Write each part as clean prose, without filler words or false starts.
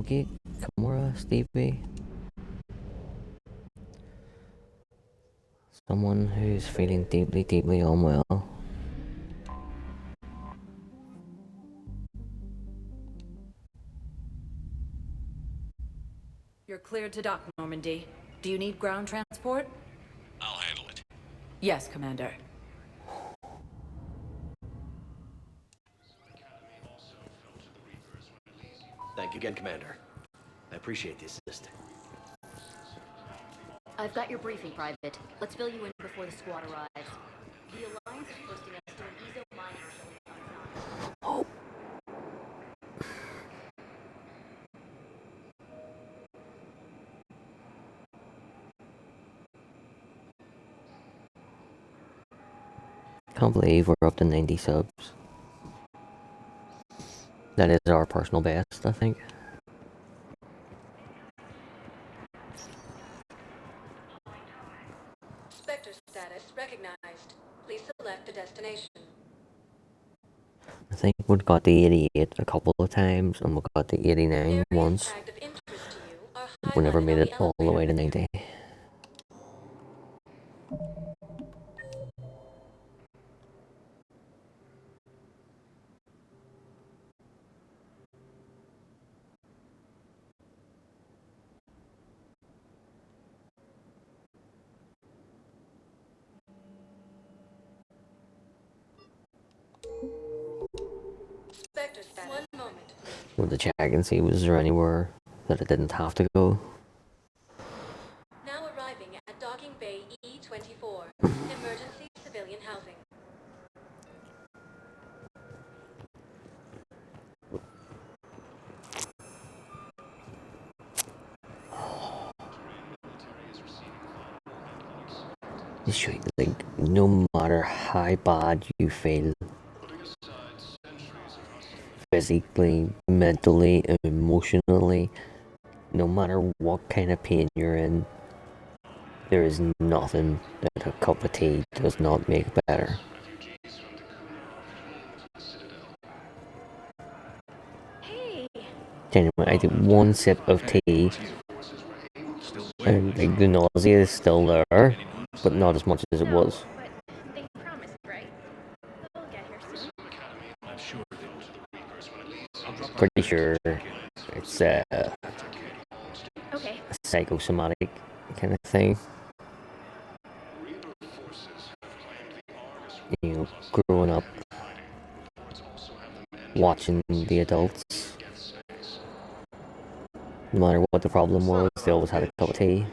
Okay, Kimura, Stevie. Someone who's feeling deeply, deeply unwell. You're cleared to dock, Normandy. Do you need ground transport? I'll handle it. Yes, Commander. Thank you again, Commander. I appreciate the assist. I've got your briefing, Private. Let's fill you in before the squad arrives. The Alliance is posting us to an ezo mining facility on site. Can't believe we're up to 90 subs. That is our personal best, I think. Spectre status recognized. Please select the destination. I think we got the 88 a couple of times, and we got the 89 once. We never made it all the way to 90. One moment. With the check and see was there anywhere that it didn't have to go. Now arriving at Docking Bay E24. Emergency civilian housing. Like, no matter how bad you feel physically, mentally, emotionally, no matter what kind of pain you're in, there is nothing that a cup of tea does not make better. Hey! Anyway, I did one sip of tea, and like, the nausea is still there, but not as much as it was. But they promised, right? They'll get here soon. Pretty sure it's Okay. a psychosomatic kind of thing. You know, growing up, watching the adults, no matter what the problem was, they always had a cup of tea.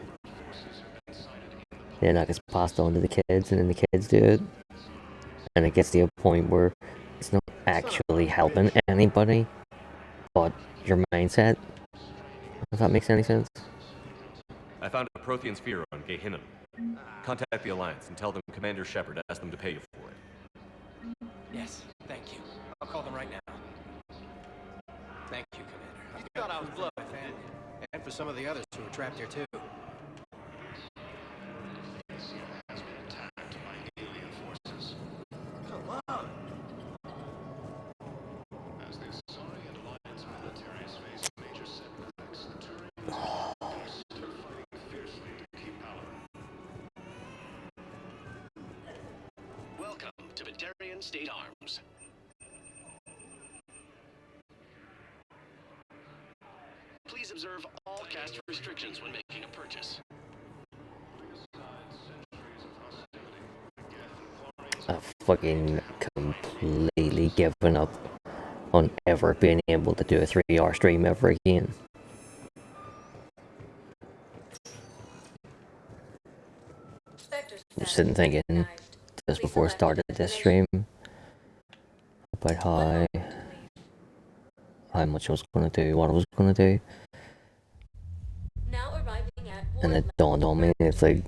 Then that gets passed on to the kids, and then the kids do it. And it gets to a point where it's not actually helping anybody, but your mindset. If that makes any sense. I found a Prothean sphere on Gehinnom. Contact the Alliance and tell them Commander Shepard asked them to pay you for it. Yes, thank you. I'll call them right now. Thank you, Commander. You thought I was bluffing, and for some of the others who were trapped here too. Come on. As the Asari and Alliance militaries face major setbacks, the Turian are still fighting fiercely to keep power. Welcome to Batarian State Arms. Please observe all caste restrictions when making a purchase. I've fucking completely given up on ever being able to do a 3-hour stream ever again. I'm sitting thinking just before I started this stream about how much I was going to do, what I was going to do, and it dawned on me, it's like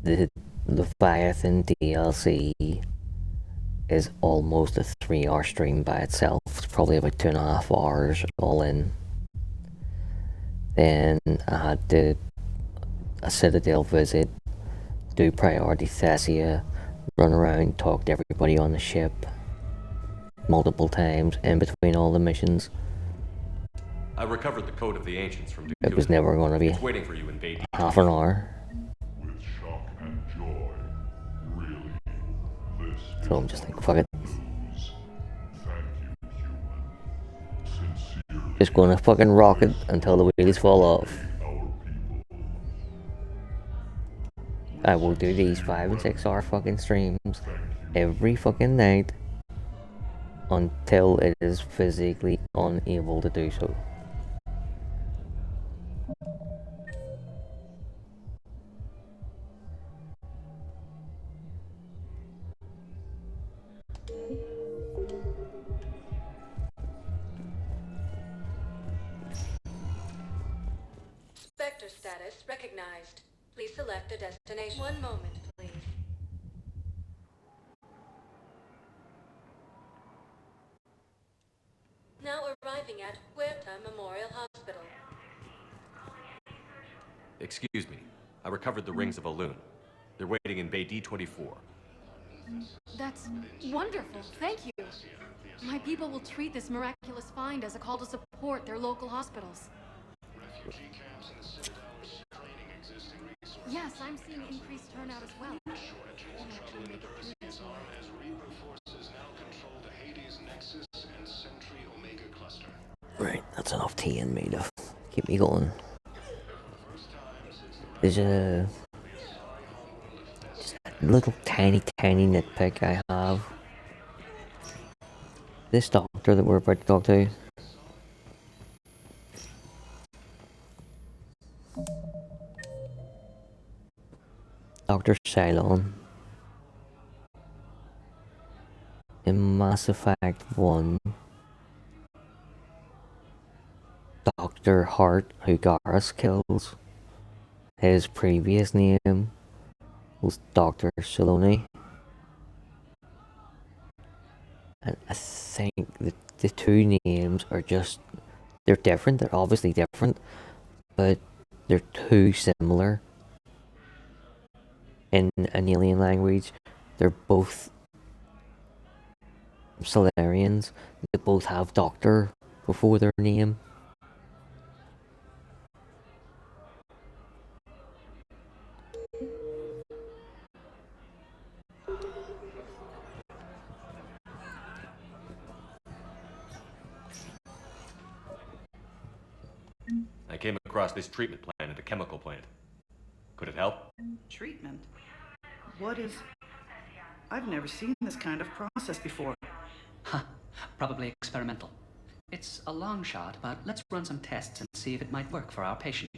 the Leviathan DLC is almost a 3-hour stream by itself. It's probably about 2.5 hours all in. Then I had a Citadel visit, do priority Thessia, run around, talk to everybody on the ship. multiple times in between all the missions. I recovered the code of the ancients from It was Dakota. never going to be It's waiting for you in Bay D. half an hour. With shock and joy. Really, this So I'm just like, fuck it. news. Thank you, human. Sincerely, Just gonna fucking rock it until the wheels fall off. our people. I will do these 5 and 6 hour fucking streams every fucking night until it is physically unable to do so. Spectre status recognized. Please select a destination. One moment, please. Now arriving at Huerta Memorial Hospital. Excuse me. I recovered the rings of Elune. They're waiting in Bay D24. That's wonderful. Thank you. My people will treat this miraculous find as a call to support their local hospitals. Yes, I'm seeing increased turnout as well. Right, that's enough tea in me to keep me going. There's a just a little tiny nitpick I have. This doctor that we're about to talk to, Dr. Cylon, in Mass Effect 1, Dr. Hart, who Garrus kills, his previous name was Dr. Saloni. And I think the two names are just, they're different, they're obviously different, but they're too similar in an alien language. They're both Solarians, they both have Doctor before their name. I came across this treatment plan at a chemical plant. Could it help? Treatment? What is... I've never seen this kind of process before. Huh. Probably experimental. It's a long shot, but let's run some tests and see if it might work for our patient.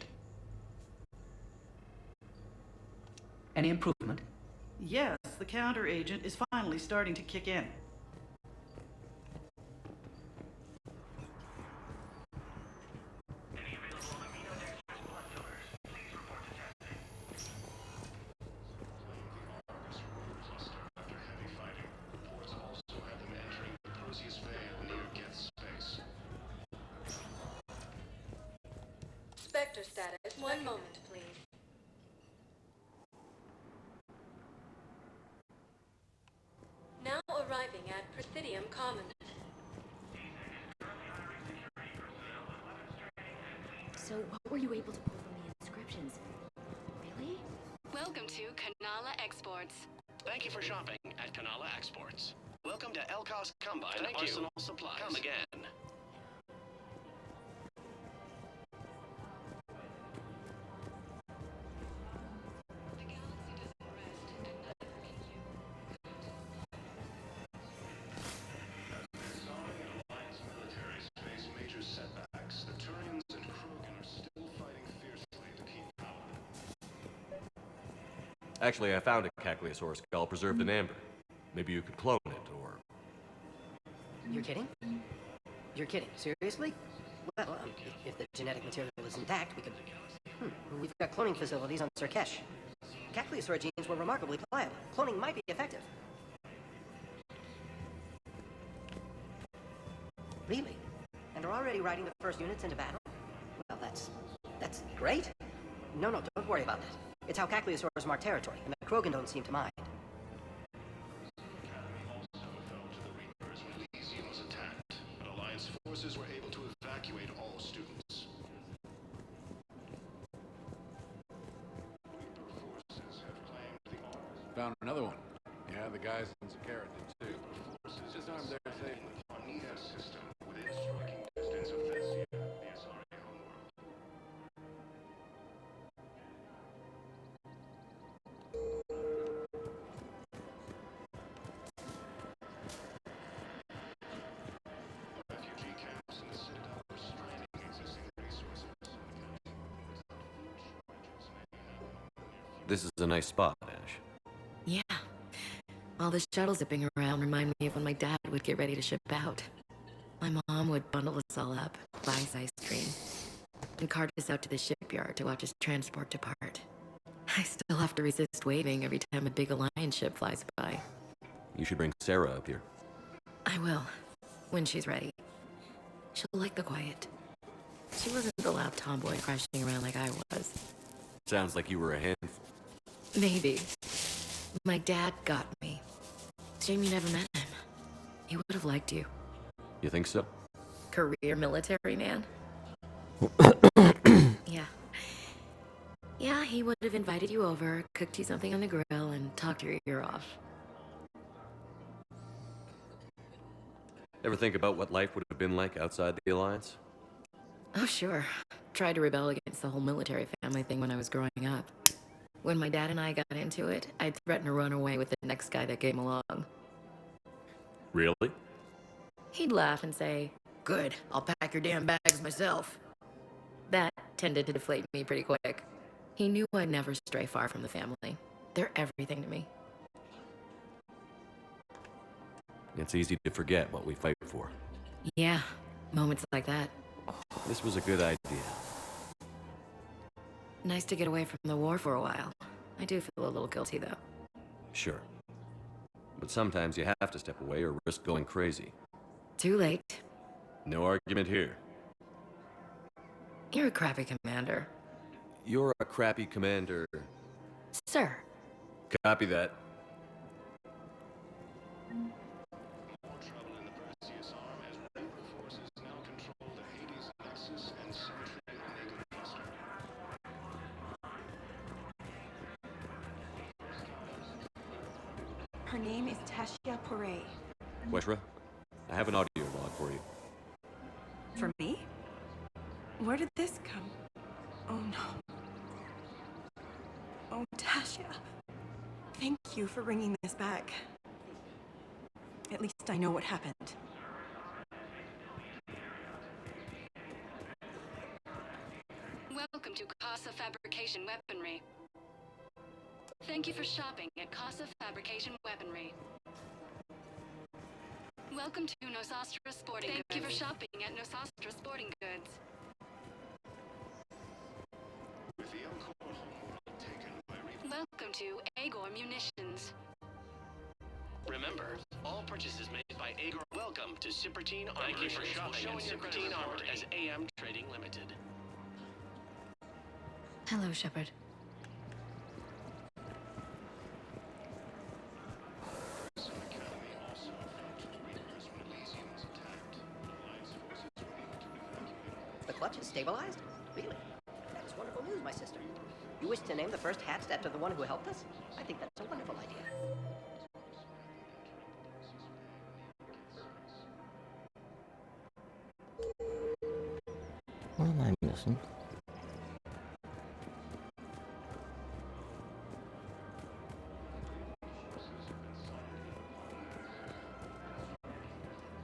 Any improvement? Yes, the counter agent is finally starting to kick in. Spectre status. One moment, please. Now arriving at Presidium Commons. So, what were you able to pull from the inscriptions? Really? Welcome to Kanala Exports. Thank you for shopping at Kanala Exports. Welcome to Elcos Combine Arsenal Supplies. Come again. Actually, I found a Cacliosaurus skull preserved in amber. Maybe you could clone it, or... You're kidding? You're kidding. Seriously? Well, if the genetic material is intact, we could... We've got cloning facilities on Surkesh. Cacliosaur genes were remarkably pliable. Cloning might be effective. Really? And are already riding the first units into battle? Well, that's great. No, don't worry about that. It's how Cacliosaurs mark territory, and the Krogan don't seem to mind. forces were able to evacuate all students. Found another one. Yeah, the guys in Zakara did too. Just armed there safely. On EF system within striking distance of Thessia, the Asari homeworld. Refugee camps in the Citadel are straining existing resources. This is a nice spot, Ash. Yeah. All the shuttles zipping around remind me of when my dad would get ready to ship out. My mom would bundle us all up, buy us ice cream, and cart us out to the shipyard to watch us transport depart. I still have to resist waving every time a big Alliance ship flies by. You should bring Sarah up here. I will, when she's ready. She'll like the quiet. She wasn't the loud tomboy crashing around like I was. Sounds like you were a handful. Maybe. My dad got me. Shame you never met him. He would have liked you. You think so? Career military man. Yeah. Yeah, he would have invited you over, cooked you something on the grill, and talked your ear off. Ever think about what life would have been like outside the Alliance? Oh, sure. Tried to rebel against the whole military family thing when I was growing up. When my dad and I got into it, I'd threaten to run away with the next guy that came along. Really? He'd laugh and say, "Good, I'll pack your damn bags myself." That tended to deflate me pretty quick. He knew I'd never stray far from the family. They're everything to me. It's easy to forget what we fight for. Yeah, moments like that. This was a good idea. Nice to get away from the war for a while. I do feel a little guilty, though. Sure. But sometimes you have to step away or risk going crazy. Too late. No argument here. You're a crappy commander. You're a crappy commander. Sir. Copy that. More trouble in the Perseus arm as Reaper forces now control the Hades Nexus and Symmetry Omega cluster. Her name is Thessia Poray. Weshra, I have an audio log for you. For me? Where did this come? Oh no. Oh, Thessia. Thank you for bringing this back. At least I know what happened. Welcome to Casa Fabrication Weaponry. Thank you for shopping at Casa Fabrication Weaponry. Welcome to Nosastra Sporting Goods. Thank you for shopping at Nosastra Sporting Goods. With the El Cor homeworld taken by Reaper. Welcome to Agor Munitions. Remember, all purchases made by Agor. Welcome to Cypertine Armor. Thank you for shopping at Cypertine Armor as AM Trading Limited. Hello, Shepard. The clutch is stabilized? Really? That is wonderful news, my sister. You wish to name the first hatched after the one who helped us? I think that's a wonderful idea. What am I missing?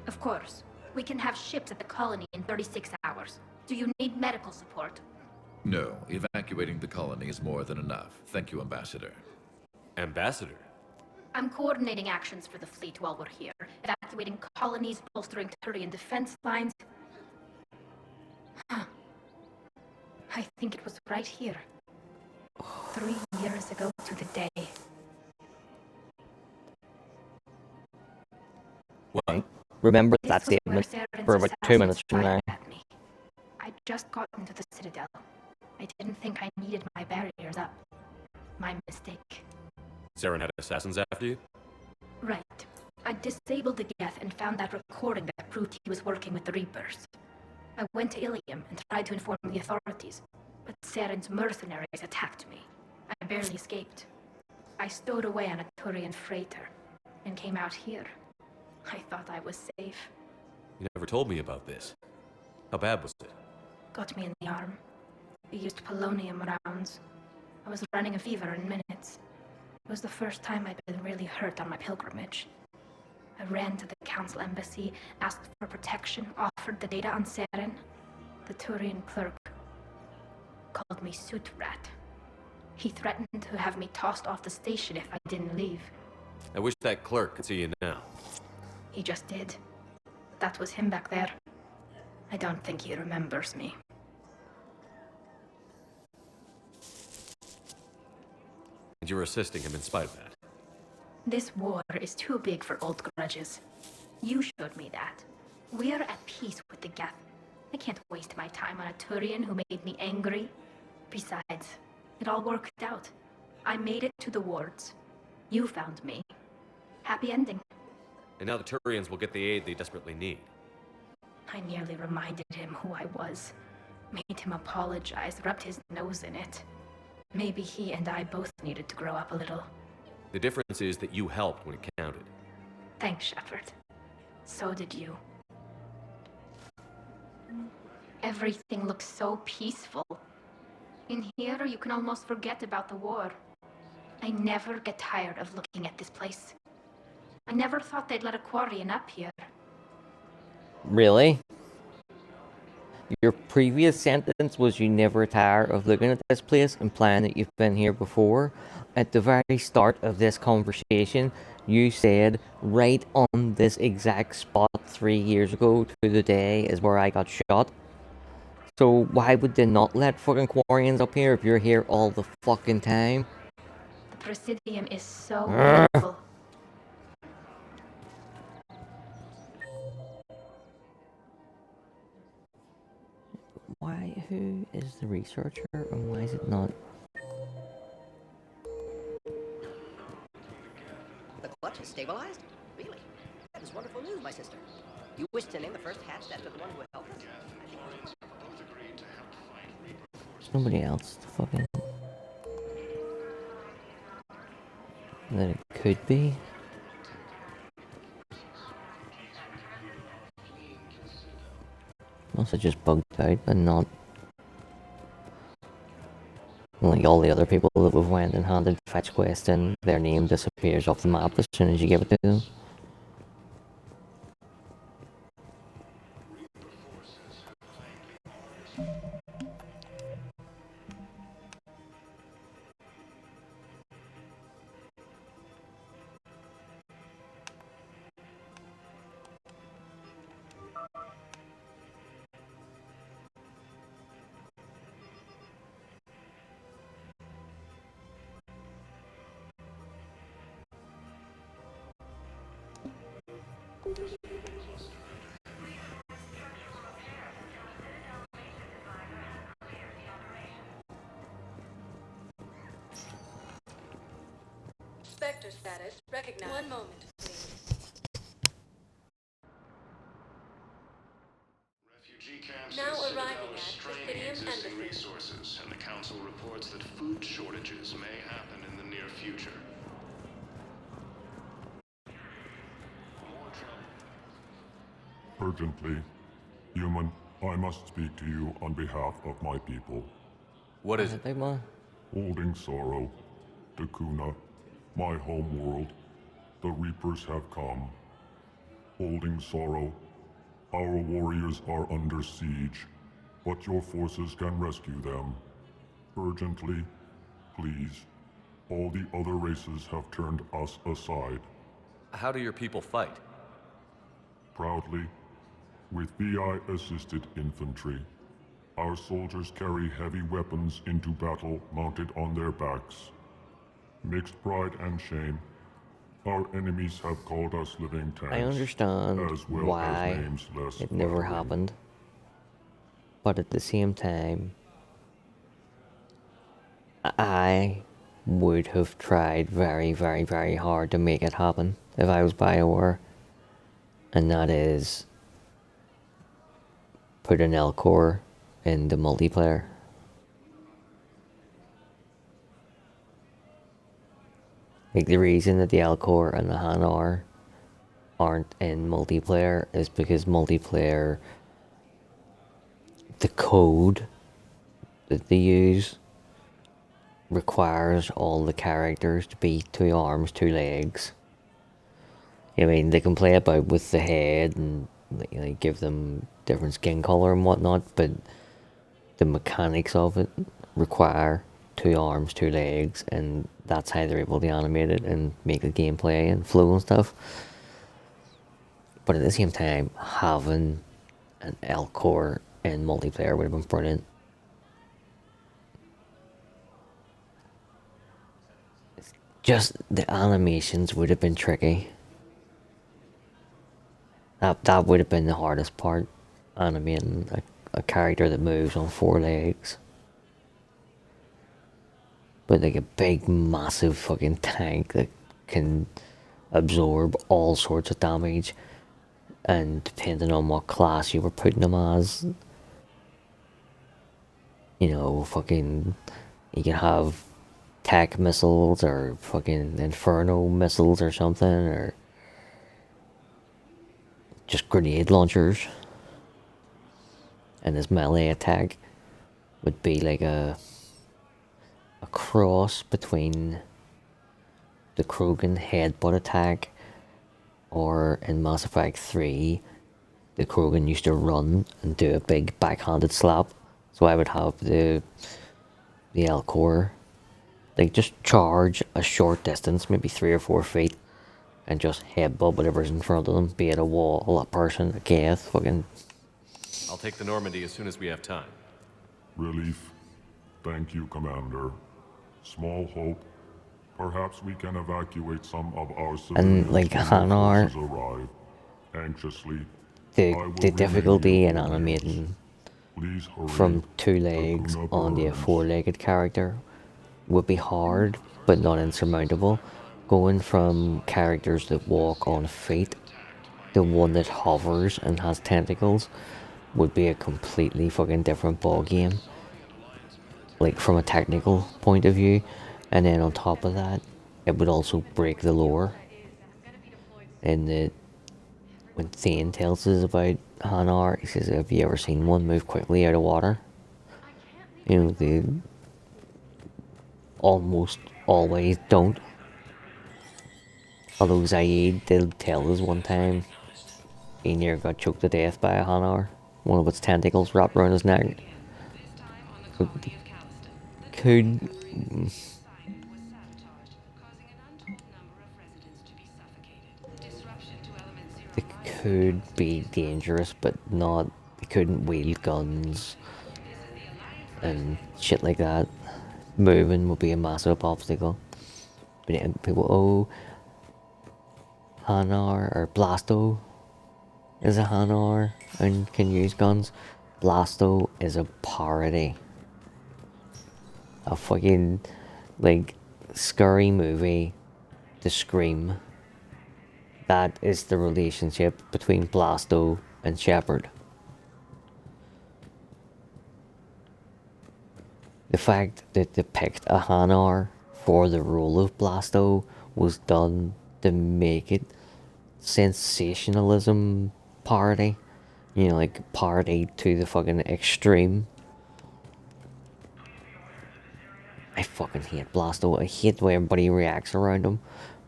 Of course. We can have ships at the colony in 36 hours. Do you need medical support? No, evacuating the colony is more than enough. Thank you, Ambassador. Ambassador? I'm coordinating actions for the fleet while we're here. Evacuating colonies, bolstering Turian defense lines. Huh. I think it was right here. 3 years ago to the day. What? Remember This that was statement where Saren's for about 2 minutes from now. assassins fired at me. I'd just gotten to the Citadel. I didn't think I needed my barriers up. My mistake. Saren had assassins after you? Right. I disabled the Geth and found that recording that proved he was working with the Reapers. I went to Ilium and tried to inform the authorities, but Saren's mercenaries attacked me. I barely escaped. I stowed away on a Turian freighter and came out here. I thought I was safe. You never told me about this. How bad was it? Got me in the arm. He used polonium rounds. I was running a fever in minutes. It was the first time I'd been really hurt on my pilgrimage. I ran to the council embassy, asked for protection, offered the data on Saren. The Turian clerk called me suit rat. He threatened to have me tossed off the station if I didn't leave. I wish that clerk could see you now. He just did. That was him back there. I don't think he remembers me. And you're assisting him in spite of that. This war is too big for old grudges. You showed me that. We're at peace with the Geth. I can't waste my time on a Turian who made me angry. Besides, it all worked out. I made it to the wards. You found me. Happy ending. And now the Turians will get the aid they desperately need. I nearly reminded him who I was. Made him apologize, rubbed his nose in it. Maybe he and I both needed to grow up a little. The difference is that you helped when it counted. Thanks, Shepard. So did you. Everything looks so peaceful. In here, you can almost forget about the war. I never get tired of looking at this place. I never thought they'd let a Quarian up here. Really? Your previous sentence was you never tire of looking at this place, implying that you've been here before. At the very start of this conversation, you said right on this exact spot 3 years ago to the day is where I got shot. So why would they not let fucking Quarians up here if you're here all the fucking time? The Presidium is so Urgh. beautiful. Why? Who is the researcher and why is it not? The clutch is stabilized? Really? That is wonderful news, my sister. You wish to name the first hatched after the one who helped us? There's nobody else to fucking... that it could be. Must have just bugged out and not... like all the other people that we've went and handed fetch quest and their name disappears off the map as soon as you give it to them. Spectre status recognized. One moment, please. Refugee camps Now in Citadel arriving are at straining Presidium existing Embassy. resources, and the Council reports that food shortages may happen in the near future. Urgently, human, I must speak to you on behalf of my people. What is it? Holding sorrow, Takuna, my home world, the Reapers have come. Holding sorrow, our warriors are under siege, but your forces can rescue them. Urgently, please. All the other races have turned us aside. How do your people fight? Proudly, with VI-assisted infantry. Our soldiers carry heavy weapons into battle mounted on their backs. Mixed pride and shame, our enemies have called us living tanks. I understand as well why as names less it never flattering. happened. But at the same time, I would have tried very, very, very hard to make it happen if I was BioWare. and that is put an L-core in the multiplayer. Like, the reason that the L-core and the Hanar aren't in multiplayer is because multiplayer, the code that they use requires all the characters to be 2 arms, 2 legs. I mean, they can play about with the head and like give them different skin color and whatnot, but the mechanics of it require 2 arms, 2 legs, and that's how they're able to animate it and make the gameplay and flow and stuff. But at the same time, having an L-core in multiplayer would have been brilliant. Just the animations would have been tricky. That would have been the hardest part, animating a character that moves on 4 legs. But like a big, massive fucking tank that can absorb all sorts of damage, and depending on what class you were putting them as, you know, fucking, you can have tech missiles or fucking inferno missiles or something, or just grenade launchers. And his melee attack would be like a cross between the Krogan headbutt attack, or in Mass Effect 3, the Krogan used to run and do a big backhanded slap. So I would have the L-core, like, just charge a short distance, maybe 3 or 4 feet, and just headbutt whatever's in front of them, be it a wall, a person, a Geth, fucking... I'll take the Normandy as soon as we have time. Relief. Thank you, Commander. Small hope. Perhaps we can evacuate some of our civilians And like when the Hanar, forces arrive. Anxiously, the difficulty in animating from 2 legs onto a 4-legged character would be hard, but not insurmountable. Going from characters that walk on feet to one that hovers and has tentacles would be a completely fucking different ball game, like from a technical point of view. And then on top of that, it would also break the lore. And when Thane tells us about Hanar, he says, "Have you ever seen one move quickly out of water?" You know, they almost always don't. Although Zaid did tell us one time he near got choked to death by a Hanar. One of its tentacles wrapped around his neck. Could... It could be dangerous, but not... They couldn't wield guns and shit like that. Moving would be a massive obstacle. But yeah, people, oh... Hanar, or Blasto is a Hanar and can use guns. Blasto is a parody. A fucking, like, scary movie to Scream. That is the relationship between Blasto and Shepard. The fact that they picked a Hanar for the role of Blasto was done to make it sensationalism parody. You know, like, parody to the fucking extreme. I fucking hate Blasto. I hate the way everybody reacts around him.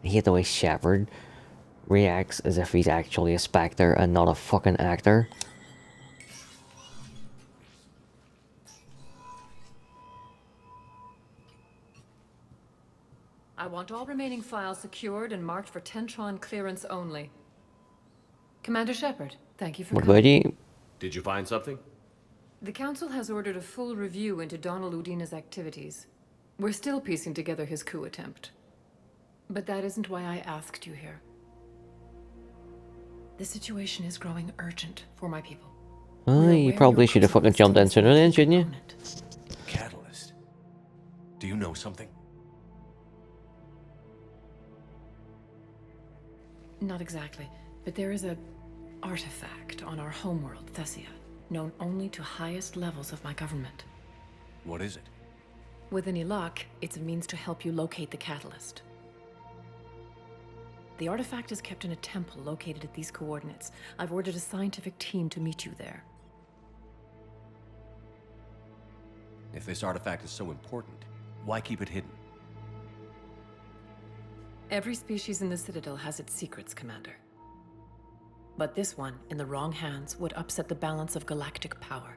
I hate the way Shepard reacts as if he's actually a Spectre and not a fucking actor. I want all remaining files secured and marked for Tentron clearance only. Commander Shepard, thank you for What coming. about you? Did you find something? The Council has ordered a full review into Donald Udina's activities. We're still piecing together his coup attempt. But that isn't why I asked you here. The situation is growing urgent for my people. Oh, you probably should have fucking jumped in sooner then, shouldn't you? Catalyst. Do you know something? Not exactly, but there is a artifact on our homeworld, Thessia, known only to highest levels of my government. What is it? With any luck, it's a means to help you locate the catalyst. The artifact is kept in a temple located at these coordinates. I've ordered a scientific team to meet you there. If this artifact is so important, why keep it hidden? Every species in the Citadel has its secrets, Commander. But this one, in the wrong hands, would upset the balance of galactic power.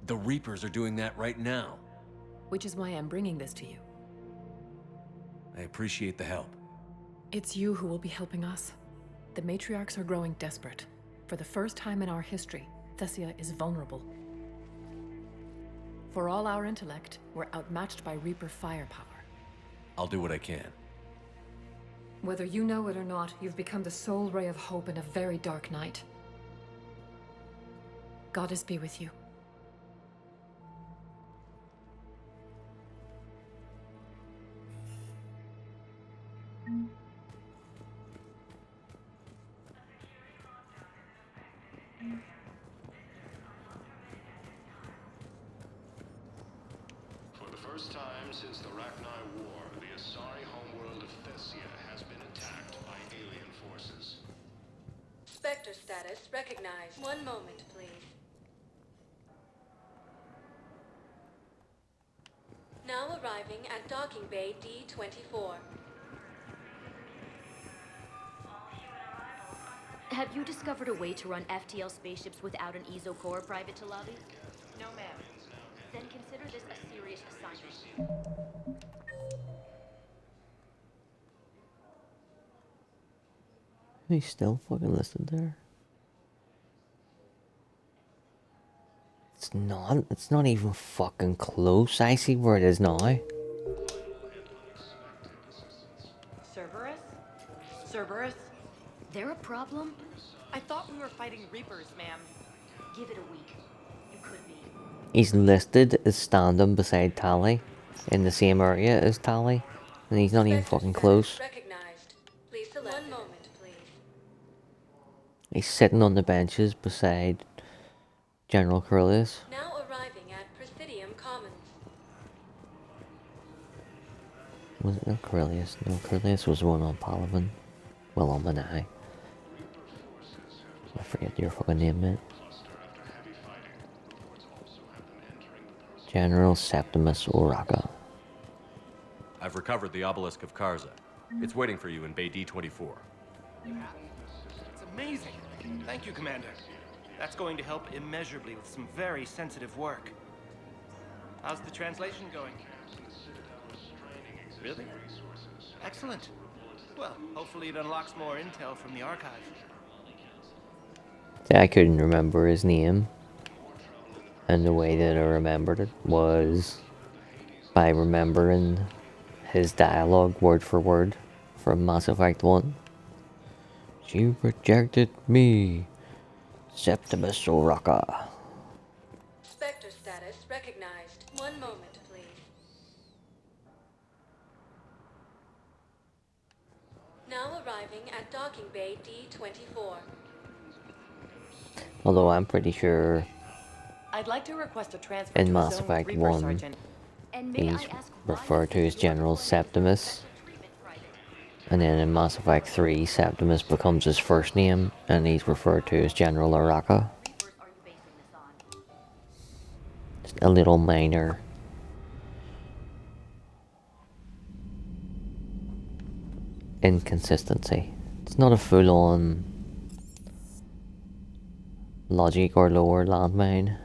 The Reapers are doing that right now. Which is why I'm bringing this to you. I appreciate the help. It's you who will be helping us. The matriarchs are growing desperate. For the first time in our history, Thessia is vulnerable. For all our intellect, we're outmatched by Reaper firepower. I'll do what I can. Whether you know it or not, you've become the sole ray of hope in a very dark night. Goddess be with you. For the first time since the Rachni War, the Asari homeworld of Thessia has been attacked by alien forces. Spectre status recognized. One moment, please. Now arriving at docking bay D-24. Have you discovered a way to run FTL spaceships without an EZO core, Private Talavi? No, ma'am. Then consider this a serious assignment. He's still fucking listed there. It's not even fucking close. I see where it is now. Cerberus? Cerberus? There a problem? I thought we were fighting Reapers, ma'am. Give it a week. You could be. He's listed as standing beside Tally in the same area as Tally, and he's not even fucking close. Recognized. Please select. One moment, please. He's sitting on the benches beside General Corellius. Now arriving at Presidium Commons. Was it not Corellius? No, Corellius was the one on Palavan. Well, on Manai. I forget your fucking name, mate. General Septimus Oraka. I've recovered the obelisk of Karza. It's waiting for you in Bay D-24. It's amazing. Thank you, Commander. That's going to help immeasurably with some very sensitive work. How's the translation going? Really? Excellent. Well, hopefully it unlocks more intel from the archive. I couldn't remember his name, and the way that I remembered it was by remembering his dialogue word for word from Mass Effect 1. You rejected me, Septimus Oraka. Spectre status recognized. One moment, please. Now arriving at docking bay D-24. Although I'm pretty sure I'd like to request a transfer in to a Mass zone Effect with Reaper 1 Sergeant. he's referred to as General Septimus, and then in Mass Effect 3 Septimus becomes his first name and he's referred to as General Oraka. Just a little minor inconsistency. It's not a full-on logic or lore landmine.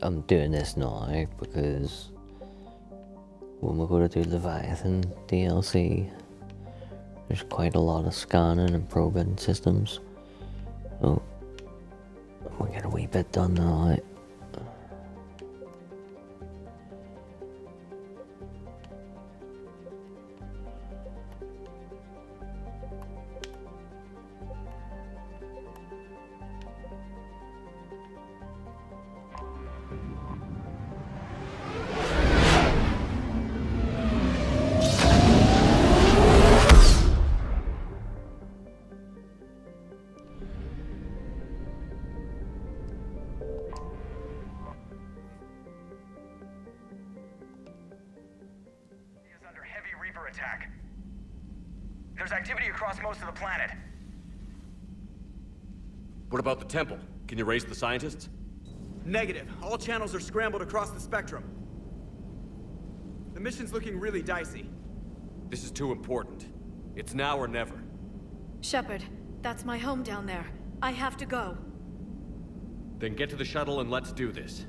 I'm doing this now because when we're going to do Leviathan DLC, there's quite a lot of scanning and probing systems. So we'll get a wee bit done now. Attack. There's activity across most of the planet. What about the temple? Can you raise the scientists? Negative. All channels are scrambled across the spectrum. The mission's looking really dicey. This is too important. It's now or never. Shepard, that's my home down there. I have to go. Then get to the shuttle and let's do this.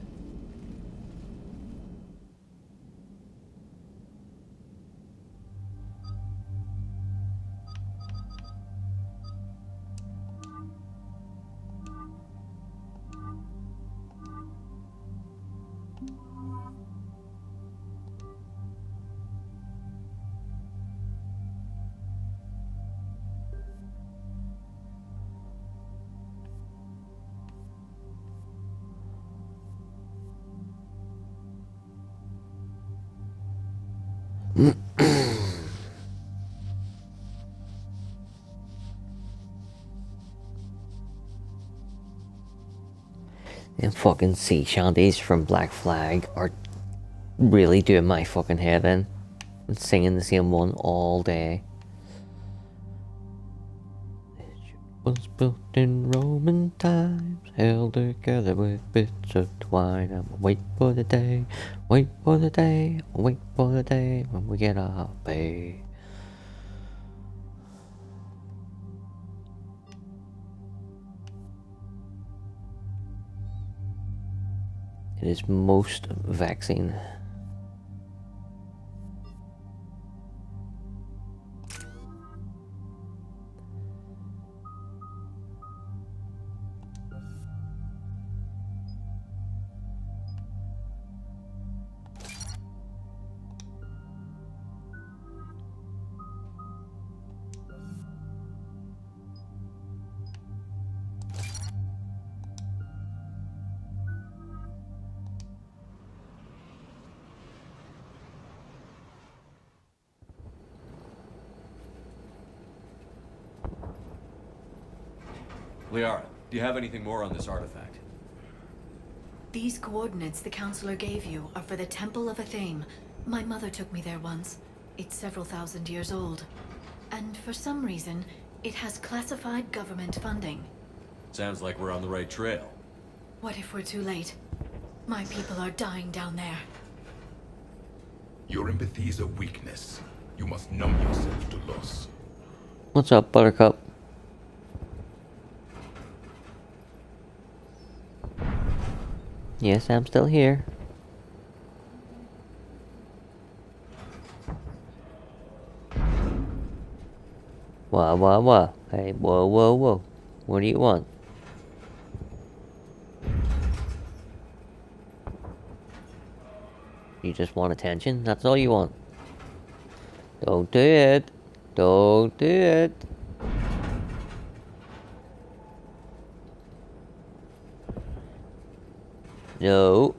Them fucking sea shanties from Black Flag are really doing my fucking head in. I'm singing the same one all day. Was built in Roman times, held together with bits of twine. I'm wait for the day, wait for the day, wait for the day when we get our pay. It is most vexing. Liara, do you have anything more on this artifact? These coordinates the counselor gave you are for the Temple of Athame. My mother took me there once. It's several thousand years old. And for some reason, it has classified government funding. Sounds like we're on the right trail. What if we're too late? My people are dying down there. Your empathy is a weakness. You must numb yourself to loss. What's up, Buttercup? Yes, I'm still here. What? Hey, whoa. What do you want? You just want attention? That's all you want. Don't do it. Don't do it. No.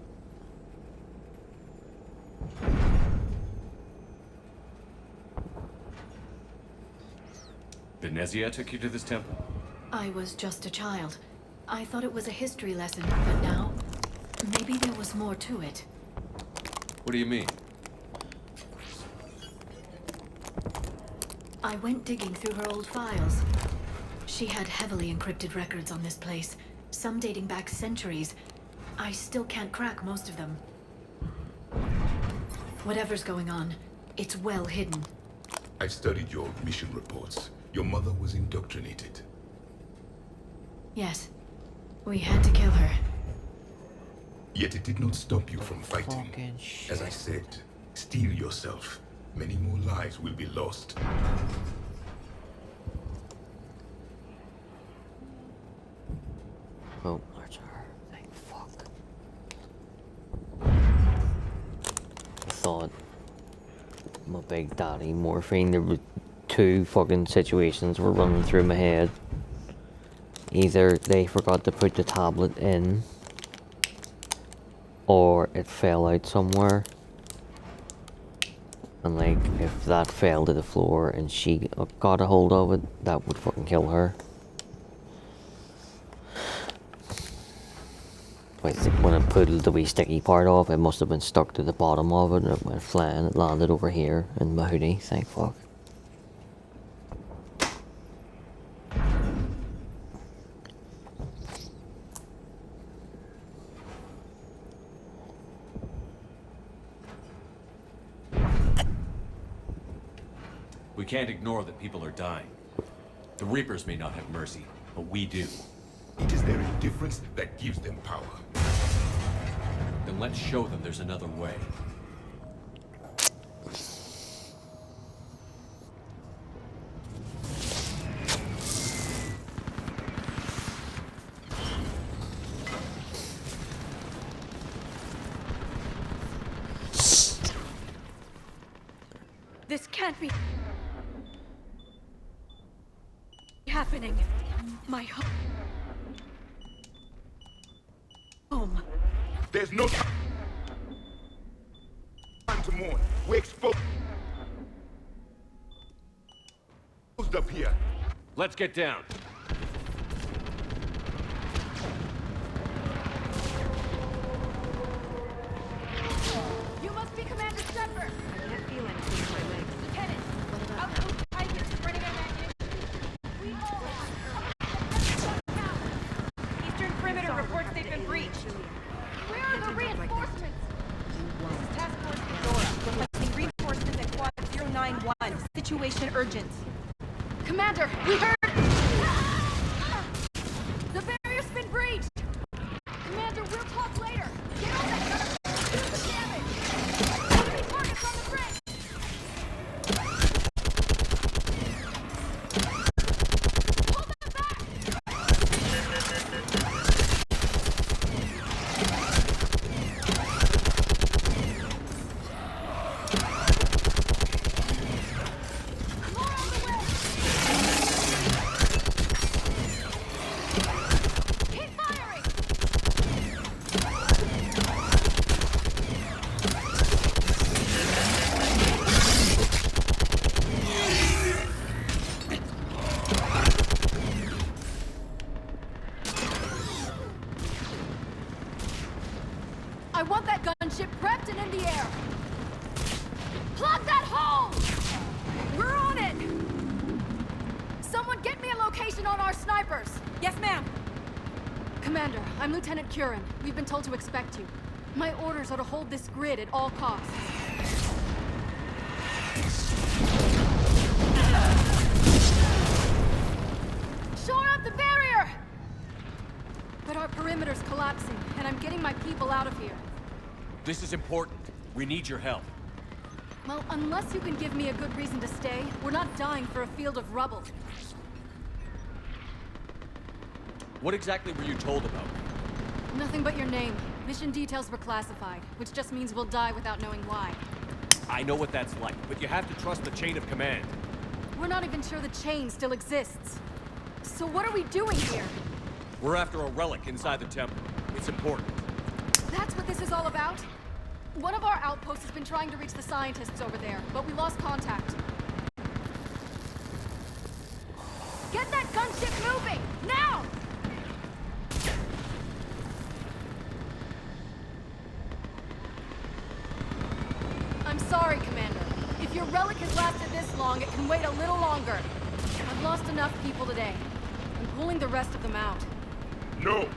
Thessia took you to this temple? I was just a child. I thought it was a history lesson, but now, maybe there was more to it. What do you mean? I went digging through her old files. She had heavily encrypted records on this place, some dating back centuries. I still can't crack most of them. Whatever's going on, it's well hidden. I studied your mission reports. Your mother was indoctrinated. Yes, we had to kill her. Yet it did not stop you from fighting. As I said, steel yourself. Many more lives will be lost. Oh, Archer. Thank fuck. I thought my big daddy morphine, there were two fucking situations were running through my head. Either they forgot to put the tablet in, or it fell out somewhere. And like, if that fell to the floor and she got a hold of it, that would fucking kill her. I think when I pulled the wee sticky part off, it must have been stuck to the bottom of it, and it went flying. It landed over here in my hoodie, thank fuck. We can't ignore that people are dying. The Reapers may not have mercy, but we do. It is their indifference that gives them power. Then let's show them there's another way. This can't be happening. My home. There's no time to mourn. We're exposed up here. Let's get down. You must be Commander Shepard. I can't feel anything in my legs. Lieutenant, outpost Tigers spreading out Eastern perimeter reports they've been breached. Where are the reinforcements? This is Task Force Dora, requesting reinforcements at Quad 091. Situation urgent. Commander, we heard... The barrier's been breached! Commander, we'll talk later. Get on that gunner! Do the damage! Enemy targets on the bridge! Hold them back! Keep firing! I want that gunship prepped and in the air. Plug that hole! We're on it! Someone get me a location on our snipers. Yes, ma'am. Commander, I'm Lieutenant Curran. We've been told to expect you. My orders are to hold this grid at all costs. perimeter's collapsing, and I'm getting my people out of here. This is important. We need your help. Well, unless you can give me a good reason to stay, we're not dying for a field of rubble. What exactly were you told about? Nothing but your name. Mission details were classified, which just means we'll die without knowing why. I know what that's like, but you have to trust the chain of command. We're not even sure the chain still exists. So what are we doing here? We're after a relic inside the temple. It's important. That's what this is all about? One of our outposts has been trying to reach the scientists over there, but we lost contact. Get that gunship moving! Now! I'm sorry, Commander. If your relic has lasted this long, it can wait a little longer. I've lost enough people today. I'm pulling the rest of them out. No!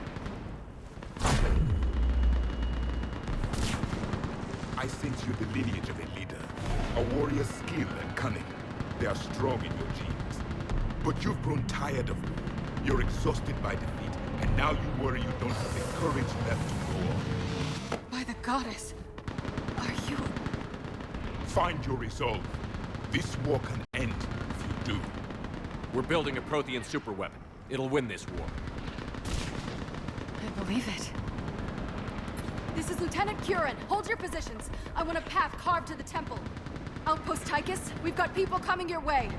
I sense you the lineage of a leader. A warrior's skill and cunning. They are strong in your genes. But you've grown tired of war. You're exhausted by defeat, and now you worry you don't have the courage left to go on. By the goddess, are you... Find your resolve. This war can end if you do. We're building a Prothean superweapon. It'll win this war. I believe it. This is Lieutenant Curran. Hold your positions. I want a path carved to the temple. Outpost Tychus, we've got people coming your way.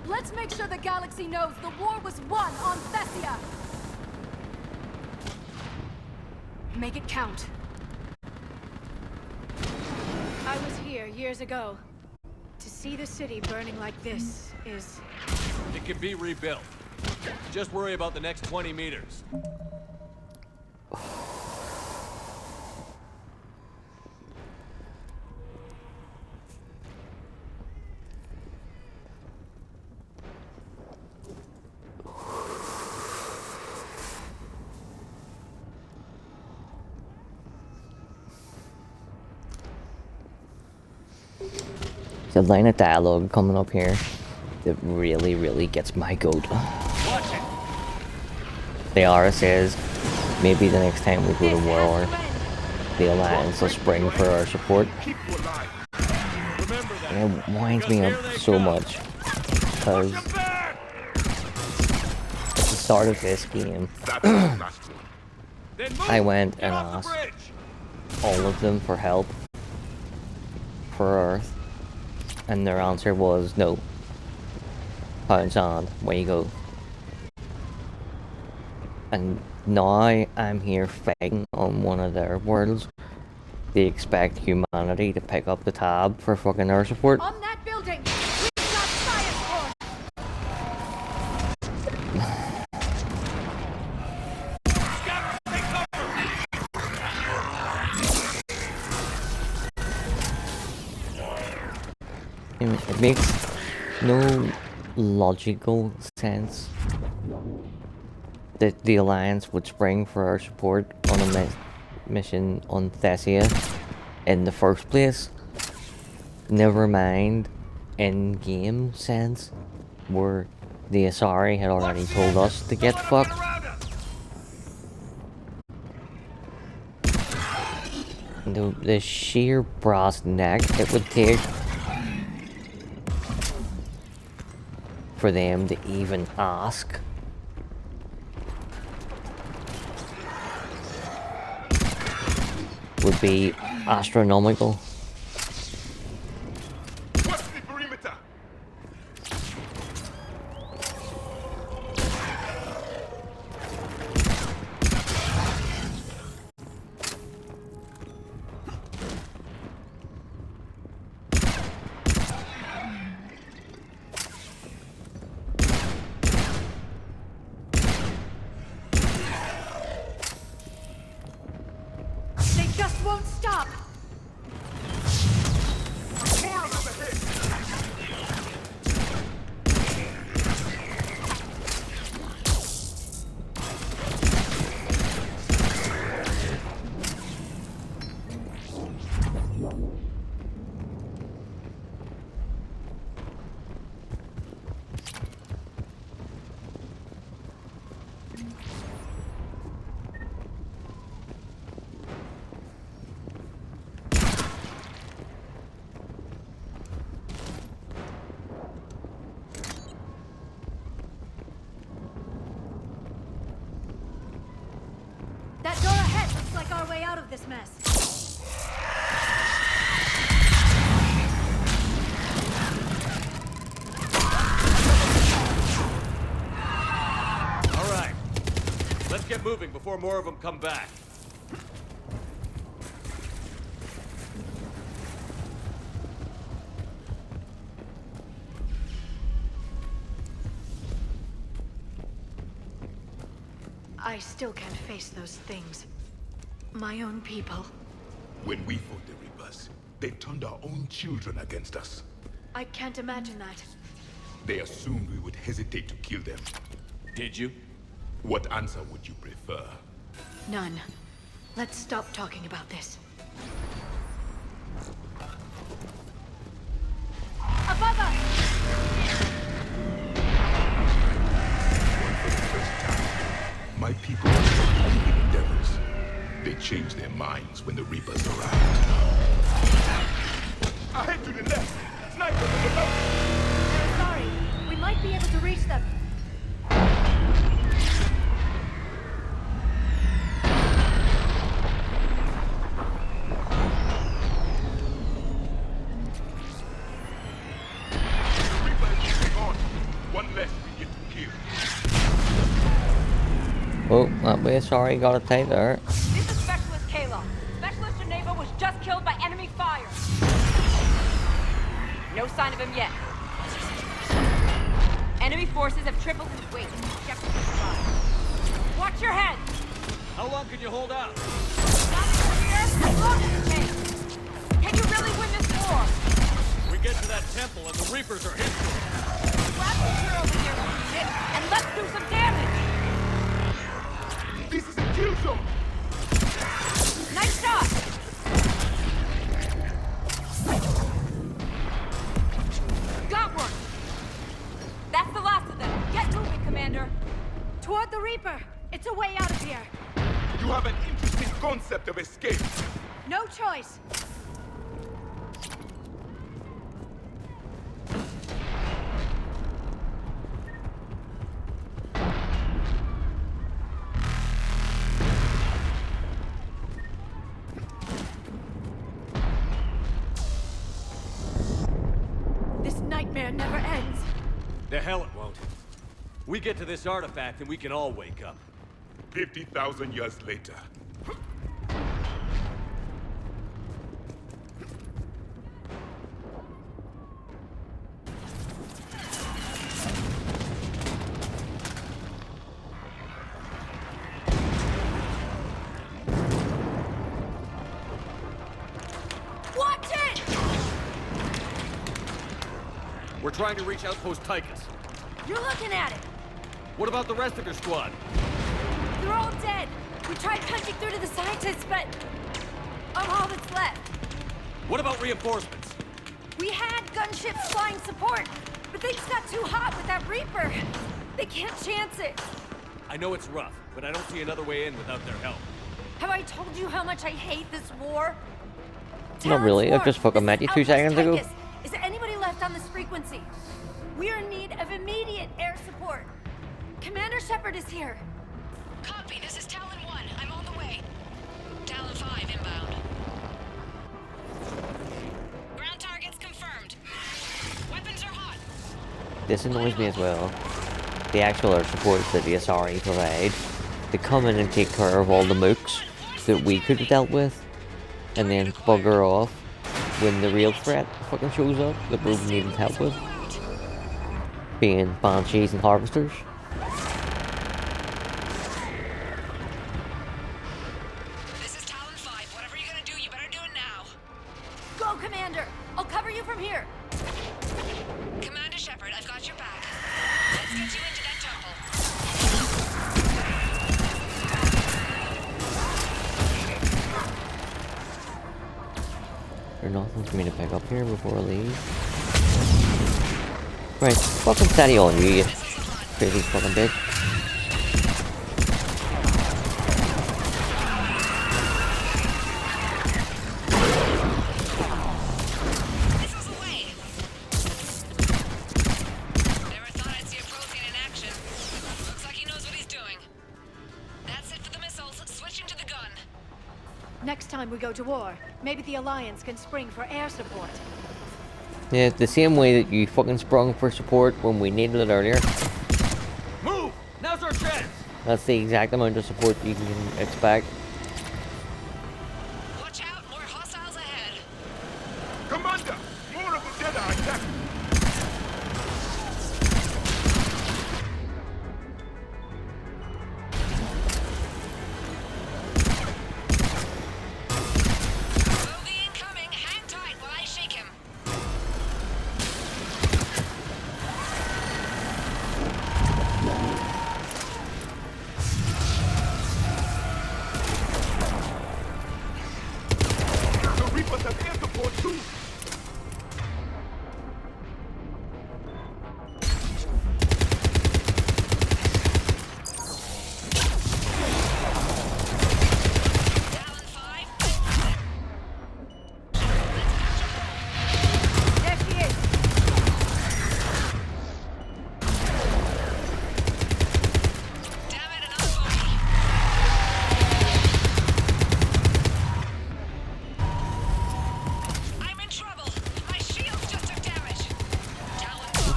Let's make sure the galaxy knows the war was won on Thessia. Make it count. I was here years ago. To see the city burning like this is... It can be rebuilt. Just worry about the next 20 meters. The line of dialogue coming up here that really gets my goat. The Ara says, maybe the next time we go to war, the Alliance will spring for our support. And it winds me up so much, because at the start of this game, I went and asked all of them for help for Earth, and their answer was no. Pounds on, way you go. And now I'm here fighting on one of their worlds. They expect humanity to pick up the tab for fucking air support. On that building! We've got science for... It makes no logical sense that the Alliance would spring for our support on a mission on Thessia in the first place. Never mind in-game sense, where the Asari had already told us to get fucked. The sheer brass neck it would take for them to even ask. Would be astronomical. What's the perimeter? They just won't stop! of this mess. All right. Let's get moving before more of them come back. I still can't face those things. My own people. When we fought the Reapers, they turned our own children against us. I can't imagine that. They assumed we would hesitate to kill them. Did you? What answer would you prefer? None. Let's stop talking about this. Above us! My people are evil endeavors. They change their minds when the Reapers arrive. Ahead to the left! Snipers on the left! We're sorry. We might be able to reach them. The Reaper is moving on. One less we get to kill. Oh, that way, sorry, got a take there. This is Specialist Kayla. Specialist Geneva was just killed by enemy fire. No sign of him yet. Enemy forces have tripled in weight. Shepard is alive. Watch your head! How long can you hold out? Not here, as long as it takes. Can you really win this war? We get to that temple and the Reapers are history. Grab the gear over here, shit, and let's do some damage! This is a kill zone! Nice shot! Got one! That's the last of them. Get moving, Commander. Toward the Reaper. It's a way out of here. You have an interesting concept of escape. No choice. This nightmare never ends. The hell it won't. We get to this artifact and we can all wake up. 50,000 years later. Watch it! We're trying to reach Outpost Tychus. You're looking at it. What about the rest of your squad? They're all dead. We tried punching through to the scientists, but I'm all that's left. What about reinforcements? We had gunships flying support, but things got too hot with that Reaper. They can't chance it. I know it's rough, but I don't see another way in without their help. Have I told you how much I hate this war? Not really, I've just fucking met you 2 seconds ago. Is there anybody left on this frequency? We're in need of immediate air support. Commander Shepard is here. Copy, this is Talon 1. I'm on the way. Talon 5 inbound. Ground targets confirmed. Weapons are hot. This annoys me as well. The actual air support that the SRE provide, they come in and take care of all the mooks that we could have dealt with, and then bugger off when the real threat fucking shows up that we needed help with. Being banshees and harvesters. This is Talon 5. Whatever you're gonna do, you better do it now. Go, Commander! I'll cover you from here. Commander Shepard, I've got your back. Let's get you into that temple. There's nothing for me to pick up here before I leave. Right, fucking steady on you, you crazy fucking bitch. Never thought I'd see a Prothean in action. Looks like he knows what he's doing. That's it for the missiles. Switching to the gun. Next time we go to war, maybe the Alliance can spring for air support. Yeah, the same way that you fucking sprung for support when we needed it earlier. Move! Now's our chance! That's the exact amount of support you can expect. Watch out, more hostiles ahead. Commander, more of the dead are attacking.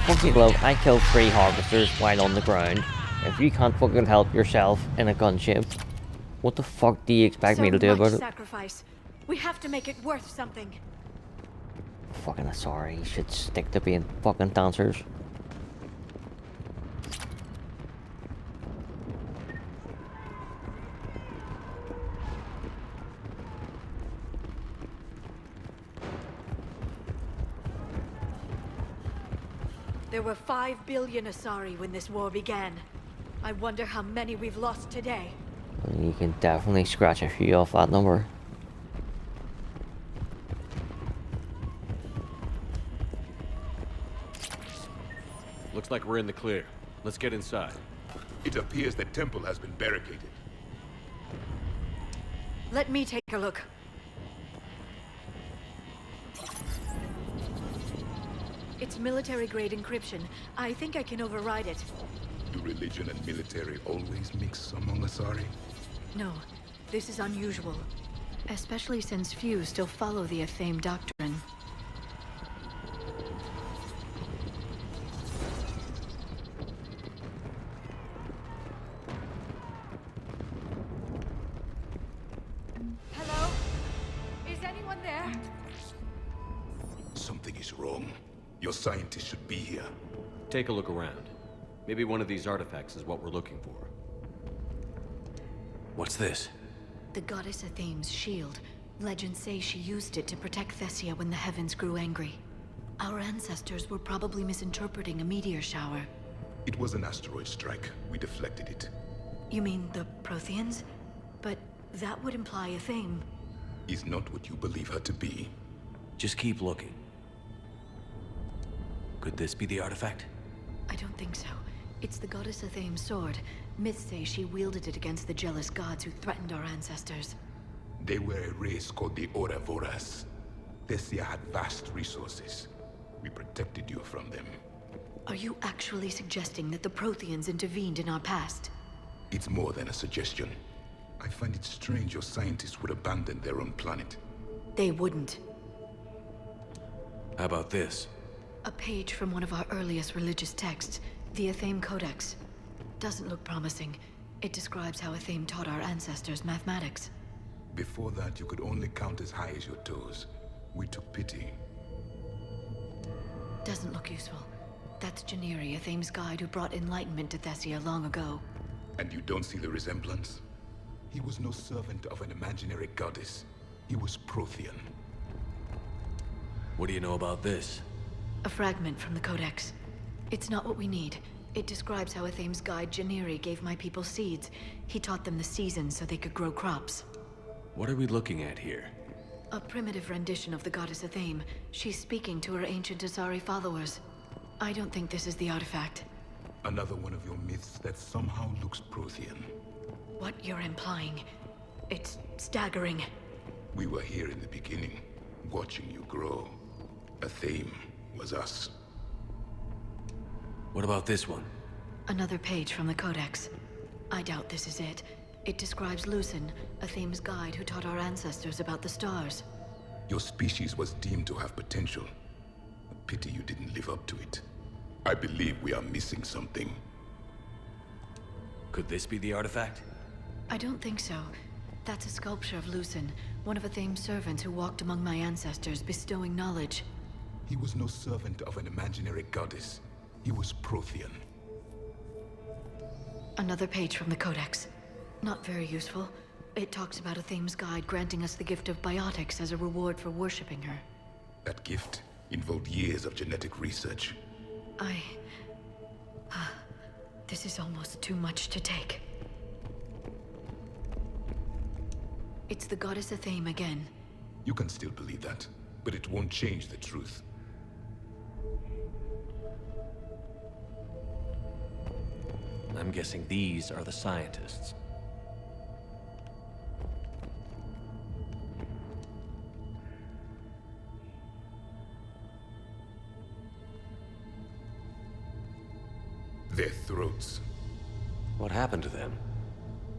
Fucking glove, I killed 3 harvesters while on the ground. If you can't fucking help yourself in a gunship, what the fuck do you expect me to do about it? Sacrifice. We have to make it worth something. Fucking sorry, should stick to being fucking dancers. There were 5 billion Asari when this war began. I wonder how many we've lost today. You can definitely scratch a few off that number. Looks like we're in the clear. Let's get inside. It appears the temple has been barricaded. Let me take a look. It's military-grade encryption. I think I can override it. Do religion and military always mix among Asari? No, this is unusual. Especially since few still follow the Athame doctrine. Hello? Is anyone there? Something is wrong. Your scientists should be here. Take a look around. Maybe one of these artifacts is what we're looking for. What's this? The goddess Athame's shield. Legends say she used it to protect Thessia when the heavens grew angry. Our ancestors were probably misinterpreting a meteor shower. It was an asteroid strike. We deflected it. You mean the Protheans? But that would imply Athame. Is not what you believe her to be. Just keep looking. Could this be the artifact? I don't think so. It's the goddess Athame's sword. Myths say she wielded it against the jealous gods who threatened our ancestors. They were a race called the Oravoras. Thessia had vast resources. We protected you from them. Are you actually suggesting that the Protheans intervened in our past? It's more than a suggestion. I find it strange your scientists would abandon their own planet. They wouldn't. How about this? A page from one of our earliest religious texts, the Athame Codex. Doesn't look promising. It describes how Athame taught our ancestors mathematics. Before that, you could only count as high as your toes. We took pity. Doesn't look useful. That's Janiri, Athame's guide who brought enlightenment to Thessia long ago. And you don't see the resemblance? He was no servant of an imaginary goddess. He was Prothean. What do you know about this? A fragment from the Codex. It's not what we need. It describes how Athame's guide Janiri gave my people seeds. He taught them the seasons so they could grow crops. What are we looking at here? A primitive rendition of the goddess Athame. She's speaking to her ancient Asari followers. I don't think this is the artifact. Another one of your myths that somehow looks Prothean. What you're implying, it's staggering. We were here in the beginning, watching you grow. Athame was us. What about this one? Another page from the Codex. I doubt this is it. It describes Lucen, a Thames guide who taught our ancestors about the stars. Your species was deemed to have potential. A pity you didn't live up to it. I believe we are missing something. Could this be the artifact? I don't think so. That's a sculpture of Lucen, one of a Thames servants who walked among my ancestors, bestowing knowledge. He was no servant of an imaginary goddess. He was Prothean. Another page from the Codex. Not very useful. It talks about a Thames guide granting us the gift of biotics as a reward for worshipping her. That gift involved years of genetic research. This is almost too much to take. It's the goddess Athame again. You can still believe that, but it won't change the truth. I'm guessing these are the scientists. Their throats. What happened to them?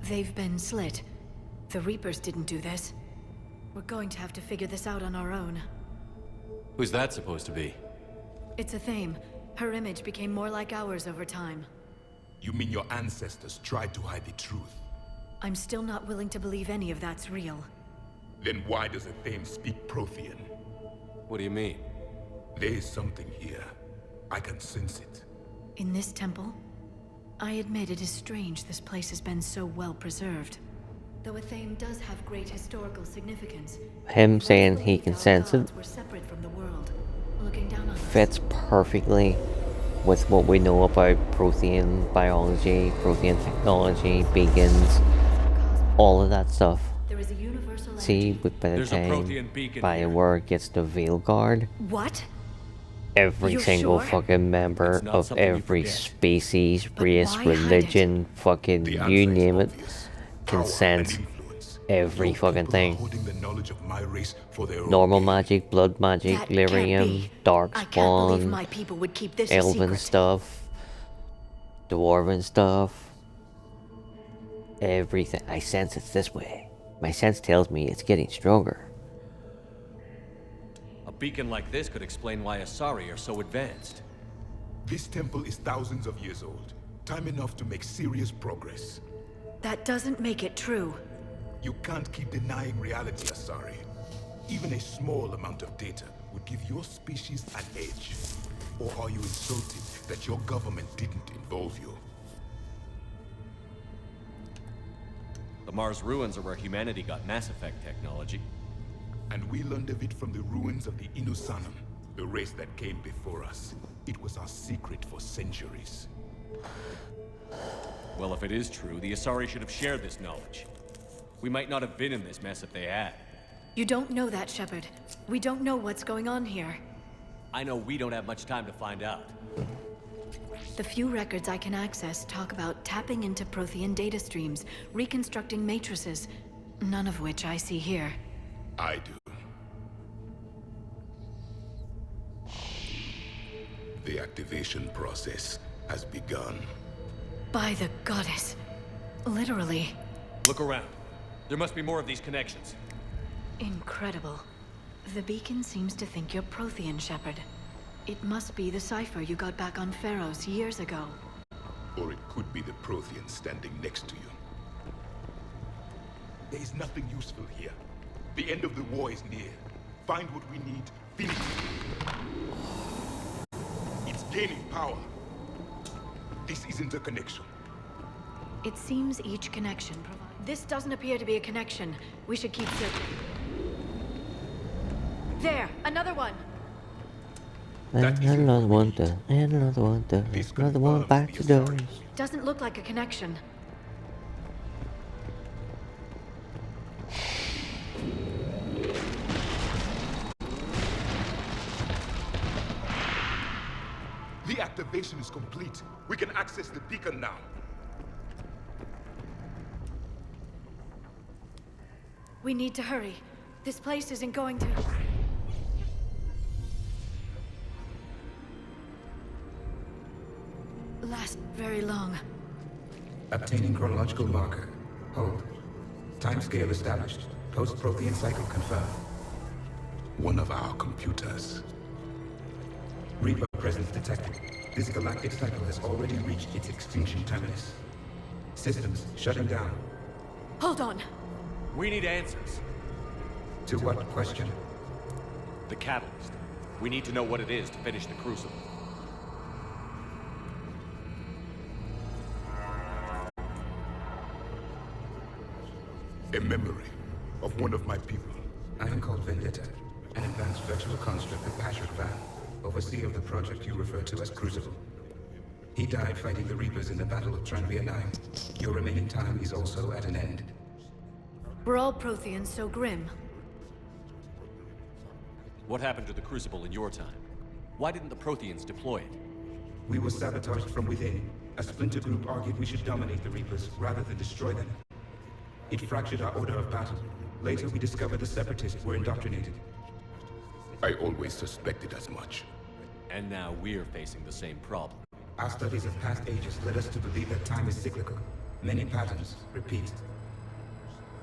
They've been slit. The Reapers didn't do this. We're going to have to figure this out on our own. Who's that supposed to be? It's Athame. Her image became more like ours over time. You mean your ancestors tried to hide the truth? I'm still not willing to believe any of that's real. Then why does Athame speak Prothean? What do you mean? There is something here. I can sense it. In this temple? I admit it is strange this place has been so well preserved. Though Athame does have great historical significance. Him saying he can sense it We're separate from the world, looking down on us. fits perfectly with what we know about Prothean biology, Prothean technology, beacons, all of that stuff. There is a universal See, by the There's a time Prothean beacon Bioware gets the Veil Guard, What? every You're single sure? fucking member It's not of something you every forget. species, race, why hide it? religion, fucking The you answer is name it, obvious. can Power sense and influence. every Your fucking people are thing. holding the knowledge of my race for their own Normal gain. magic, blood magic, That can't lyrium, be. dark I can't believe spawn, my people would keep this a elven secret. stuff, dwarven stuff, everything. I sense it's this way. My sense tells me it's getting stronger. A beacon like this could explain why Asari are so advanced. This temple is thousands of years old. Time enough to make serious progress. That doesn't make it true. You can't keep denying reality, Asari. Even a small amount of data would give your species an edge. Or are you insulted that your government didn't involve you? The Mars ruins are where humanity got Mass Effect technology. And we learned of it from the ruins of the Inusanum, the race that came before us. It was our secret for centuries. Well, if it is true, the Asari should have shared this knowledge. We might not have been in this mess if they had. You don't know that, Shepard. We don't know what's going on here. I know we don't have much time to find out. The few records I can access talk about tapping into Prothean data streams, reconstructing matrices, none of which I see here. I do. The activation process has begun. By the goddess. Literally. Look around. There must be more of these connections. Incredible. The beacon seems to think you're Prothean, Shepard. It must be the cipher you got back on Pharos years ago. Or it could be the Prothean standing next to you. There is nothing useful here. The end of the war is near. Find what we need, finish it. It's gaining power. This isn't a connection. It seems each connection provides... This doesn't appear to be a connection. We should keep searching. There! Another one! And another one done, and another one done, another one back to doors. Doesn't look like a connection. The activation is complete. We can access the beacon now. We need to hurry. This place isn't going to... last very long. Obtaining chronological marker. Hold. Timescale established. Post-Prothean cycle confirmed. One of our computers. Reaper presence detected. This galactic cycle has already reached its extinction terminus. Systems shutting down. Hold on. We need answers. To what question? The catalyst. We need to know what it is to finish the Crucible. A memory of one of my people. I am called Vendetta, an advanced virtual construct of Patrick Van, overseer of the project you refer to as Crucible. He died fighting the Reapers in the Battle of Tranvia 9. Your remaining time is also at an end. Were all Protheans so grim? What happened to the Crucible in your time? Why didn't the Protheans deploy it? We were sabotaged from within. A splinter group argued we should dominate the Reapers rather than destroy them. It fractured our order of battle. Later, we discovered the Separatists were indoctrinated. I always suspected as much. And now we're facing the same problem. Our studies of past ages led us to believe that time is cyclical. Many patterns repeat.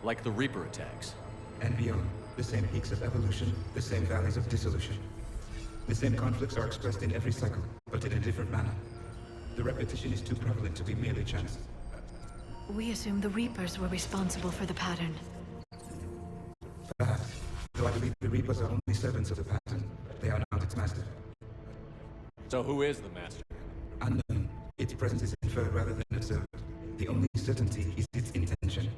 Like the Reaper attacks. And beyond. The same peaks of evolution, the same valleys of dissolution. The same conflicts are expressed in every cycle, but in a different manner. The repetition is too prevalent to be merely chance. We assume the Reapers were responsible for the pattern. Perhaps, though I believe the Reapers are only servants of the pattern. They are not its master. So who is the master? Unknown. Its presence is inferred rather than observed. The only certainty is its intention.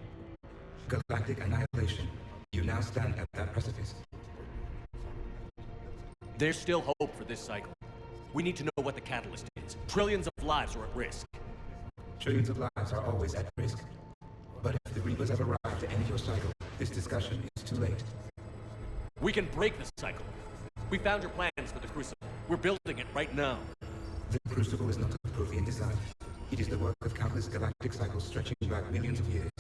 Galactic annihilation. You now stand at that precipice. There's still hope for this cycle. We need to know what the catalyst is. Trillions of lives are at risk. Trillions of lives are always at risk. But if the Reapers have arrived to end your cycle, this discussion is too late. We can break the cycle. We found your plans for the Crucible. We're building it right now. The Crucible is not a Prothean design. It is the work of countless galactic cycles stretching back millions of years.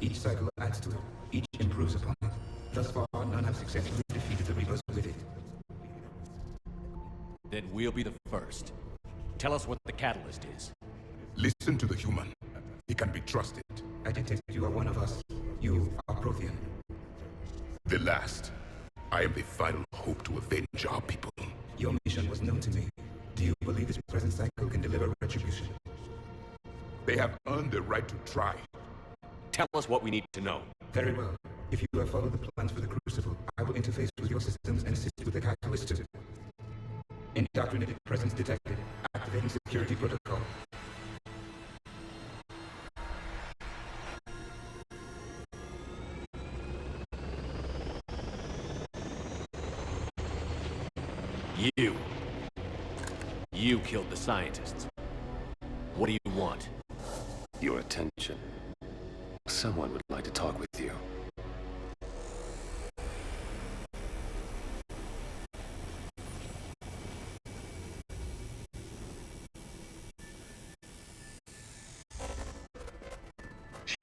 Each cycle adds to it. Each improves upon it. Thus far, none have successfully defeated the Reapers with it. Then we'll be the first. Tell us what the catalyst is. Listen to the human. He can be trusted. I detect you are one of us. You are Prothean. The last. I am the final hope to avenge our people. Your mission was known to me. Do you believe this present cycle can deliver retribution? They have earned the right to try. Tell us what we need to know. Very well. If you have followed the plans for the Crucible, I will interface with your systems and assist with the catalyst too. Indoctrinated presence detected. Activating security protocol. You killed the scientists. What do you want? Your attention. Someone would like to talk with you.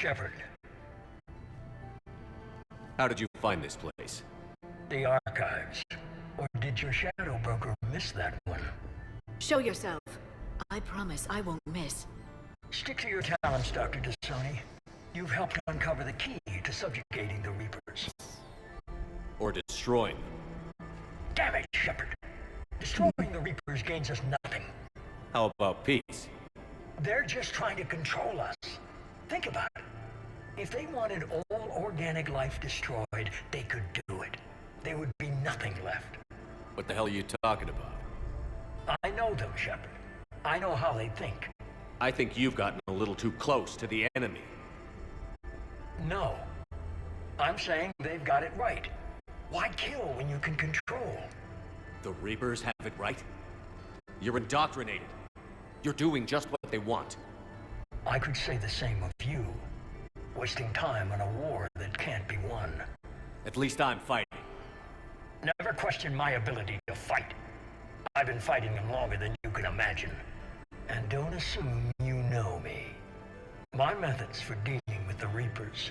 Shepard. How did you find this place? The archives. Or did your shadow broker miss that one? Show yourself. I promise I won't miss. Stick to your talents, Dr. D'Soni. You've helped uncover the key to subjugating the Reapers. Or destroying them. Damn it, Shepard. Destroying the Reapers gains us nothing. How about peace? They're just trying to control us. Think about it. If they wanted all organic life destroyed, they could do it. There would be nothing left. What the hell are you talking about? I know them, Shepard. I know how they think. I think you've gotten a little too close to the enemy. No. I'm saying they've got it right. Why kill when you can control? The Reapers have it right? You're indoctrinated. You're doing just what they want. I could say the same of you. Wasting time on a war that can't be won. At least I'm fighting. Never question my ability to fight. I've been fighting them longer than you can imagine. And don't assume you know me. My methods for dealing with the Reapers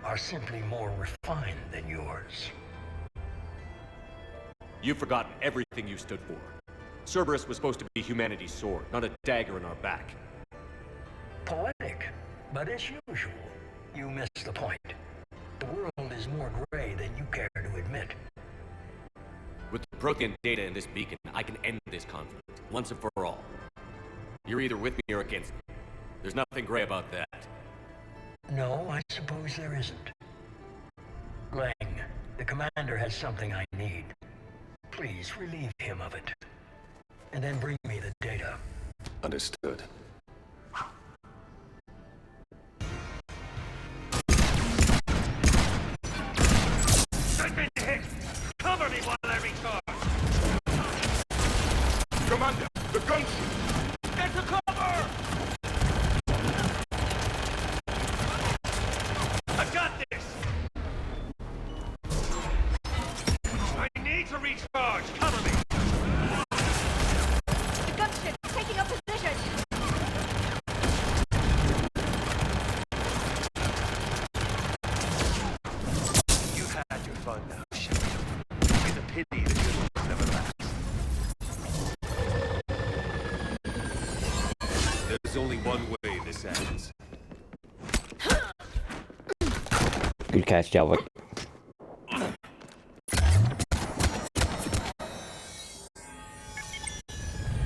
are simply more refined than yours. You've forgotten everything you stood for. Cerberus was supposed to be humanity's sword, not a dagger in our back. Poetic, but as usual, You miss the point. The world is more gray than you care to admit. With the Prothean data in this beacon, I can end this conflict, once and for all. You're either with me or against me. There's nothing gray about that. No, I suppose there isn't. Lang, the commander has something I need. Please relieve him of it. And then bring me the data. Understood. I've been hit! Cover me while I recharge! Commander, the gunship! Get to cover! I've got this! I need to recharge! Cover me! The gunship taking up position! You've had your fun now, Shepard. It's a pity the good ones never last. There's only one way this ends. Good catch, Jalvik.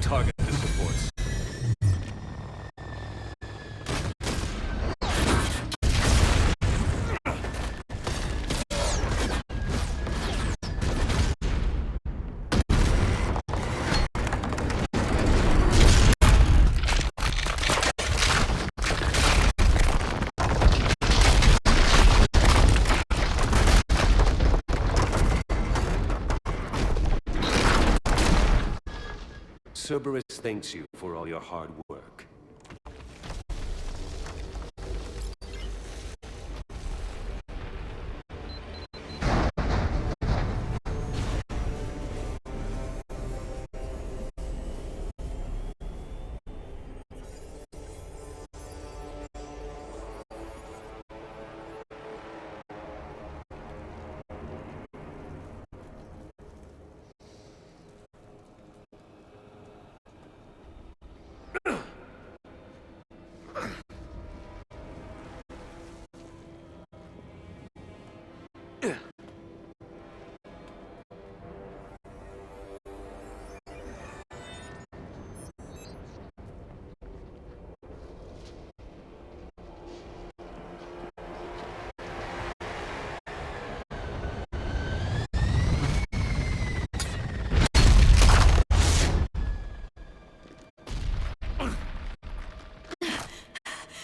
Target the supports. Cerberus thanks you for all your hard work.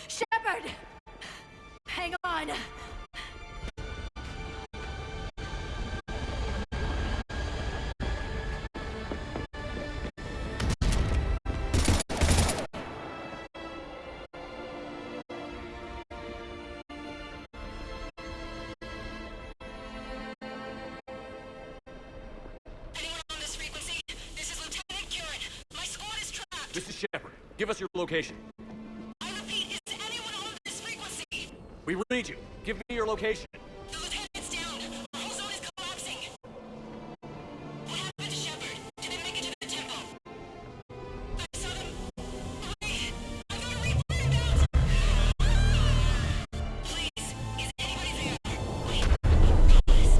Shepard! Hang on! This is Shepard. Give us your location. I repeat, is anyone on this frequency? We read you. Give me your location. The lieutenant's down. Our whole zone is collapsing. What happened to Shepard? Did they make it to the temple? I saw them. Wait, I'm gonna report about. Please, is anybody there? Wait, promise.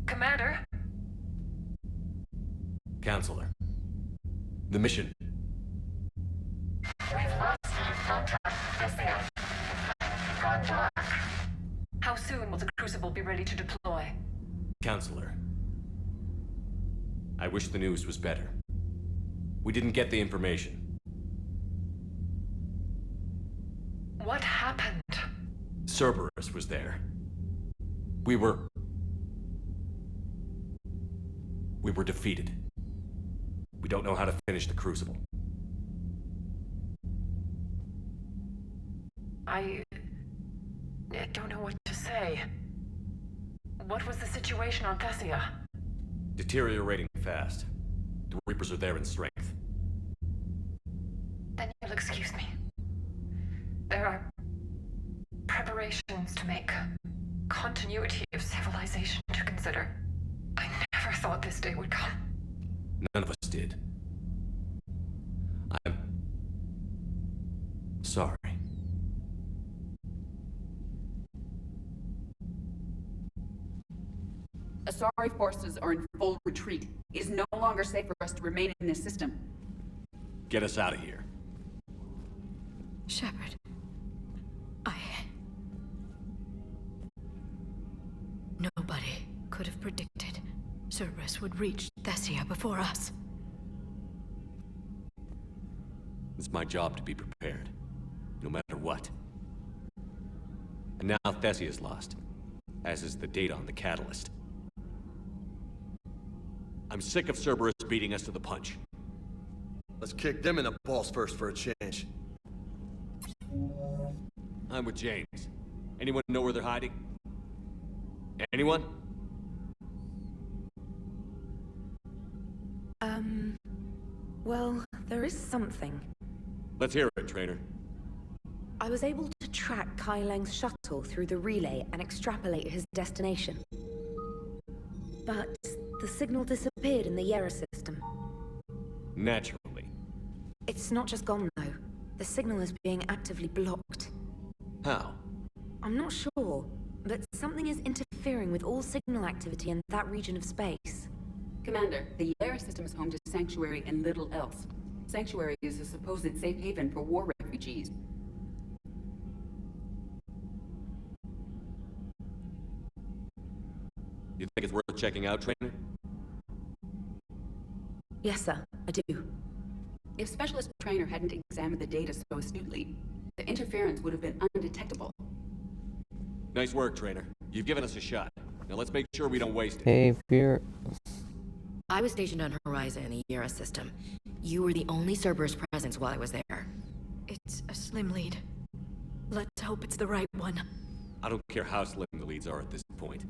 Commander? Counselor. The mission. How soon will the Crucible be ready to deploy? Counselor. I wish the news was better. We didn't get the information. What happened? Cerberus was there. We were defeated. We don't know how to finish the Crucible. I don't know what to say. What was the situation on Thessia? Deteriorating fast. The Reapers are there in strength. Then you'll excuse me. There are preparations to make. Continuity of civilization to consider. I never thought this day would come. None of us did. I'm sorry. Asari forces are in full retreat. It is no longer safe for us to remain in this system. Get us out of here. Shepard. Nobody could have predicted Cerberus would reach Thessia before us. It's my job to be prepared, no matter what. And now Thessia is lost, as is the data on the catalyst. I'm sick of Cerberus beating us to the punch. Let's kick them in the balls first for a change. I'm with James. Anyone know where they're hiding? Anyone? Well, there is something. Let's hear it, Trainer. I was able to track Kai Leng's shuttle through the relay and extrapolate his destination. But the signal disappeared in the Yera system. Naturally. It's not just gone, though. The signal is being actively blocked. How? I'm not sure, but something is interfering with all signal activity in that region of space. Commander, the Yera system is home to Sanctuary and little else. Sanctuary is a supposed safe haven for war refugees. You think it's worth checking out, Trainer? Yes, sir, I do. If Specialist Trainer hadn't examined the data so astutely, the interference would have been undetectable. Nice work, Trainer. You've given us a shot. Now let's make sure we don't waste it. Hey, Fear. I was stationed on Horizon in the Yera system. You were the only Cerberus presence while I was there. It's a slim lead. Let's hope it's the right one. I don't care how slim the leads are at this point.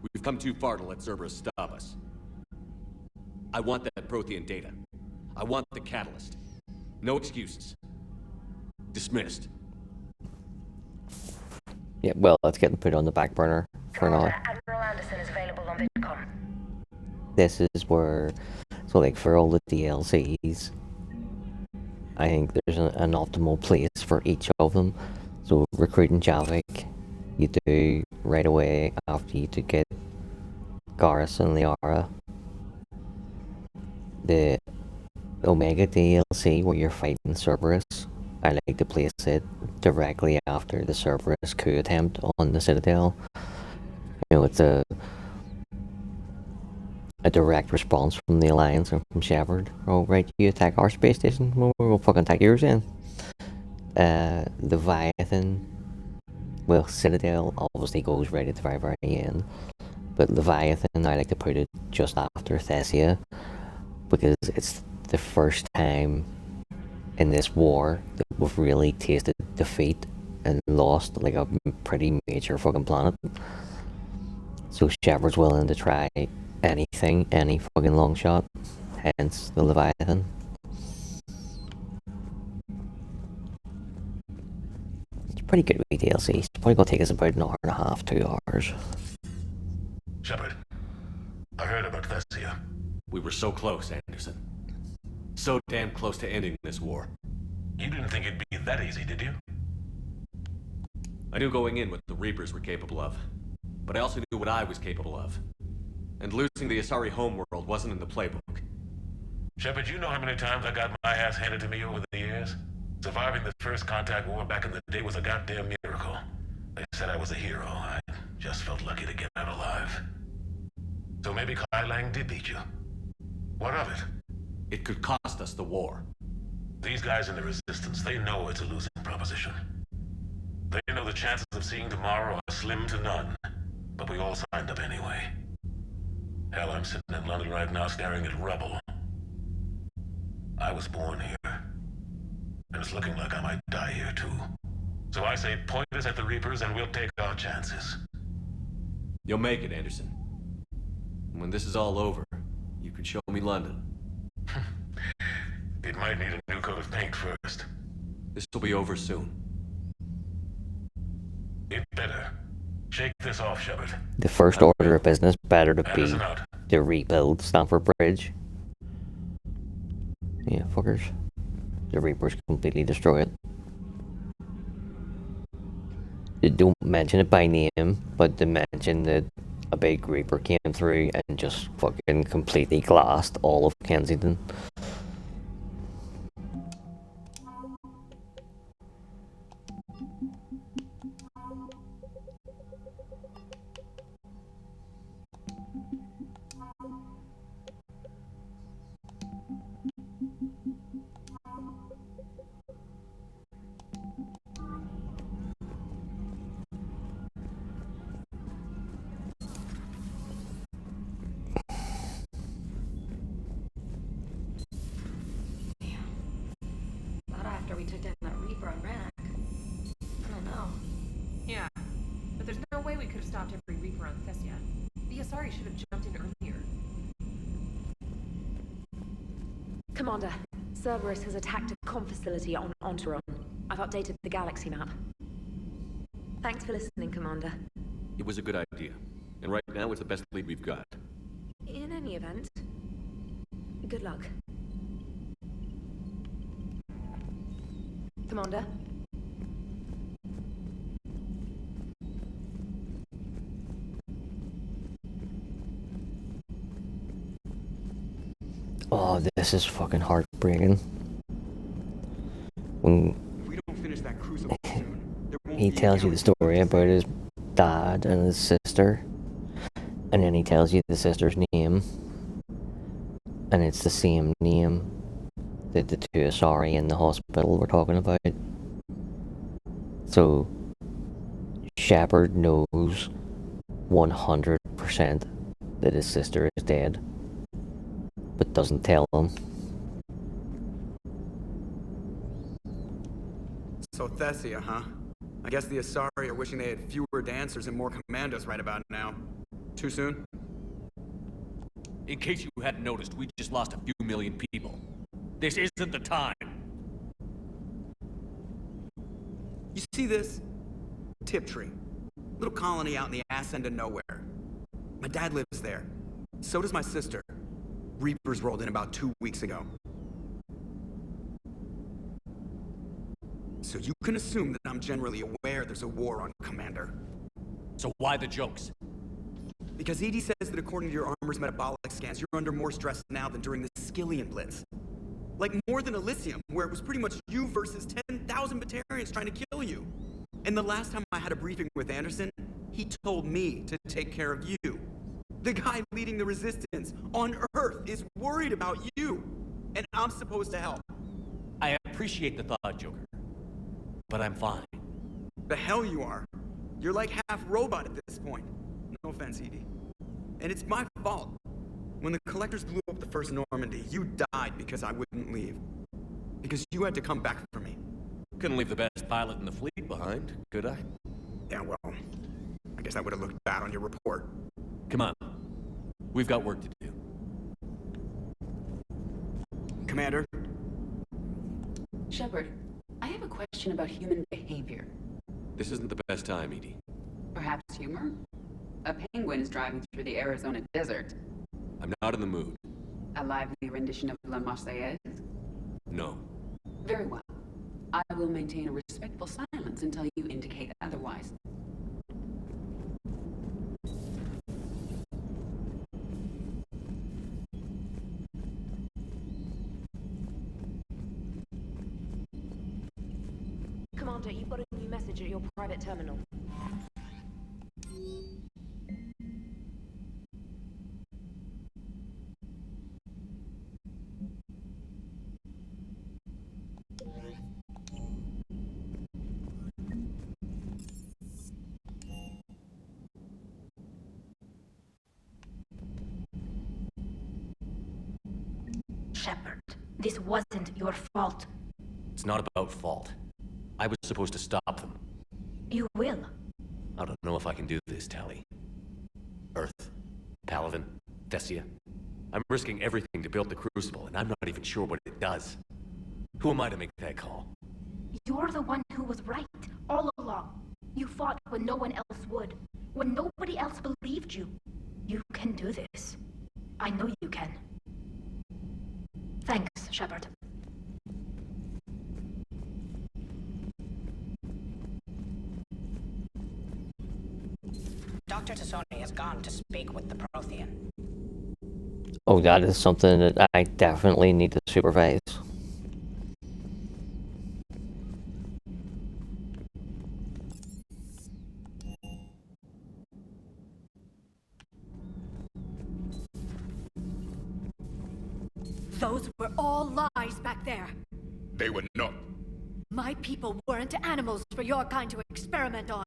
We've come too far to let Cerberus stop us. I want that Prothean data. I want the catalyst. No excuses. Dismissed. Yeah, well, let's get them put on the back burner for now. Admiral Anderson is available on VidCom. This is where, so like for all the DLCs, I think there's an optimal place for each of them. So recruiting Javik, you do right away after you to get Garrus and Liara. The Omega DLC where you're fighting Cerberus, I like to place it directly after the Cerberus coup attempt on the Citadel. You know, it's a direct response from the Alliance and from Shepard. Oh, right, you attack our space station? Well, we'll fucking attack yours then. Leviathan, well, Citadel obviously goes right at the very, very end. But Leviathan, I like to put it just after Thessia, because it's the first time in this war that we've really tasted defeat and lost like a pretty major fucking planet. So Shepard's willing to try anything, any fucking long shot, hence the Leviathan. It's a pretty good wee DLC. It's probably gonna take us about an hour and a half, 2 hours. Shepard, I heard about Thessia. We were so close, Anderson. So damn close to ending this war. You didn't think it'd be that easy, did you? I knew going in what the Reapers were capable of, but I also knew what I was capable of. And losing the Asari homeworld wasn't in the playbook. Shepard, you know how many times I got my ass handed to me over the years? Surviving the first contact war back in the day was a goddamn miracle. They said I was a hero. I just felt lucky to get out alive. So maybe Kai Lang did beat you. What of it? It could cost us the war. These guys in the Resistance, they know it's a losing proposition. They know the the chances of seeing tomorrow are slim to none. But we all signed up anyway. Hell, I'm sitting in London right now staring at rubble. I was born here. And it's looking like I might die here too. So I say point us at the Reapers and we'll take our chances. You'll make it, Anderson. When this is all over, you can show me London. It might need a new coat of paint first. This will be over soon. It better. Shake this off, Shepard. The first order of business better to be Anderson out. to rebuild Stamford Bridge. Yeah, fuckers. The Reapers completely destroy it. They don't mention it by name, but they mention that a big Reaper came through and just fucking completely glassed all of Kensington. Not after we took down that Reaper on Rannoch. I don't know. Yeah, but there's no way we could have stopped every Reaper on Thessia. The Asari should have jumped in earlier. Commander, Cerberus has attacked a comm facility on Enteron. I've updated the galaxy map. Thanks for listening, Commander. It was a good idea. And right now, it's the best lead we've got. In any event, good luck. Commander? Oh, this is fucking heartbreaking. When We don't finish that crucible soon. There won't he be tells you the story about his dad and his sister, and then he tells you the sister's name, and it's the same name that the two Asari in the hospital were talking about. So Shepard knows 100% that his sister is dead, but doesn't tell him. So Thessia, huh? I guess the Asari are wishing they had fewer dancers and more commandos right about now. Too soon? In case you hadn't noticed, we just lost a few million people. This isn't the time. You see this? Tiptree. Little colony out in the ass end of nowhere. My dad lives there. So does my sister. Reapers rolled in about 2 weeks ago. So you can assume that I'm generally aware there's a war on, Commander. So why the jokes? Because EDI says that according to your armor's metabolic scans, you're under more stress now than during the Skillian Blitz. Like more than Elysium, where it was pretty much you versus 10,000 Batarians trying to kill you. And the last time I had a briefing with Anderson, he told me to take care of you. The guy leading the resistance on Earth is worried about you. And I'm supposed to help. I appreciate the thought, Joker. But I'm fine. The hell you are. You're like half robot at this point. No offense, EDI. And it's my fault. When the Collectors blew up the first Normandy, you died because I wouldn't leave. Because you had to come back for me. Couldn't leave the best pilot in the fleet behind, could I? Yeah, well, I guess that would have looked bad on your report. Come on. We've got work to do. Commander? Shepard, I have a question about human behavior. This isn't the best time, EDI. Perhaps humor? A penguin is driving through the Arizona desert. I'm not in the mood. A lively rendition of La Marseillaise? No. Very well. I will maintain a respectful silence until you indicate otherwise. Commander, you've got a new message at your private terminal. Shepard. This wasn't your fault. It's not about fault. I was supposed to stop them. You will. I don't know if I can do this, Tali. Earth, Paladin, Thessia. I'm risking everything to build the Crucible, and I'm not even sure what it does. Who am I to make that call? You're the one who was right, all along. You fought when no one else would. When nobody else believed you. You can do this. I know you can. Thanks, Shepard. Dr. Tassoni has gone to speak with the Prothean. Oh, that is something that I definitely need to supervise. Those were all lies back there. They were not. My people weren't animals for your kind to experiment on.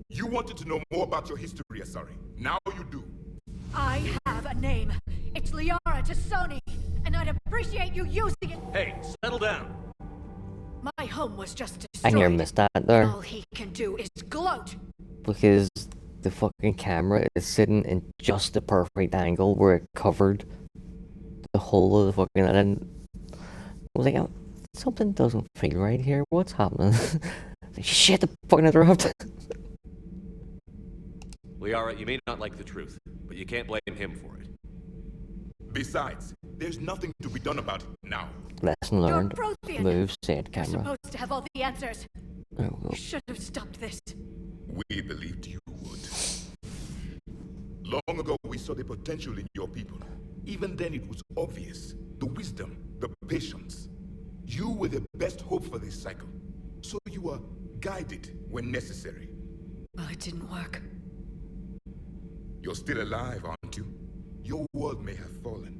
You wanted to know more about your history, Asari. Now you do. I have a name. It's Liara Tassoni, and I'd appreciate you using it. Hey, settle down. My home was just I destroyed. near missed that there. All he can do is gloat. Because the fucking camera is sitting in just the perfect angle where it covered the whole of the fucking... And I was like, something doesn't feel right here. What's happening? Like, shit, the fucking interrupt. Liara, you may not like the truth, but you can't blame him for it. Besides, there's nothing to be done about it now. Lesson learned. Prothean. Move, said You're camera. supposed to have all the answers. Oh, well. You should have stopped this. We believed you would. Long ago, we saw the potential in your people. Even then, it was obvious. The wisdom, the patience. You were the best hope for this cycle. So you were guided when necessary. Well, it didn't work. You're still alive, aren't you? Your world may have fallen.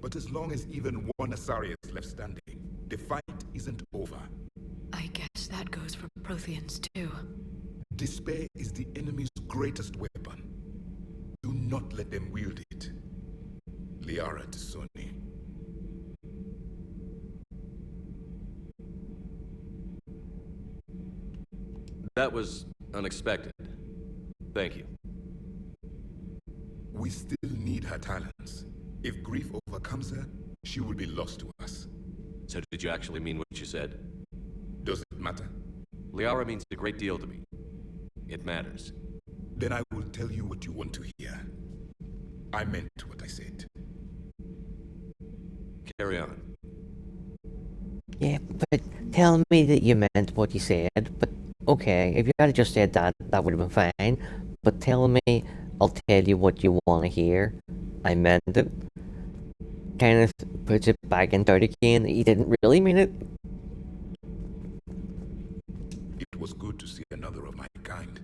But as long as even one Asari is left standing, the fight isn't over. I guess that goes for Protheans, too. Despair is the enemy's greatest weapon. Do not let them wield it. Liara Tassoni. That was unexpected. Thank you. We still need her talents. If grief overcomes her, she will be lost to us. So did you actually mean what you said? Does it matter? Liara means a great deal to me. It matters. Then I will tell you what you want to hear. I meant what I said. Carry on. Yeah, but tell me that you meant what you said. But okay, if you had just said that, that would have been fine. But tell me, I'll tell you what you want to hear. I meant it. Kind of puts it back in doubt again that you didn't really mean it. It was good to see another of my kind,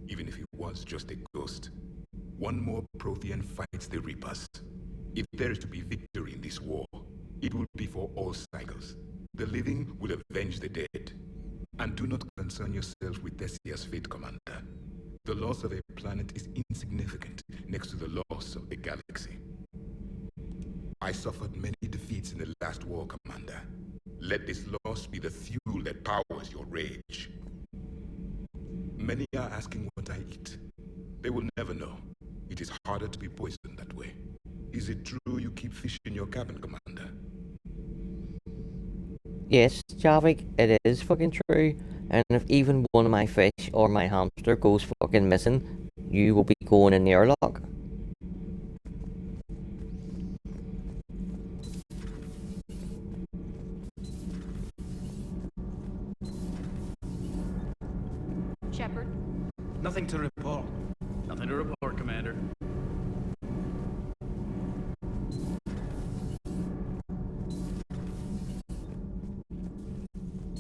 even if he was just a ghost. One more Prothean fights the Reapers. If there is to be victory in this war, it will be for all cycles. The living will avenge the dead. And do not concern yourself with Thessia's fate, Commander. The loss of a planet is insignificant next to the loss of the galaxy. I suffered many defeats in the last war, Commander. Let this loss be the fuel that powers your rage. Many are asking what I eat. They will never know. It is harder to be poisoned that way. Is it true you keep fish in your cabin, Commander? Yes, Javik, it is fucking true. And if even one of my fish or my hamster goes fucking missing, you will be going in the airlock. Shepard? Nothing to report. Nothing to report, Commander.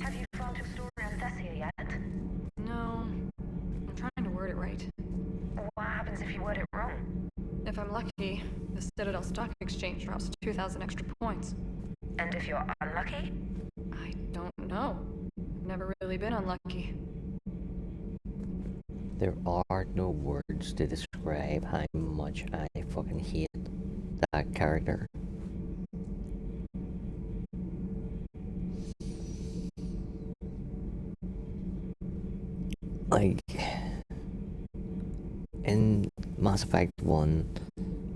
Have you found your story on Thessia yet? No. I'm trying to word it right. What happens if you word it wrong? If I'm lucky, the Citadel Stock Exchange drops 2,000 extra points. And if you're unlucky? I don't know. I've never really been unlucky. There are no words to describe how much I fucking hate that character. like, in Mass Effect 1,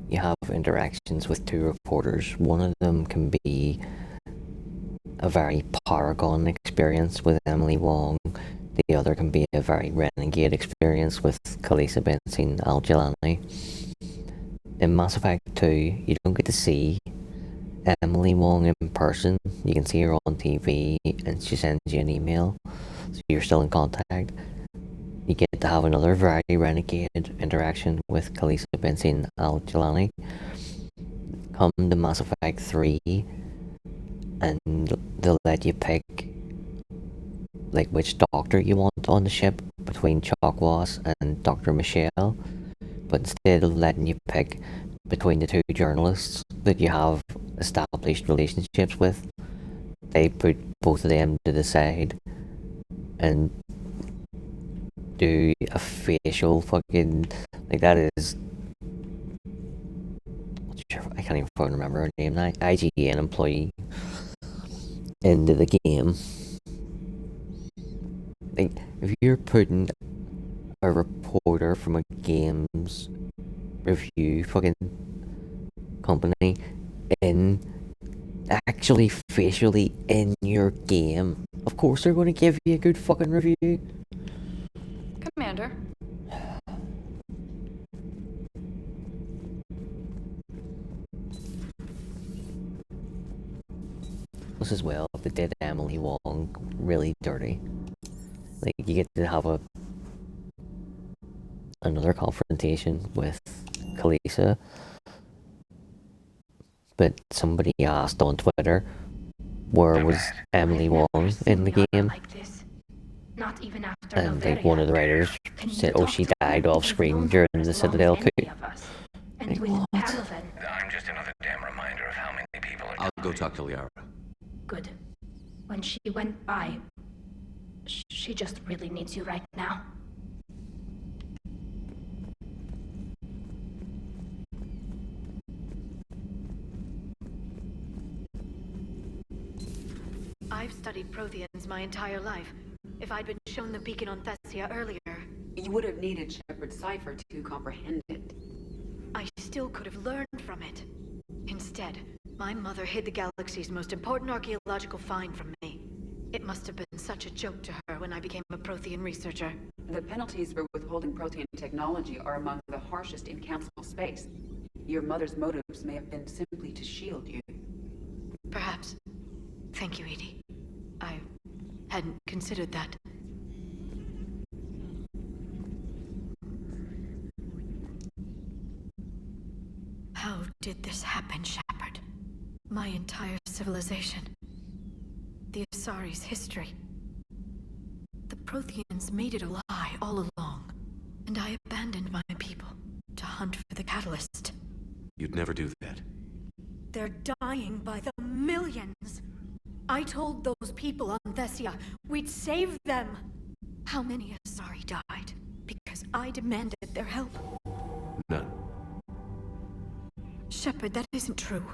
you have interactions with two reporters. One of them can be a very Paragon experience with Emily Wong. The other can be a very Renegade experience with Khaleesi Benzine Al-Jilani. In Mass Effect 2, you don't get to see Emily Wong in person. You can see her on TV and she sends you an email, so you're still in contact. You get to have another very Renegade interaction with Khaleesi Benzine Al-Jilani. Come to Mass Effect 3, and they'll let you pick like which doctor you want on the ship between Chakwas and Dr. Michelle, but instead of letting you pick between the two journalists that you have established relationships with, they put both of them to the side and do a facial fucking, like, that is, I can't even fucking remember her name now, IGN employee into the game. Like, if you're putting a reporter from a games review fucking company in, actually facially in your game, of course they're going to give you a good fucking review. Commander. Plus as well, they did Emily Wong really dirty. Like, you get to have another confrontation with Khaleesi, but somebody asked on Twitter, where was Emily Wong in the game? Not even after And like one of the writers said, oh, she died off screen during the Citadel coup. And with Palaven. I'm just another damn reminder of how many people are... I'll go talk to Liara. Good. When she went by, she just really needs you right now. I've studied Protheans my entire life. If I'd been shown the beacon on Thessia earlier... You would have needed Shepard's cipher to comprehend it. I still could have learned from it. Instead, my mother hid the galaxy's most important archaeological find from me. It must have been such a joke to her when I became a Prothean researcher. The penalties for withholding Prothean technology are among the harshest in Council space. Your mother's motives may have been simply to shield you. Perhaps. Thank you, Edie. I hadn't considered that. How did this happen, Shepard? My entire civilization. The Asari's history. The Protheans made it a lie all along, and I abandoned my people to hunt for the catalyst. You'd never do that. They're dying by the millions. I told those people on Thessia we'd save them. How many Asari died because I demanded their help? None. Shepard, that isn't true.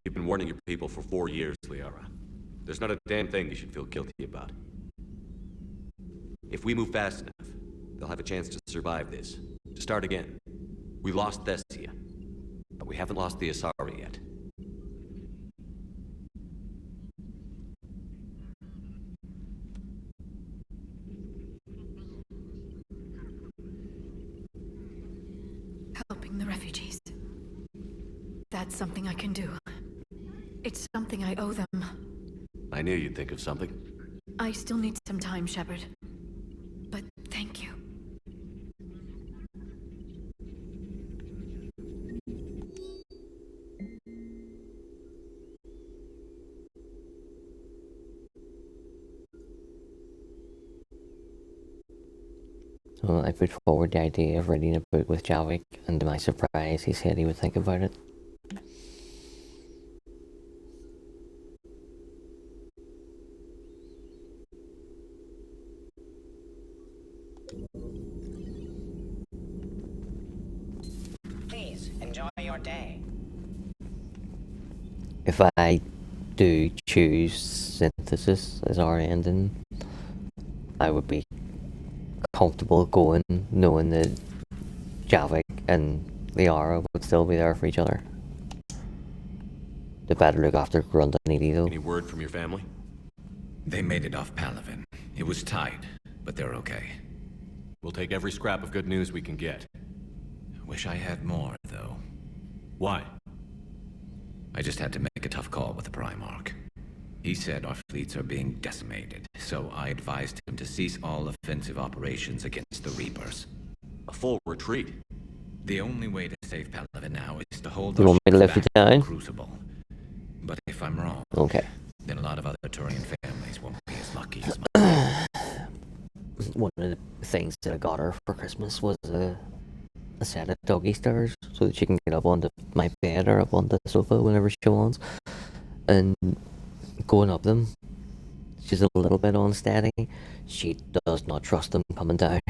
You've been warning your people for 4 years, Liara. There's not a damn thing you should feel guilty about. If we move fast enough, they'll have a chance to survive this. To start again. We lost Thessia, but we haven't lost the Asari yet. Helping the refugees. That's something I can do. It's something I owe them. I knew you'd think of something. I still need some time, Shepard. But thank you. Well, I put forward the idea of reading a book with Javik, and to my surprise, he said he would think about it. Please, enjoy your day. If I do choose synthesis as our ending, I would be comfortable going, knowing that Javik and Liara would still be there for each other. They better look after Grunt and Edie, though. Any word from your family? They made it off Palaven. It was tight, but they're okay. We'll take every scrap of good news we can get. Wish I had more, though. Why? I just had to make a tough call with the Primarch. He said our fleets are being decimated, so I advised him to cease all offensive operations against the Reapers. A full retreat? The only way to save Palaven now is to hold You our want me to ships lift you back down? from the Crucible. But if I'm wrong, Okay. then a lot of other Turian families won't be as lucky as mine. One of the things that I got her for Christmas was a set of doggy stairs so that she can get up onto my bed or up on the sofa whenever she wants. And going up them, she's a little bit unsteady. She does not trust them coming down.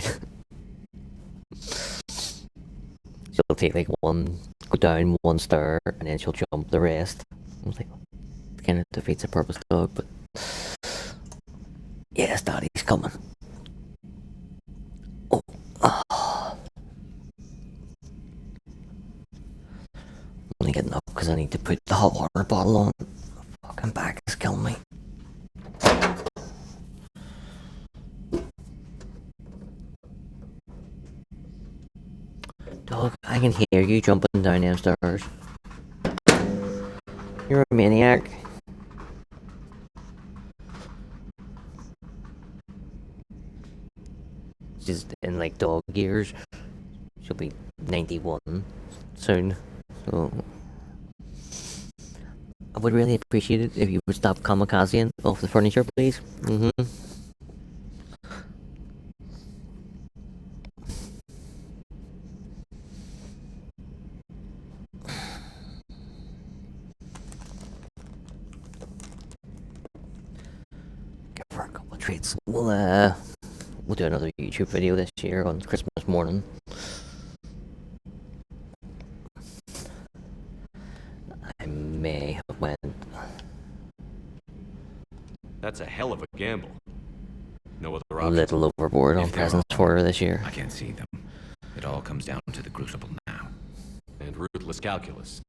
She'll take like go down one stair and then she'll jump the rest. I was like, it kind of defeats the purpose, dog, but yes, Daddy's coming. Only getting up because I need to put the hot water bottle on. Fucking back is killing me. Dog, I can hear you jumping down them stairs. You're a maniac. She's in like dog years. She'll be 91 soon. So I would really appreciate it if you would stop kamikazing off the furniture, please. Give her a couple of treats. We'll do another YouTube video this year on Christmas morning. I may have went. That's a hell of a gamble. No other A option. little overboard on presents for her this year. I can't see them. It all comes down to the Crucible now. And ruthless calculus.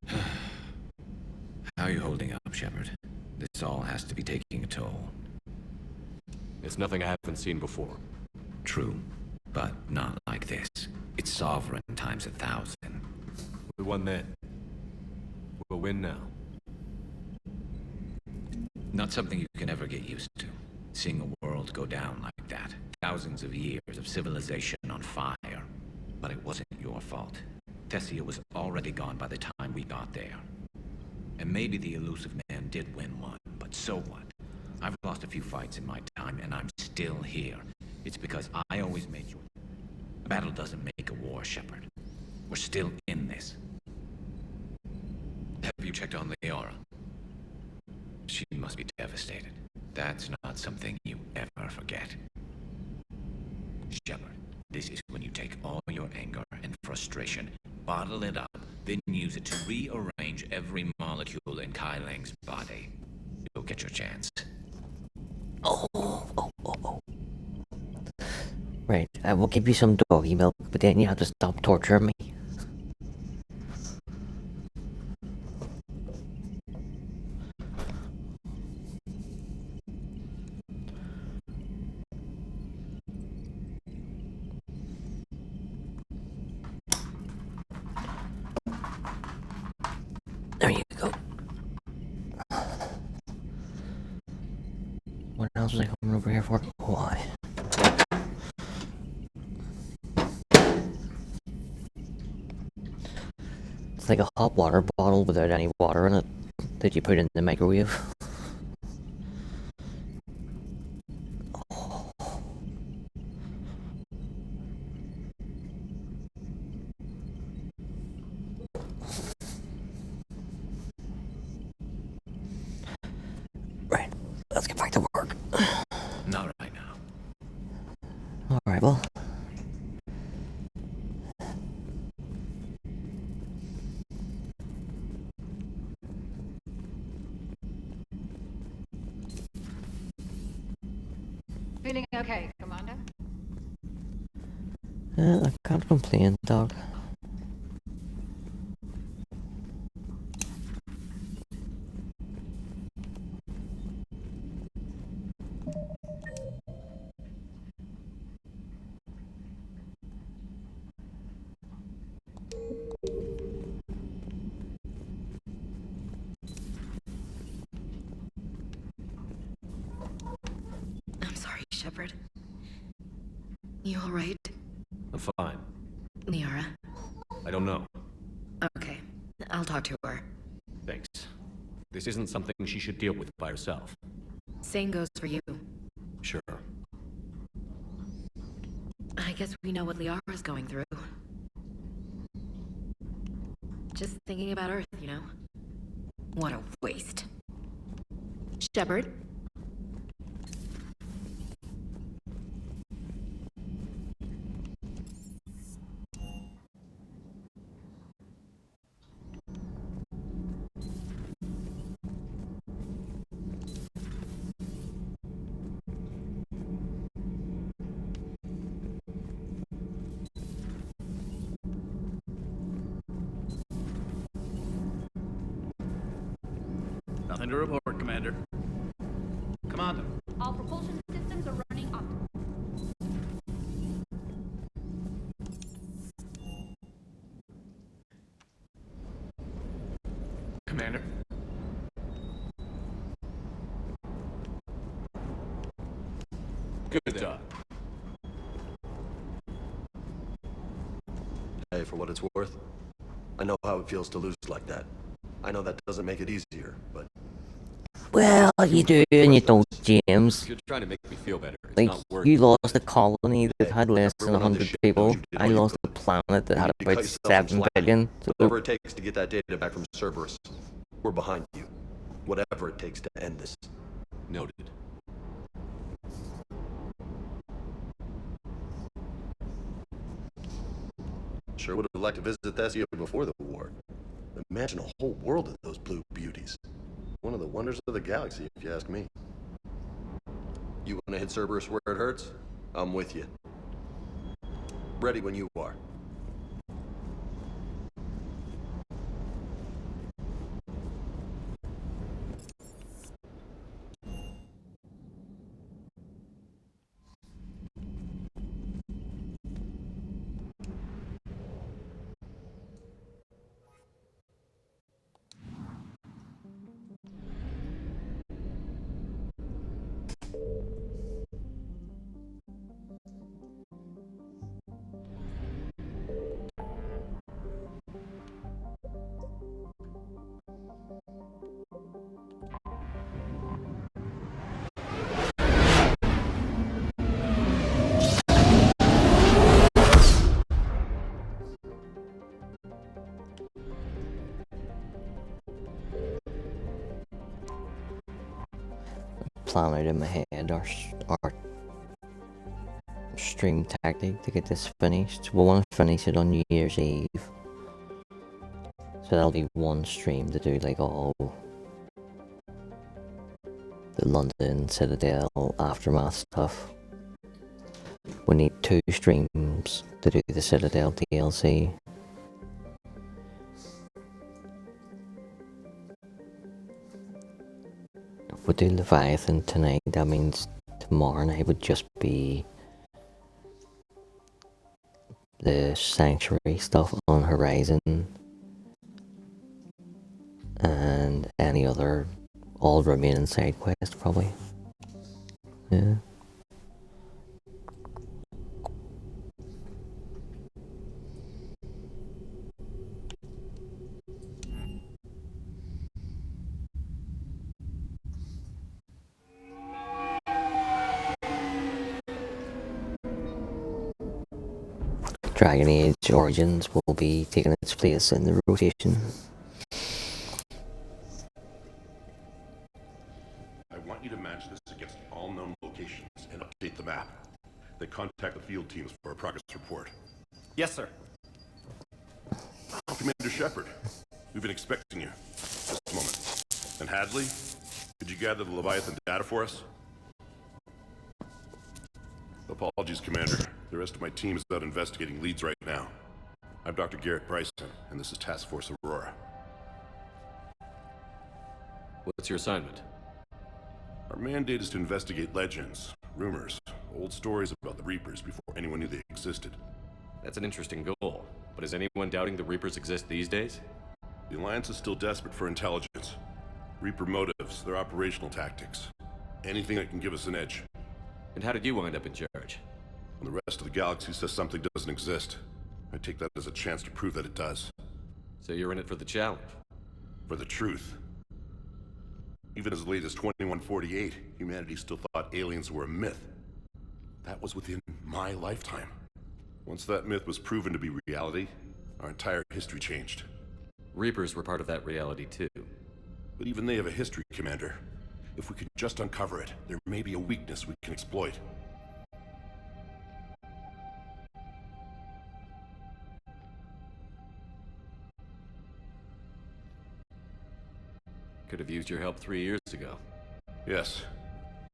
How are you holding up, Shepard? This all has to be taking a toll. It's nothing I haven't seen before. True, but not like this. It's sovereign times 1,000. We won then. We'll win now. Not something you can ever get used to. Seeing a world go down like that. Thousands of years of civilization on fire. But it wasn't your fault. Thessia was already gone by the time we got there. And maybe the elusive man did win one, but so what? I've lost a few fights in my time, and I'm still here. It's because I always made sure. A battle doesn't make a war, Shepard. We're still in this. Have you checked on Liara? She must be devastated. That's not something you ever forget. Shepard, this is when you take all your anger and frustration, bottle it up, then use it to rearrange every molecule in Kai Lang's body. You'll get your chance. Right, I will give you some doggy milk, but then you have to stop torturing me. There you go. What else was I coming over here for? Why? It's like a hot water bottle without any water in it that you put in the microwave. Right, let's get back to work. Not right now. Alright, well. Feeling okay, Commander? I can't complain, dog. I'm sorry, Shepard. You alright? I'm fine. Liara? I don't know. Okay, I'll talk to her. Thanks. This isn't something she should deal with by herself. Same goes for you. Sure. I guess we know what Liara's going through. Just thinking about Earth, you know? What a waste. Shepard? Nothing to report, Commander. Commander. All propulsion systems are running optimal. Commander. Good job. Hey, for what it's worth, I know how it feels to lose like that. I know that doesn't make it easier, but... Well, you do and you don't, James. You're trying to make me feel better. It's Like, not working. you lost a colony that had less than Everyone on 100 this ship people. knows you did I all you lost could. a planet that You had need to about cut yourself some 7 slack. billion. So Whatever it takes to get that data back from Cerberus. We're behind you. Whatever it takes to end this. Noted. Sure would have liked to visit Thessia before the war. Imagine a whole world of those blue beauties. One of the wonders of the galaxy, if you ask me. You want to hit Cerberus where it hurts? I'm with you. Ready when you are. plan out in my head our stream tactic to get this finished. We want to finish it on New Year's Eve. So that'll be one stream to do like all the London Citadel Aftermath stuff. We need 2 streams to do the Citadel DLC. If we do Leviathan tonight, that means tomorrow night would just be the Sanctuary stuff on Horizon and any other all remaining side quests probably. Yeah. Dragon Age Origins will be taking its place in the rotation. I want you to match this against all known locations and update the map. Then contact the field teams for a progress report. Yes, sir. Commander Shepard, we've been expecting you. Just a moment. And Hadley, could you gather the Leviathan data for us? Apologies, Commander. The rest of my team is out investigating leads right now. I'm Dr. Garrett Bryson, and this is Task Force Aurora. What's your assignment? Our mandate is to investigate legends, rumors, old stories about the Reapers before anyone knew they existed. That's an interesting goal, but is anyone doubting the Reapers exist these days? The Alliance is still desperate for intelligence. Reaper motives, their operational tactics. Anything that can give us an edge. And how did you wind up in charge? When the rest of the galaxy says something doesn't exist, I take that as a chance to prove that it does. So you're in it for the challenge? For the truth. Even as late as 2148, humanity still thought aliens were a myth. That was within my lifetime. Once that myth was proven to be reality, our entire history changed. Reapers were part of that reality too. But even they have a history, Commander. If we could just uncover it, there may be a weakness we can exploit. Could have used your help 3 years ago. Yes.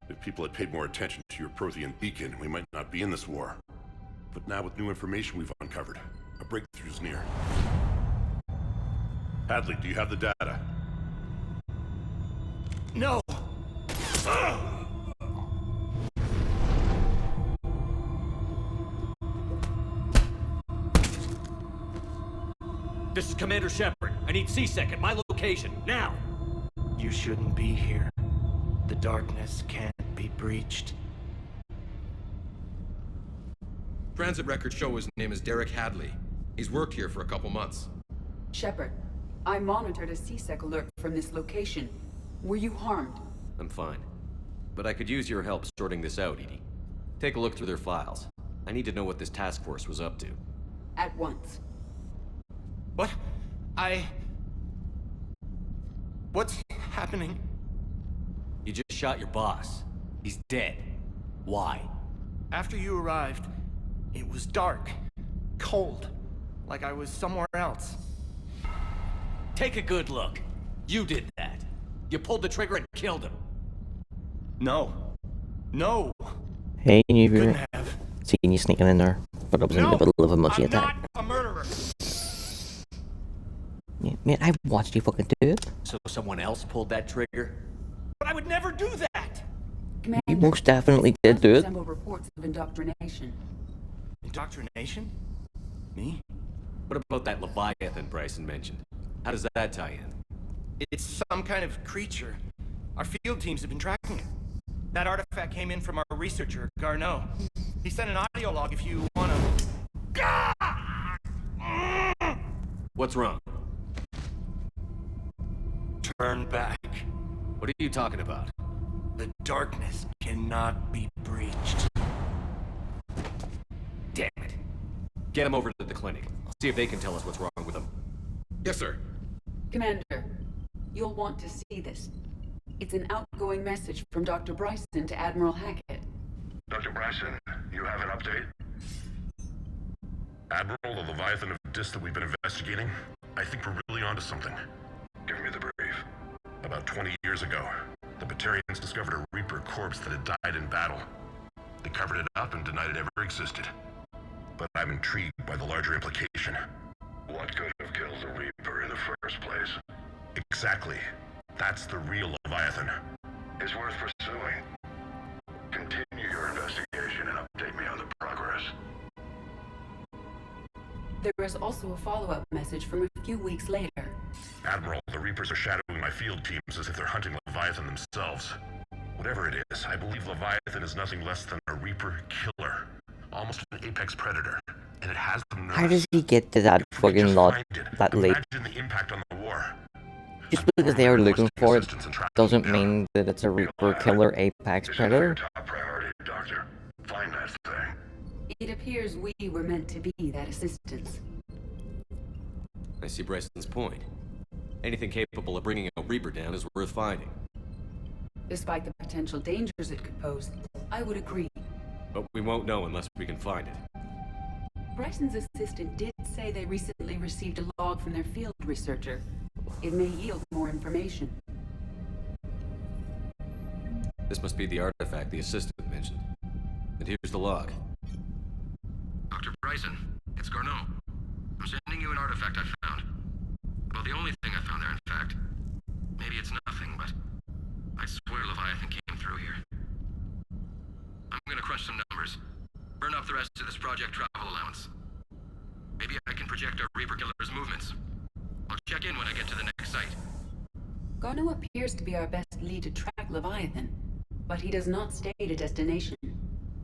If people had paid more attention to your Prothean beacon, we might not be in this war. But now with new information we've uncovered, a breakthrough's near. Hadley, do you have the data? No! This is Commander Shepard. I need C-Sec at my location, now! You shouldn't be here. The darkness can't be breached. Transit records show his name is Derek Hadley. He's worked here for a couple months. Shepard, I monitored a C-Sec alert from this location. Were you harmed? I'm fine. But I could use your help sorting this out, Edie. Take a look through their files. I need to know what this task force was up to. At once. What? What's happening? You just shot your boss. He's dead. Why? After you arrived, it was dark, cold, like I was somewhere else. Take a good look. You did that. You pulled the trigger and killed him. No. No. Hey, you Couldn't have. seen you sneaking in there, but I was in the middle of a mushy I'm attack. not a murderer. Yeah, man, I watched you fucking do it. So someone else pulled that trigger? But I would never do that. You most definitely did do it. Resemble reports of indoctrination. Indoctrination? Me? What about that Leviathan Bryson mentioned? How does that tie in? It's some kind of creature. Our field teams have been tracking it. That artifact came in from our researcher, Garneau. He sent an audio log if you wanna... What's wrong? Turn back. What are you talking about? The darkness cannot be breached. Damn it. Get him over to the clinic. See if they can tell us what's wrong with him. Yes, sir. Commander, you'll want to see this. It's an outgoing message from Dr. Bryson to Admiral Hackett. Dr. Bryson, you have an update? Admiral, the Leviathan of Dis that we've been investigating, I think we're really onto something. Give me the brief. About 20 years ago, the Batarians discovered a Reaper corpse that had died in battle. They covered it up and denied it ever existed. But I'm intrigued by the larger implication. What could have killed the Reaper in the first place? Exactly. That's the real Leviathan. It's worth pursuing. Continue your investigation and update me on the progress. There is also a follow-up message from a few weeks later. Admiral, the Reapers are shadowing my field teams as if they're hunting Leviathan themselves. Whatever it is, I believe Leviathan is nothing less than a Reaper killer. Almost an apex predator. And it has the nerve. How does he get to that fucking lot that late? Imagine the impact on the war. Just because they are looking for it doesn't mean that it's a Reaper killer apex predator. Top priority, Doctor. Find that thing. It appears we were meant to be that assistance. I see Bryson's point. Anything capable of bringing a Reaper down is worth finding. Despite the potential dangers it could pose, I would agree. But we won't know unless we can find it. Bryson's assistant did say they recently received a log from their field researcher. It may yield more information. This must be the artifact the assistant mentioned. And here's the log. Dr. Bryson, it's Garneau. I'm sending you an artifact I found. Well, the only thing I found there, in fact. Maybe it's nothing, but I swear Leviathan came through here. I'm gonna crunch some numbers. Burn up the rest of this project travel allowance. Maybe I can project our Reaper Killer's movements. I'll check in when I get to the next site. Garneau appears to be our best lead to track Leviathan, but he does not state a destination.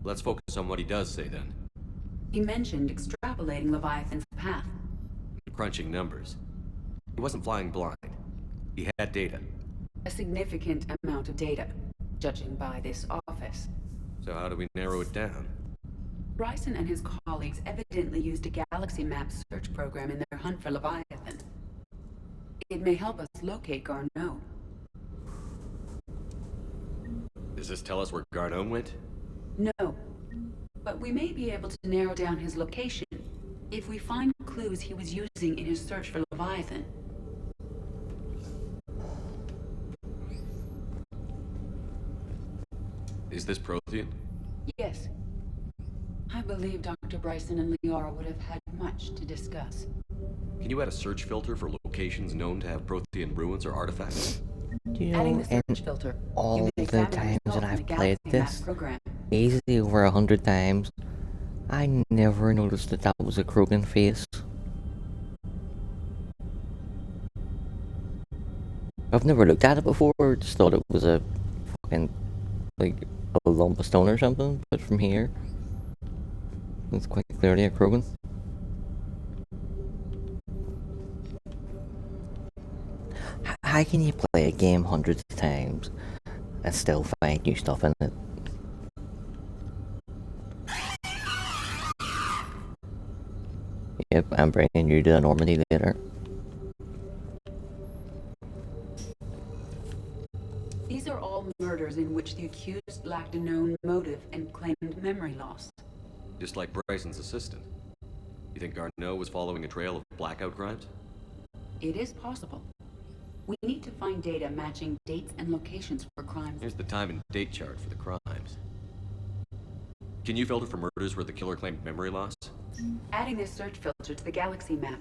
Let's focus on what he does say then. He mentioned extrapolating Leviathan's path. Crunching numbers. He wasn't flying blind. He had data. A significant amount of data, judging by this office. So how do we narrow it down? Bryson and his colleagues evidently used a galaxy map search program in their hunt for Leviathan. It may help us locate Garneau. Does this tell us where Garneau went? No, but we may be able to narrow down his location if we find clues he was using in his search for Leviathan. Is this Prothean? Yes. I believe Dr. Bryson and Liara would have had much to discuss. Can you add a search filter for locations known to have Prothean ruins or artifacts? You know, and all the times that I've played this, easily over 100 times, I never noticed that that was a Krogan face. I've never looked at it before, just thought it was a fucking, like, a lump of stone or something, but from here, it's quite clearly a Krogan. How can you play a game hundreds of times and still find new stuff in it? Yep, I'm bringing you to Normandy later. These are all murders in which the accused lacked a known motive and claimed memory loss. Just like Bryson's assistant. You think Garneau was following a trail of blackout crimes? It is possible. We need to find data matching dates and locations for crimes. Here's the time and date chart for the crimes. Can you filter for murders where the killer claimed memory loss? Adding this search filter to the galaxy map.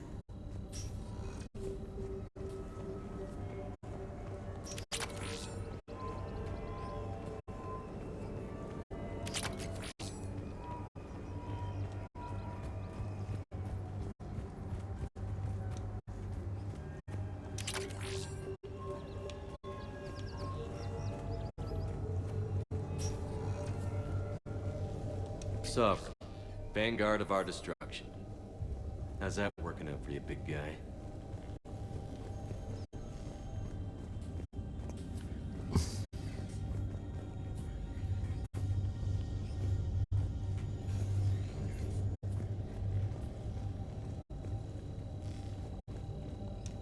So, vanguard of our destruction. How's that working out for you, big guy?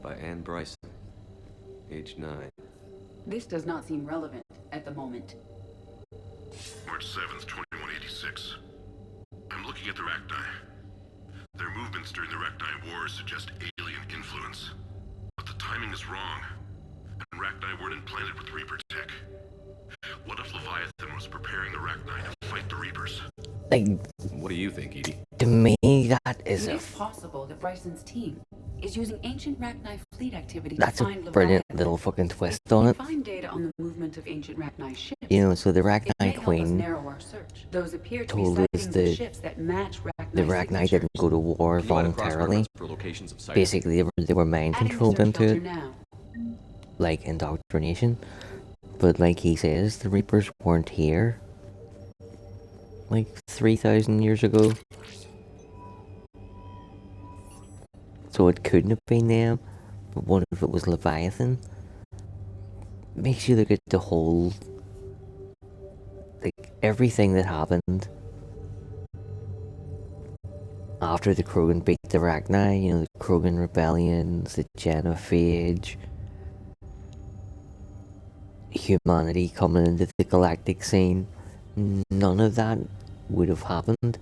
By Anne Bryson, age 9. This does not seem relevant at the moment. March 7th, 2186. I'm looking at the Rachni. Their movements during the Rachni Wars suggest alien influence. But the timing is wrong. And Rachni weren't implanted with Reaper tech. What if Leviathan was preparing the Rachni to fight the Reapers? Like, what do you think, Edie? To me, that is It is possible that Bryson's team is using ancient Rachni fleet activity that's to a find brilliant Leviathan. little fucking twist on it. Find data on the movement of ancient Rachni ships. You know, so the It may Rachni help us Queen narrow our search. Those appear to be told us sightings of that ships that match the Rachni's Rachni signatures. didn't go to war Can you add a voluntarily. cross-reference for locations of sighting? Basically, they were mind Adding the controlled search into filter it, now. like indoctrination. But like he says, the Reapers weren't here like 3,000 years ago. So it couldn't have been them. But what if it was Leviathan? Makes you look at the whole, like, everything that happened after the Krogan beat the Rachni, you know, the Krogan rebellions, the genophage, humanity coming into the galactic scene. None of that would have happened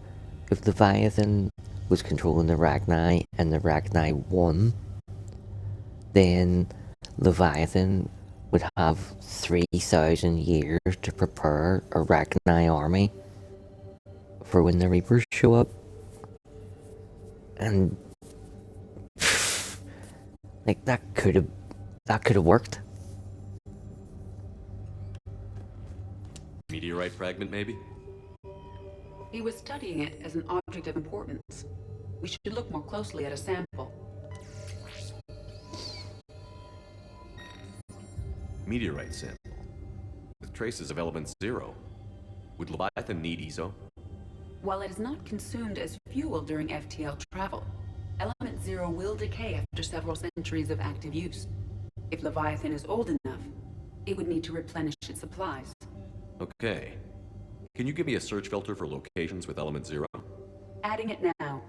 if Leviathan was controlling the Rachni and the Rachni won. Then Leviathan would have 3,000 years to prepare a Rachni army for when the Reapers show up. And like that could have worked. Meteorite fragment, maybe? He was studying it as an object of importance. We should look more closely at a sample. Meteorite sample. With traces of element 0. Would Leviathan need ESO? While it is not consumed as fuel during FTL travel, element 0 will decay after several centuries of active use. If Leviathan is old enough, it would need to replenish its supplies. Okay. Can you give me a search filter for locations with element 0? Adding it now.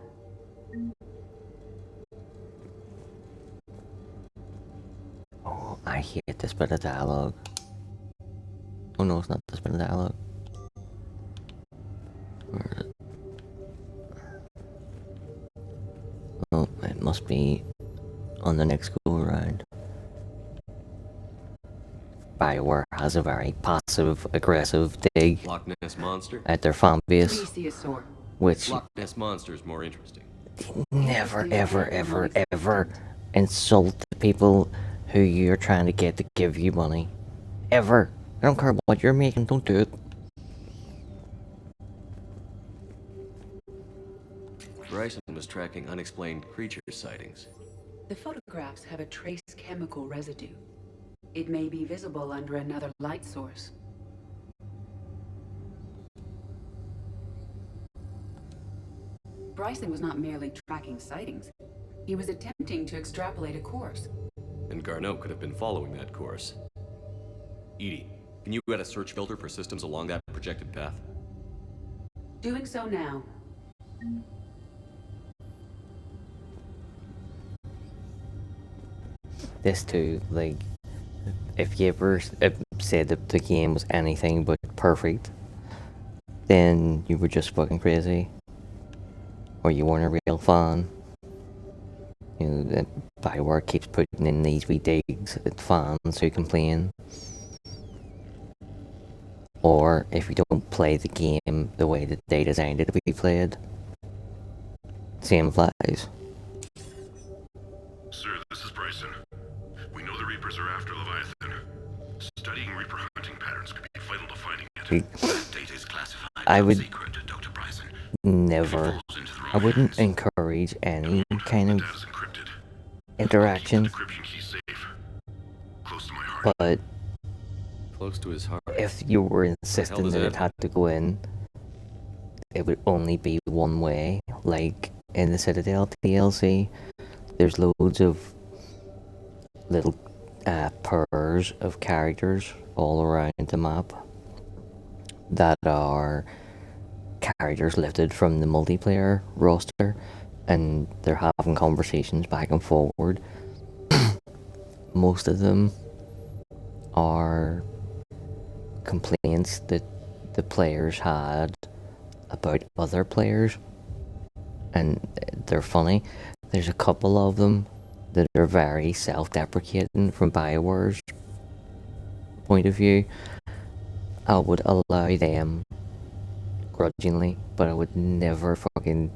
Oh, I hate this bit of dialogue. Oh no, it's not this bit of dialogue. Where is it? Oh, it must be on the next go around. Bioware has a very passive-aggressive dig Loch Ness Monster? at their fan base, Plesiosaur. which Loch Ness Monster is more interesting. never, ever insult the people who you're trying to get to give you money. Ever. I don't care what you're making, don't do it. Bryson was tracking unexplained creature sightings. The photographs have a trace chemical residue. It may be visible under another light source. Bryson was not merely tracking sightings. He was attempting to extrapolate a course. And Garneau could have been following that course. Edie, can you add a search filter for systems along that projected path? Doing so now. This too, like, if you ever said that the game was anything but perfect, then you were just fucking crazy. Or you weren't a real fan. You know, that Bioware keeps putting in these wee digs at fans who complain. Or if you don't play the game the way that they designed it to be played. Same applies. Sir, this is Bryson. We know the Reapers are after Leviathan. Studying Reaper hunting patterns could be vital to finding it. That data is classified. I would Secret, Dr. Bryson. never. I wouldn't encourage any kind of interaction. But Close to his heart. if you were insisting that it had to go in, it would only be one way. Like in the Citadel DLC, there's loads of little pairs of characters all around the map that are characters lifted from the multiplayer roster, and they're having conversations back and forward. Most of them are complaints that the players had about other players, and they're funny. There's a couple of them that are very self-deprecating from Bioware's point of view. I would allow them grudgingly, but I would never fucking...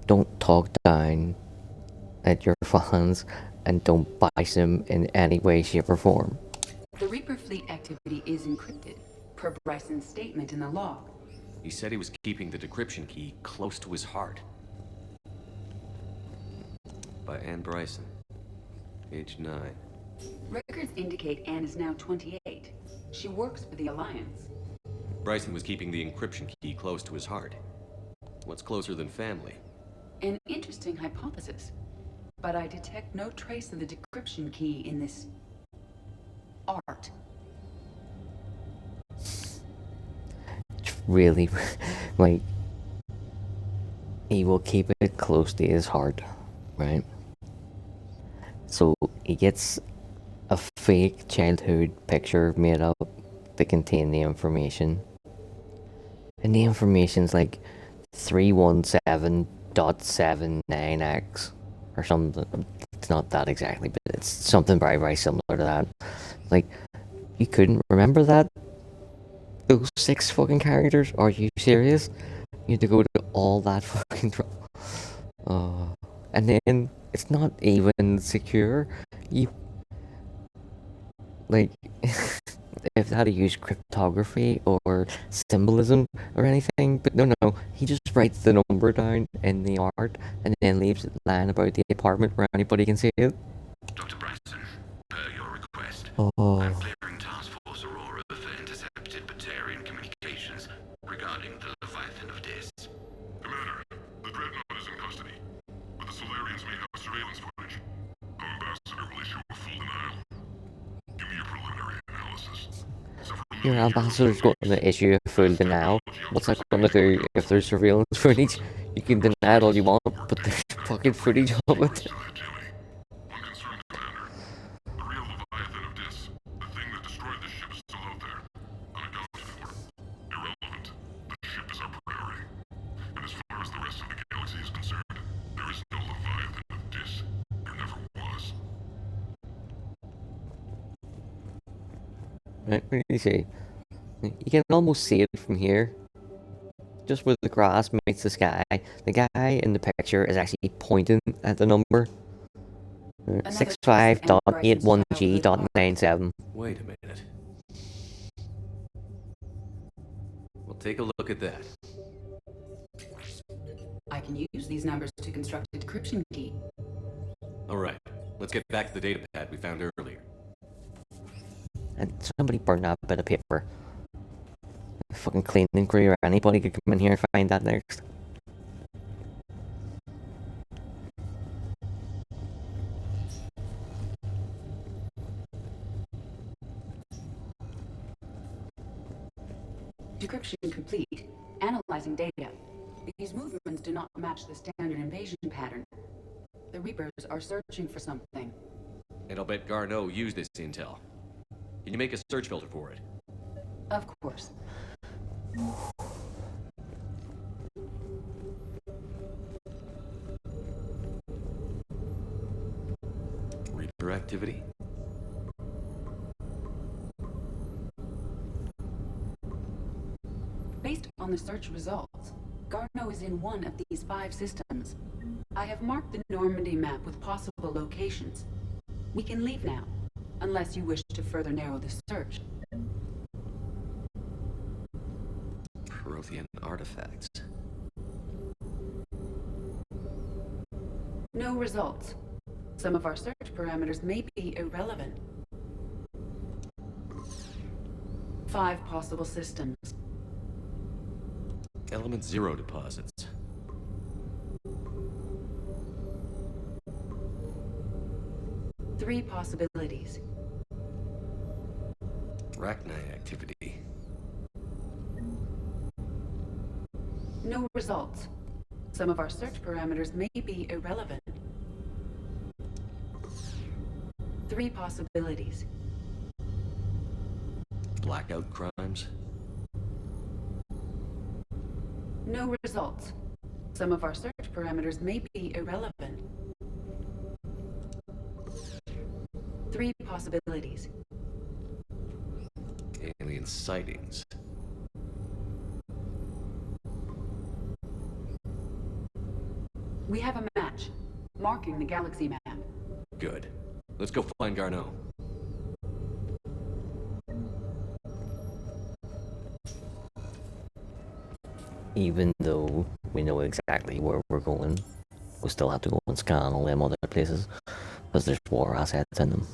Don't talk down at your fans and don't bias them in any way, shape or form. The Reaper fleet activity is encrypted, per Bryson's statement in the log. He said he was keeping the decryption key close to his heart. By Anne Bryson. Age 9. Records indicate Anne is now 28. She works for the Alliance. Bryson was keeping the encryption key close to his heart. What's closer than family? An interesting hypothesis. But I detect no trace of the decryption key in this... art. It's really, like, he will keep it close to his heart, right? So he gets a fake childhood picture made up to contain the information. And the information's like 317.79x or something. It's not that exactly, but it's something very, very similar to that. Like, you couldn't remember that? Those 6 fucking characters? Are you serious? You have to go to all that fucking trouble. And then it's not even secure. You like if how to use cryptography or symbolism or anything, but no, he just writes the number down in the art and then leaves it lying about the apartment where anybody can see it. Dr. Bryson, per your request, Oh. I'm clearing Task Force Aurora for intercepted Batarian communications regarding the Leviathan of Dis. Commander, the Dreadnought is in custody, but the Solarians may have surveillance footage. Our ambassador will issue a full denial. Give me a preliminary analysis. Your ambassador's going to issue a full denial. What's that going to do if there's surveillance footage? You can deny it all you want, but there's fucking footage of it. One concern, Commander. The real Leviathan of Dis, the thing that destroyed the ship, is still out there. Unaccounted for. Irrelevant. The ship is our priority. And as far as the rest of the galaxy is concerned, there is no Leviathan of Dis. There never was. Right, what do you say? You can almost see it from here. Just where the grass meets the sky. The guy in the picture is actually pointing at the number. 65.81G.97. Wait a minute. Well, take a look at that. I can use these numbers to construct a decryption key. Alright, let's get back to the data pad we found earlier. And somebody burned that bit of paper. A fucking cleaning crew or anybody could come in here and find that next. Decryption complete. Analyzing data. These movements do not match the standard invasion pattern. The Reapers are searching for something. And I'll bet Garneau used this intel. Can you make a search filter for it? Of course. Reaper activity? Based on the search results, Garneau is in one of these 5 systems. I have marked the Normandy map with possible locations. We can leave now, unless you wish to further narrow the search. Prothean artifacts. No results. Some of our search parameters may be irrelevant. 5 possible systems. Element 0 deposits. Three possibilities. Arachnite activity. No results. Some of our search parameters may be irrelevant. 3 possibilities. Blackout crimes. No results. Some of our search parameters may be irrelevant. 3 possibilities. Alien sightings. We have a match, marking the galaxy map. Good. Let's go find Garneau. Even though we know exactly where we're going, we still have to go and scan all them other places, because there's war assets in them.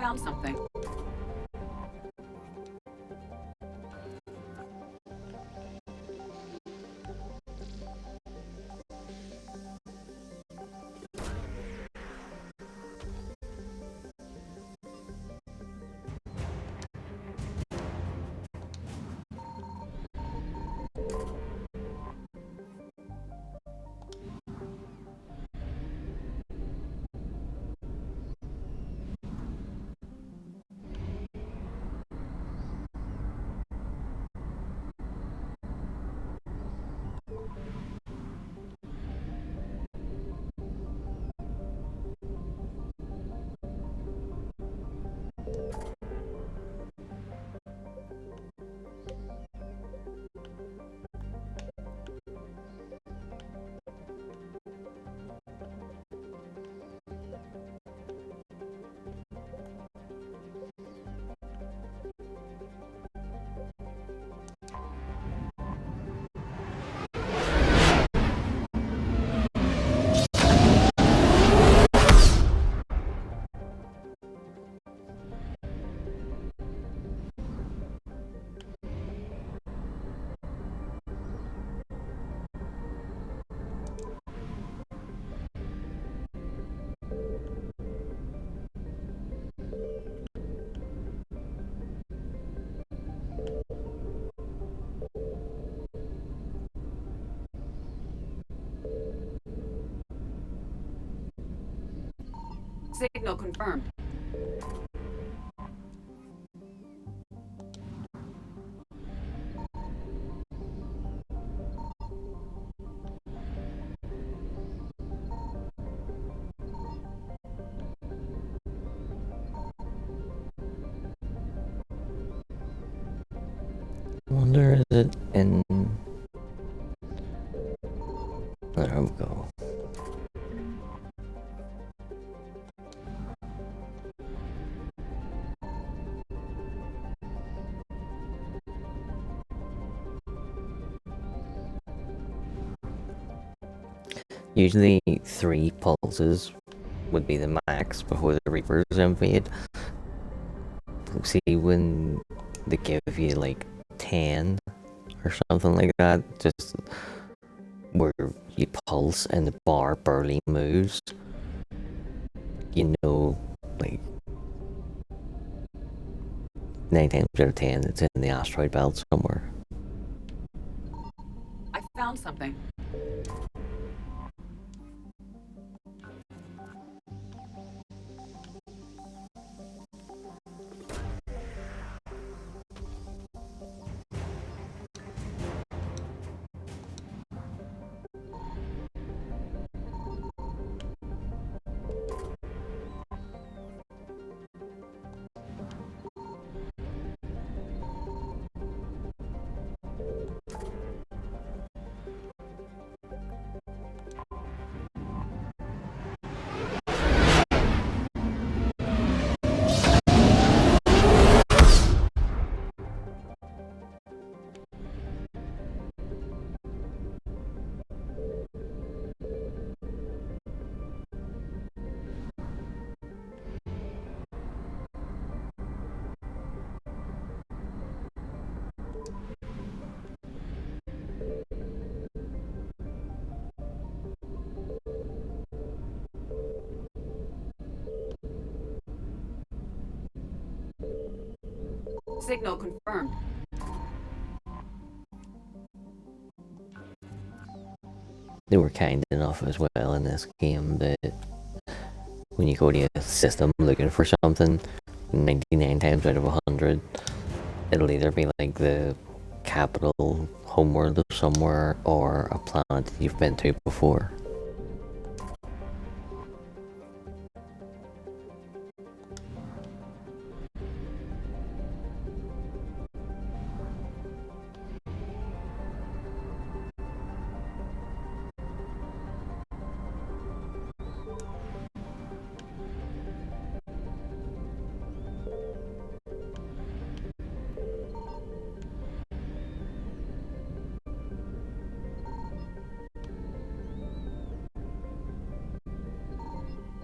found something. Signal confirmed. I wonder is it in... There we go. Usually 3 pulses would be the max before the Reapers invade. See, when they give you like 10 or something like that, just where you pulse and the bar barely moves, you know, like 9 times out of 10 it's in the asteroid belt somewhere. I found something. Signal confirmed. They were kind enough as well in this game that when you go to a system looking for something, 99 times out of 100, it'll either be like the capital homeworld of somewhere or a planet you've been to before.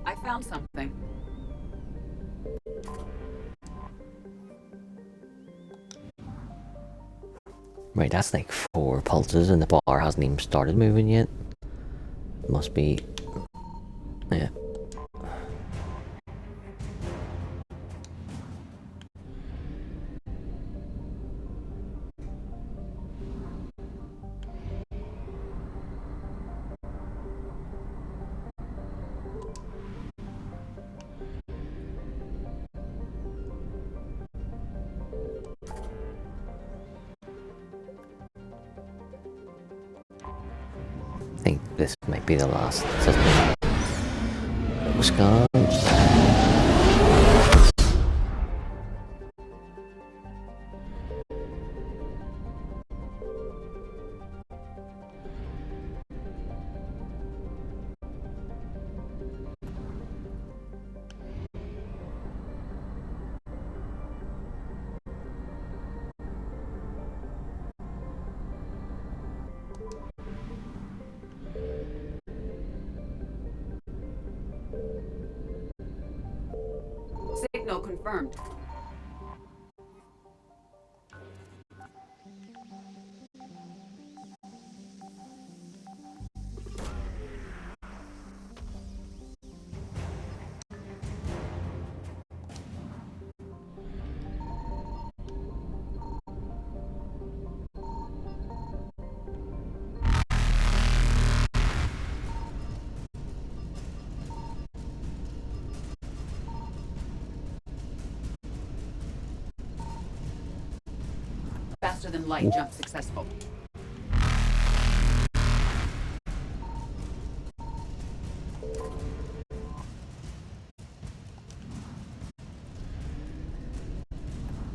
I found something. Right, that's like 4 pulses and the bar hasn't even started moving yet. Must be... yeah. I think this might be the last system that was gone. Signal confirmed. Faster than light jump successful.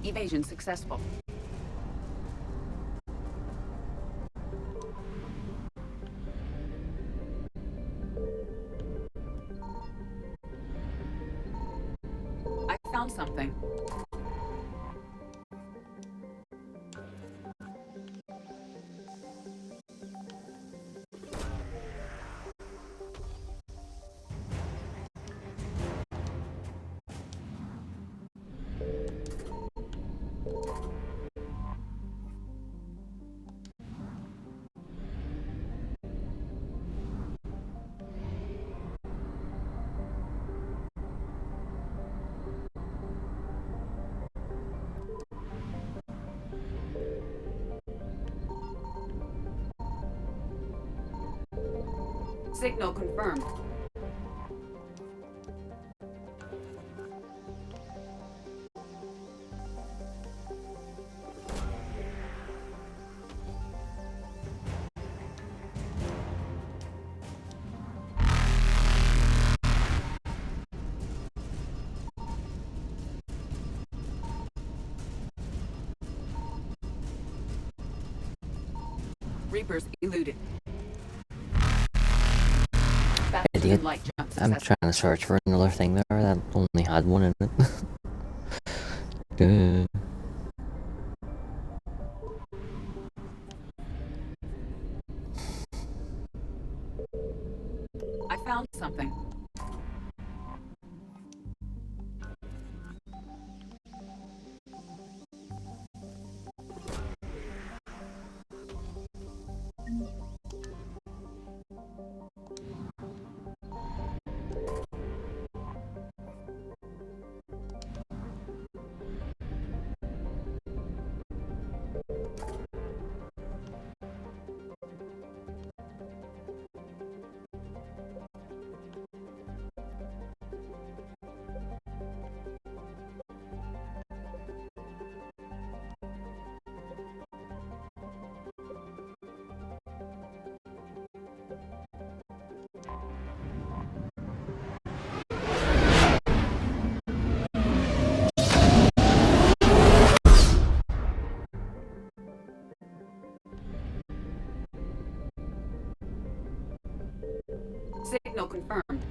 Evasion successful. I found something. Signal confirmed. Reapers eluded. Idiot. I'm trying to search for another thing there that only had one in it. Duh. I found something. Signal confirmed.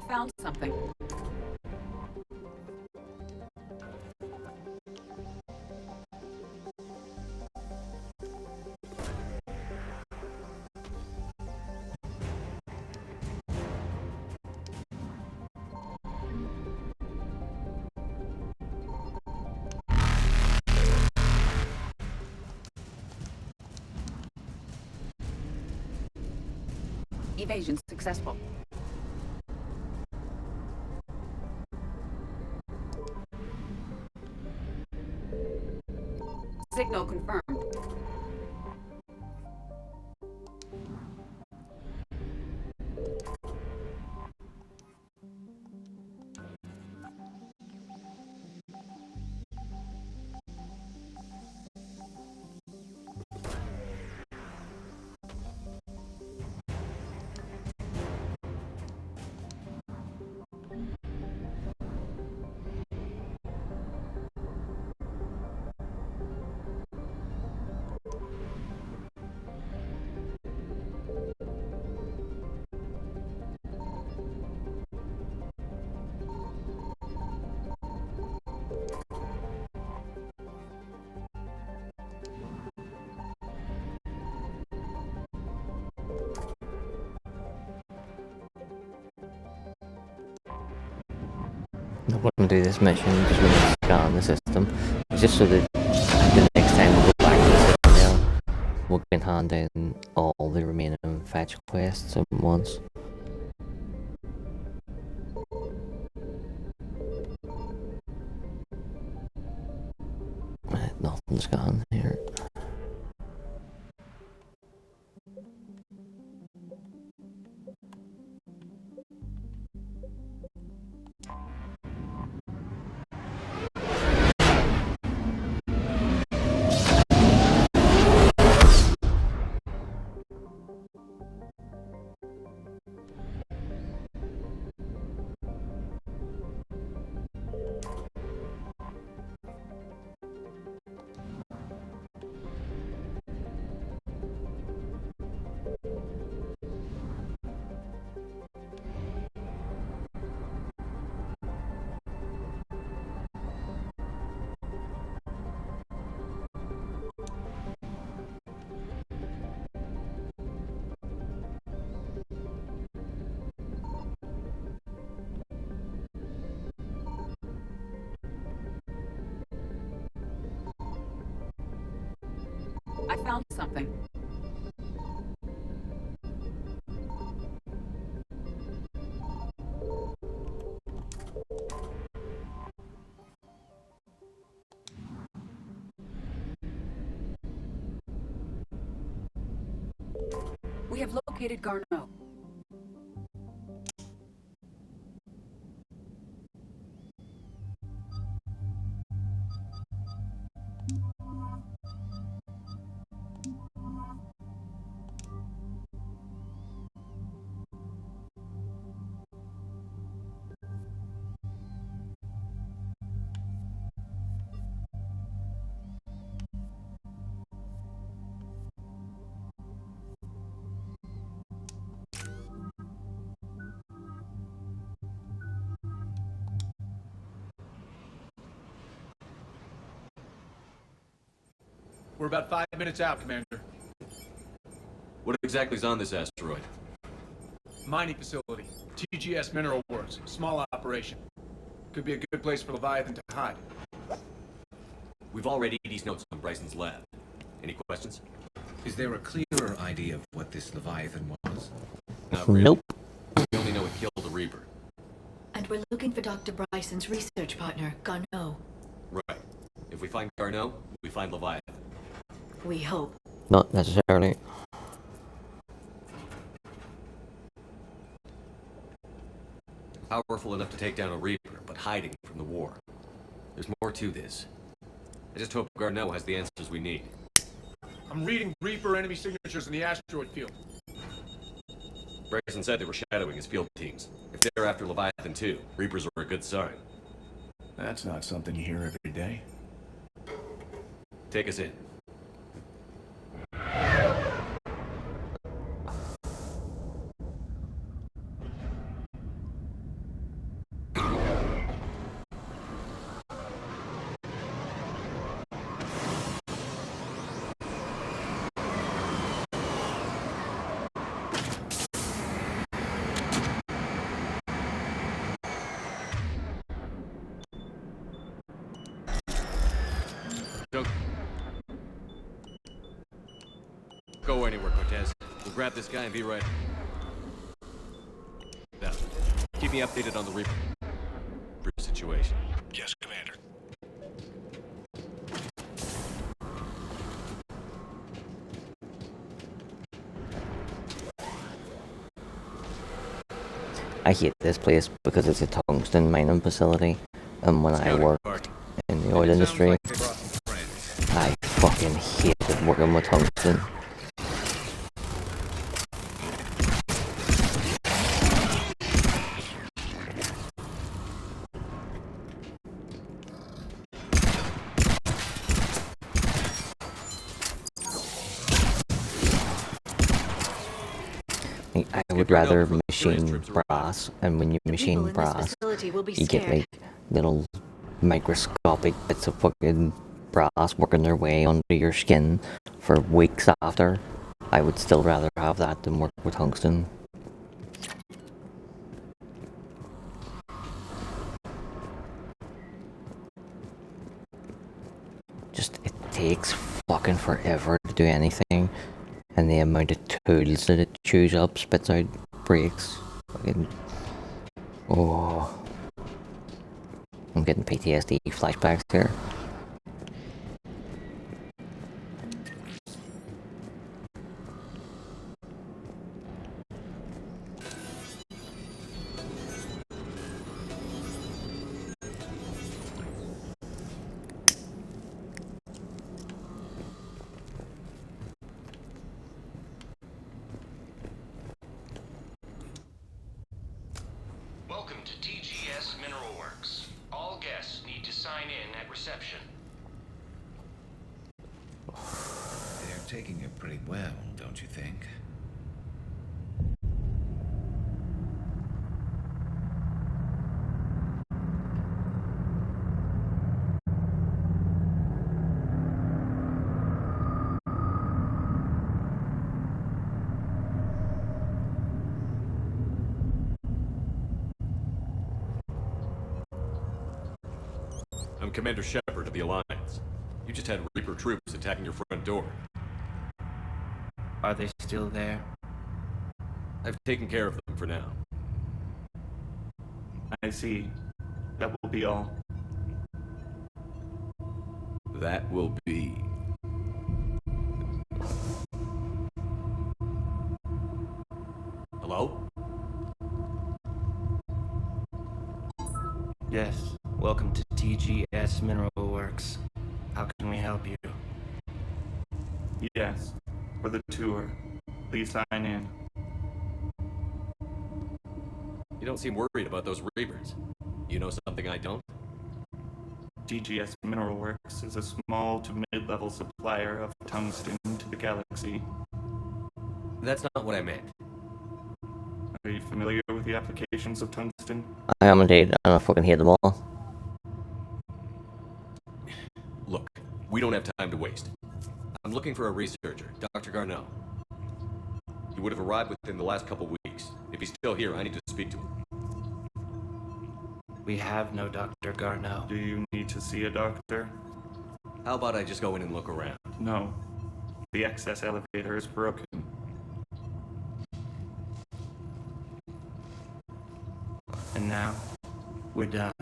found something. Evasion successful. Signal confirmed. I wouldn't do this mission just when I scan the system. It's just so that the next time we go back to the system, we can hand in all the remaining fetch quests at once. Right, nothing's gone here. I found something. We have located Garneau. We're about 5 minutes out, Commander. What exactly is on this asteroid? Mining facility. TGS Mineral Works. Small operation. Could be a good place for Leviathan to hide. We've all read Edie's notes on Bryson's lab. Any questions? Is there a clearer idea of what this Leviathan was? Not really. Nope. We only know it killed the Reaper. And we're looking for Dr. Bryson's research partner, Garneau. Right. If we find Garneau, we find Leviathan. We hope. Not necessarily. Powerful enough to take down a Reaper, but hiding from the war. There's more to this. I just hope Garneau has the answers we need. I'm reading Reaper enemy signatures in the asteroid field. Bryson said they were shadowing his field teams. If they're after Leviathan too, Reapers are a good sign. That's not something you hear every day. Take us in. go anywhere, Cortez. We'll grab this guy and be right. Now, keep me updated on the Reaper situation. Yes, Commander. I hate this place because it's a tungsten mining facility, and when I worked in the oil industry, I fucking hated working with tungsten. I would rather machine brass, and when you machine brass, you get like little microscopic bits of fucking brass working their way under your skin for weeks after. I would still rather have that than work with tungsten. Just, it takes fucking forever to do anything. And the amount of tools that it chews up, spits out, breaks. Fucking. Oh. I'm getting PTSD flashbacks here. Welcome to TGS Mineral Works. All guests need to sign in at reception. They're taking it pretty well, don't you think? I'm Commander Shepard of the Alliance. You just had Reaper troops attacking your front door. Are they still there? I've taken care of them for now. I see. That will be all. That will be... Hello? Yes. Welcome to TGS Mineral Works. How can we help you? Yes. For the tour. Please sign in. You don't seem worried about those Reapers. You know something I don't? TGS Mineral Works is a small to mid-level supplier of tungsten to the galaxy. That's not what I meant. Are you familiar with the applications of tungsten? I am indeed, and I fucking hate them all. Look, we don't have time to waste. I'm looking for a researcher, Dr. Garneau. He would have arrived within the last couple weeks. If he's still here, I need to speak to him. We have no Dr. Garneau. Do you need to see a doctor? How about I just go in and look around? No. The access elevator is broken. And now, we're done.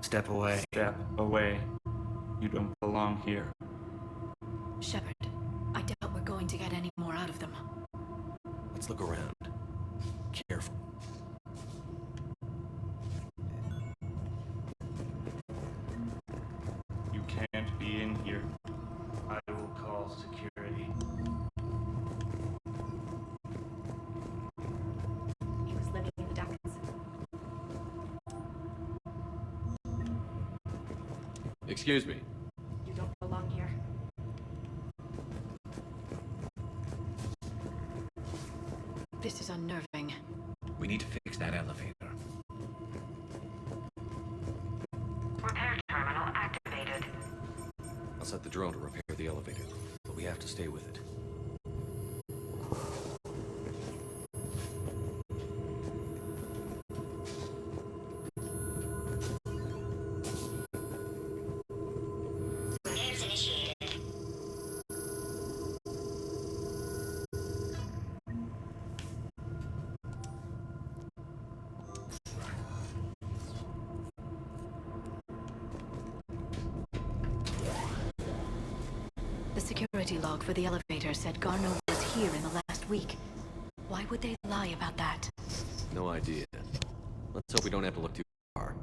Step away. Step away. You don't belong here. Shepard, I doubt we're going to get any more out of them. Let's look around. Careful. You can't be in here. I will call security. He was living in the decks. Excuse me. You don't belong here. This is unnerving. We need to fix that elevator. Repair terminal activated. I'll set the drone to repair the elevator, but we have to stay with it. Repairs initiated. The security log for the elevator said Garno was here in the last week. Why would they lie about that? No idea. Let's hope we don't have to look too far.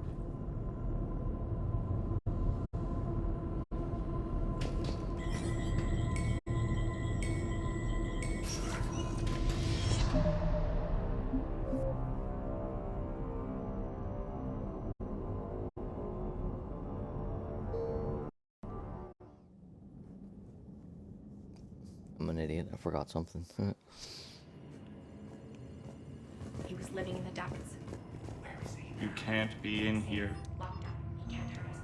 I'm an idiot. I forgot something. He was living in the depths. Where is he? You can't be in here. Locked up. He can't hurt us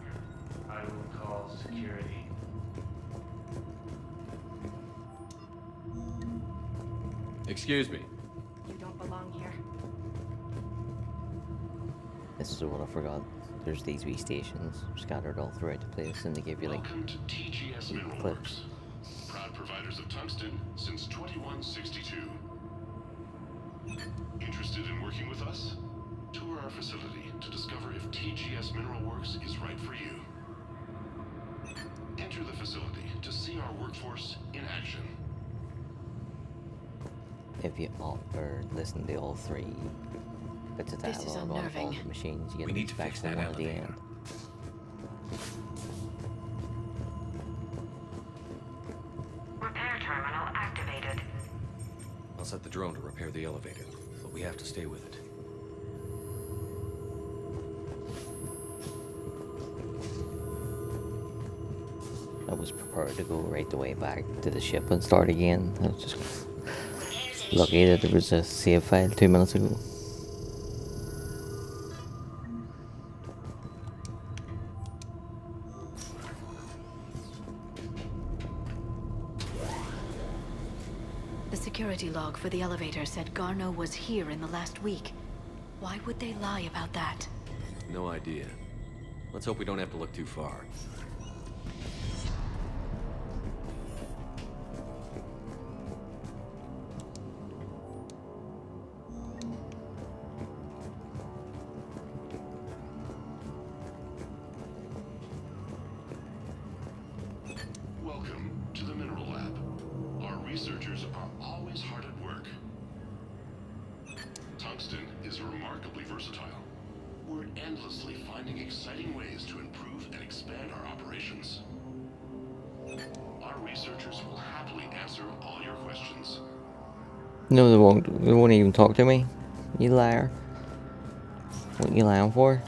now. I will call security. Excuse me. You don't belong here. This is what I forgot. There's these wee stations scattered all throughout the place, and they give you like Welcome to TGS Mineral clips. Works. Proud providers of tungsten since 2162. Interested in working with us? Tour our facility to discover if TGS Mineral Works is right for you. Enter the facility to see our workforce in action. If you all or listen to all three bits of This is dialogue on all unnerving. the machines, you We get need to back fix to that one at the elevator. end. Repair terminal activated. I'll set the drone to repair the elevator, but we have to stay with it. I was prepared to go right the way back to the ship and start again. I was just lucky that there was a save file 2 minutes ago. The security log for the elevator said Garno was here in the last week. Why would they lie about that? No idea. Let's hope we don't have to look too far. Welcome to the Mineral Lab. Our researchers are always hard at work. Tungsten is remarkably versatile. We're endlessly finding exciting ways to improve and expand our operations. Our researchers will happily answer all your questions. No, they won't. They won't even talk to me. You liar. What you lying for?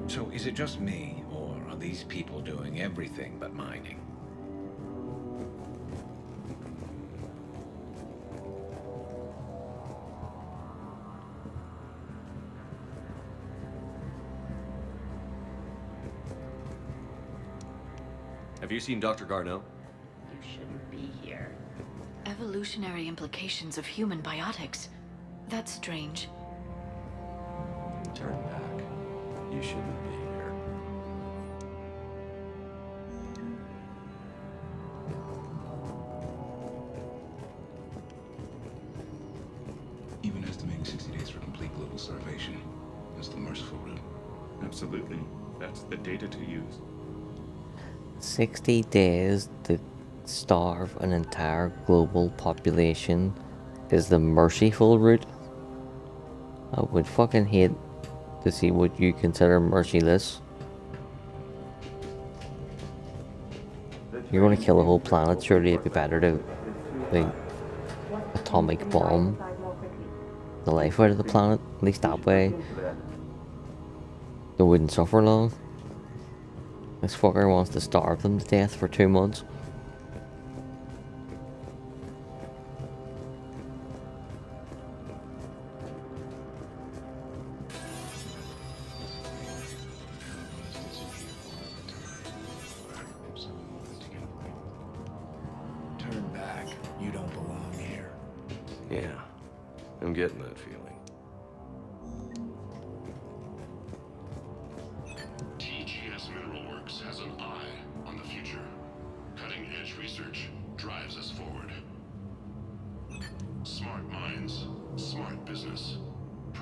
So is it just me, or are these people doing everything but mining? Have you seen Dr. Garneau? You shouldn't be here. Evolutionary implications of human biotics. That's strange. Turn back. You shouldn't be here. Even estimating 60 days for complete global starvation is the merciful route. Absolutely. That's the data to use. 60 days to starve an entire global population is the merciful route. I would fucking hate to see what you consider merciless. You're gonna kill a whole planet, surely it'd be better to like atomic bomb the life out of the planet. At least that way they wouldn't suffer long. This fucker wants to starve them to death for 2 months. Turn back. You don't belong here. Yeah, I'm getting that feeling. TGS Mineral Works has an eye on the future. Cutting-edge research drives us forward. Smart minds, smart business.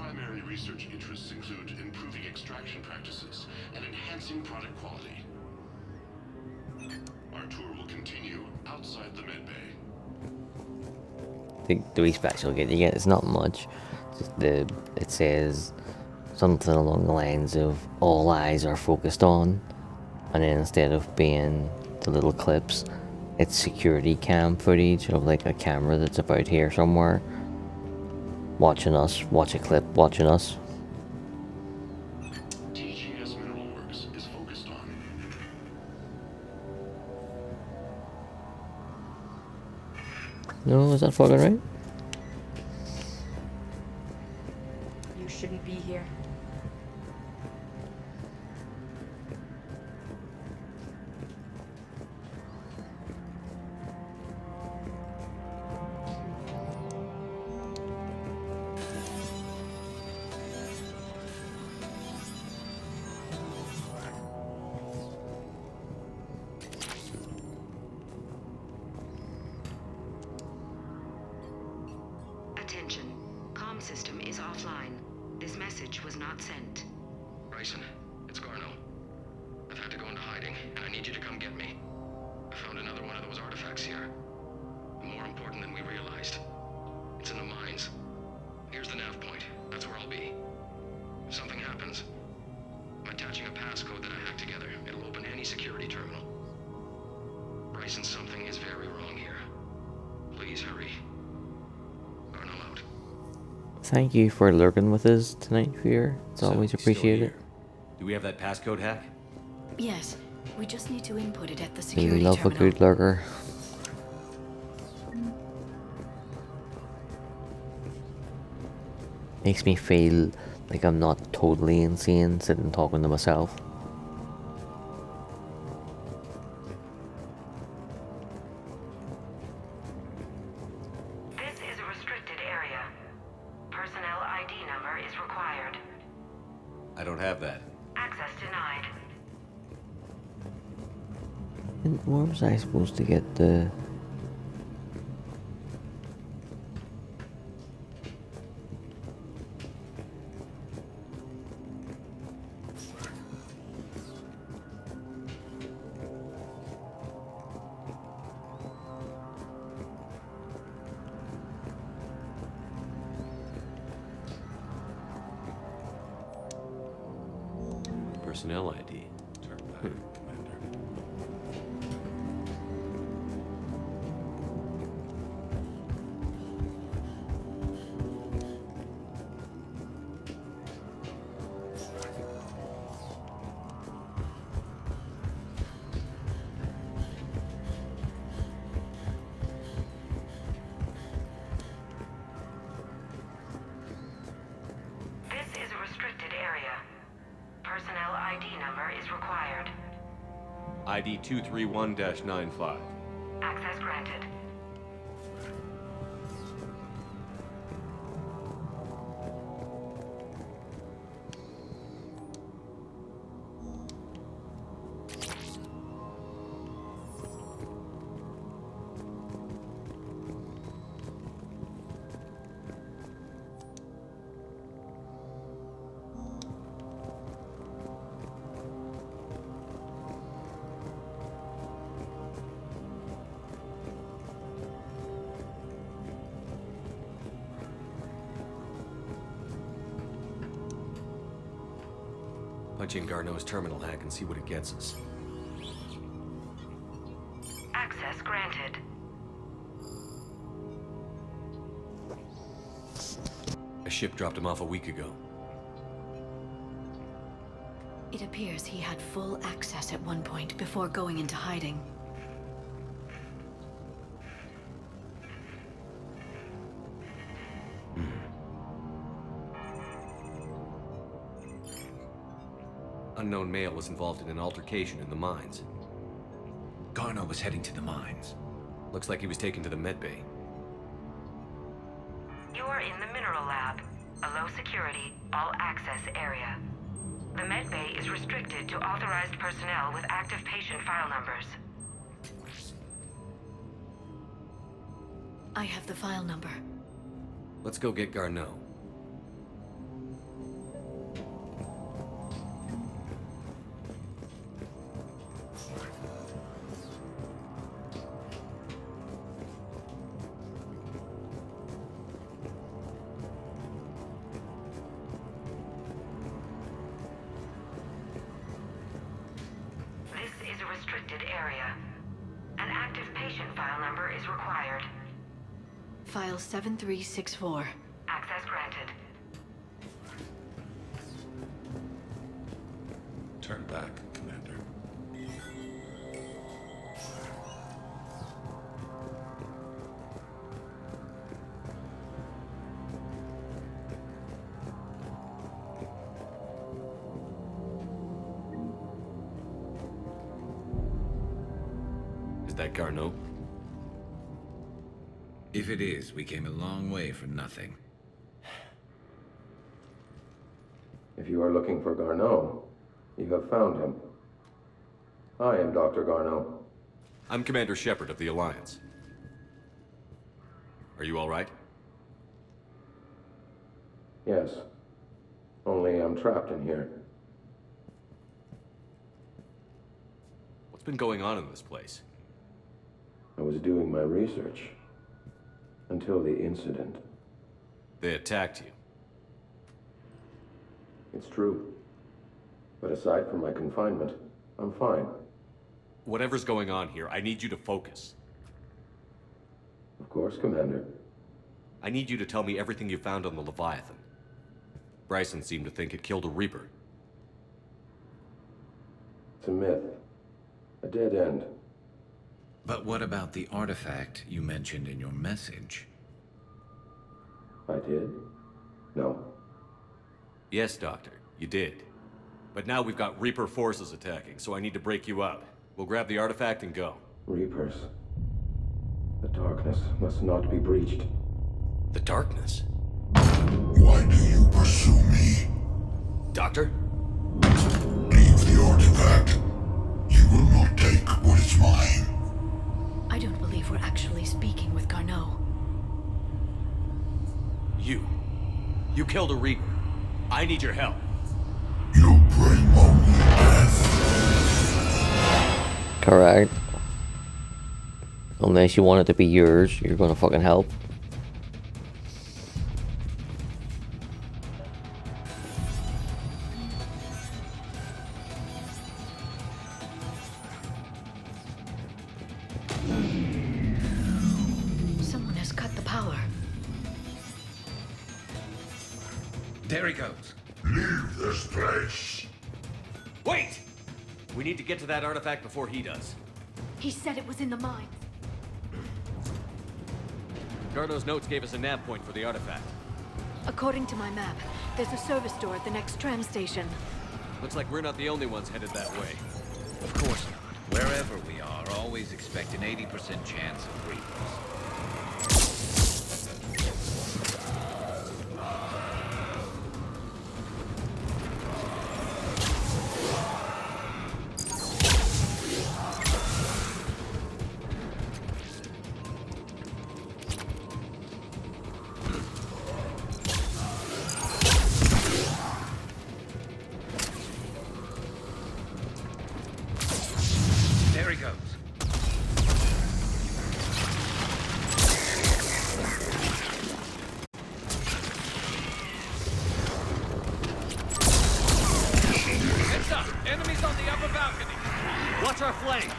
primary research interests include improving extraction practices and enhancing product quality. Our tour will continue outside the medbay. The three special you get is not much. Just it says something along the lines of all eyes are focused on, and then instead of being the little clips, it's security cam footage of like a camera that's about here somewhere watching us, watch a clip watching us. TGS Mineral Works is focused on. No, is that fucking right? You shouldn't be here. Attention. Comm system is offline. This message was not sent. Bryson, it's Garno. I've had to go into hiding, and I need you to come get me. I found another one of those artifacts here. More important than we realized. It's in the mines. Here's the nav point. That's where I'll be. If something happens, I'm attaching a passcode that I hacked together. It'll open any security terminal. Bryson, something is very wrong here. Please hurry. Garno out. Thank you for lurking with us tonight, Fear. It's always appreciated. Do we have that passcode hack? Yes, we just need to input it at the We security love terminal. a good lurker. Makes me feel like I'm not totally insane sitting talking to myself. This is a restricted area. Personnel ID number is required. I don't have that. Access denied. And where was I supposed to get the... Personnel ID. This is a restricted area. Personnel ID number is required. ID 231-95. Access granted. Punch in Garneau's terminal hack and see what it gets us. Access granted. A ship dropped him off a week ago. It appears he had full access at one point before going into hiding. Unknown male was involved in an altercation in the mines. Garneau was heading to the mines. Looks like he was taken to the medbay. You are in the mineral lab, a low security, all access area. The medbay is restricted to authorized personnel with active patient file numbers. I have the file number. Let's go get Garneau. restricted area. An active patient file number is required. File 7364. Access granted. Turn back, Commander. Is that Garneau? If it is, we came a long way for nothing. If you are looking for Garneau, you have found him. I am Dr. Garneau. I'm Commander Shepard of the Alliance. Are you all right? Yes. Only I'm trapped in here. What's been going on in this place? I was doing my research. Until the incident. They attacked you. It's true. But aside from my confinement, I'm fine. Whatever's going on here, I need you to focus. Of course, Commander. I need you to tell me everything you found on the Leviathan. Bryson seemed to think it killed a Reaper. It's a myth. A dead end. But what about the artifact you mentioned in your message? I did? No. Yes, Doctor, you did. But now we've got Reaper forces attacking, so I need to break you up. We'll grab the artifact and go. Reapers. The darkness must not be breached. The darkness? Why do you pursue me? Doctor? Leave the artifact. You will not take what is mine. I don't believe we're actually speaking with Garneau. You killed a Reaper. I need your help. You bring only death. Correct. Unless you want it to be yours, you're gonna fucking help. Someone has cut the power. There he goes. Leave this place. Wait! We need to get to that artifact before he does. He said it was in the mines. Garneau's notes gave us a nav point for the artifact. According to my map, there's a service door at the next tram station. Looks like we're not the only ones headed that way. Of course not. Wherever we are, always expect an 80% chance of Reapers. There he goes. Heads up! Enemies on the upper balcony! Watch our flank!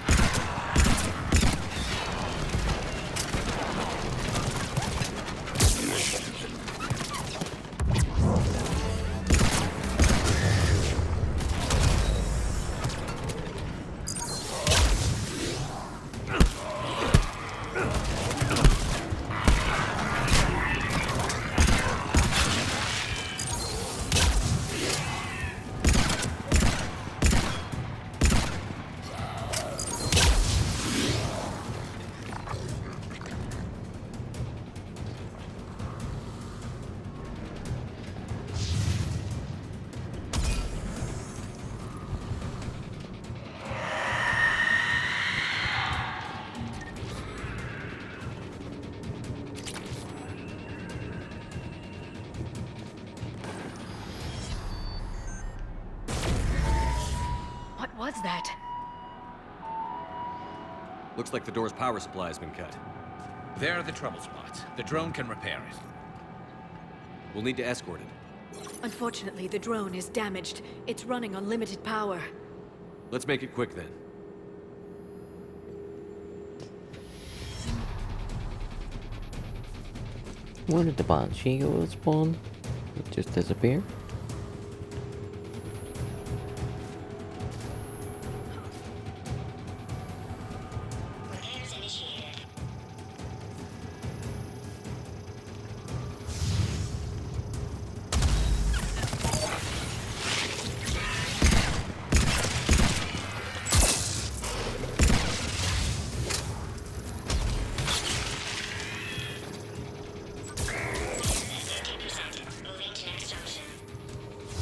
What was that? Looks like the door's power supply has been cut. There are the trouble spots. The drone can repair it. We'll need to escort it. Unfortunately, the drone is damaged. It's running on limited power. Let's make it quick then. Where did the Banshee go to spawn? It just disappeared.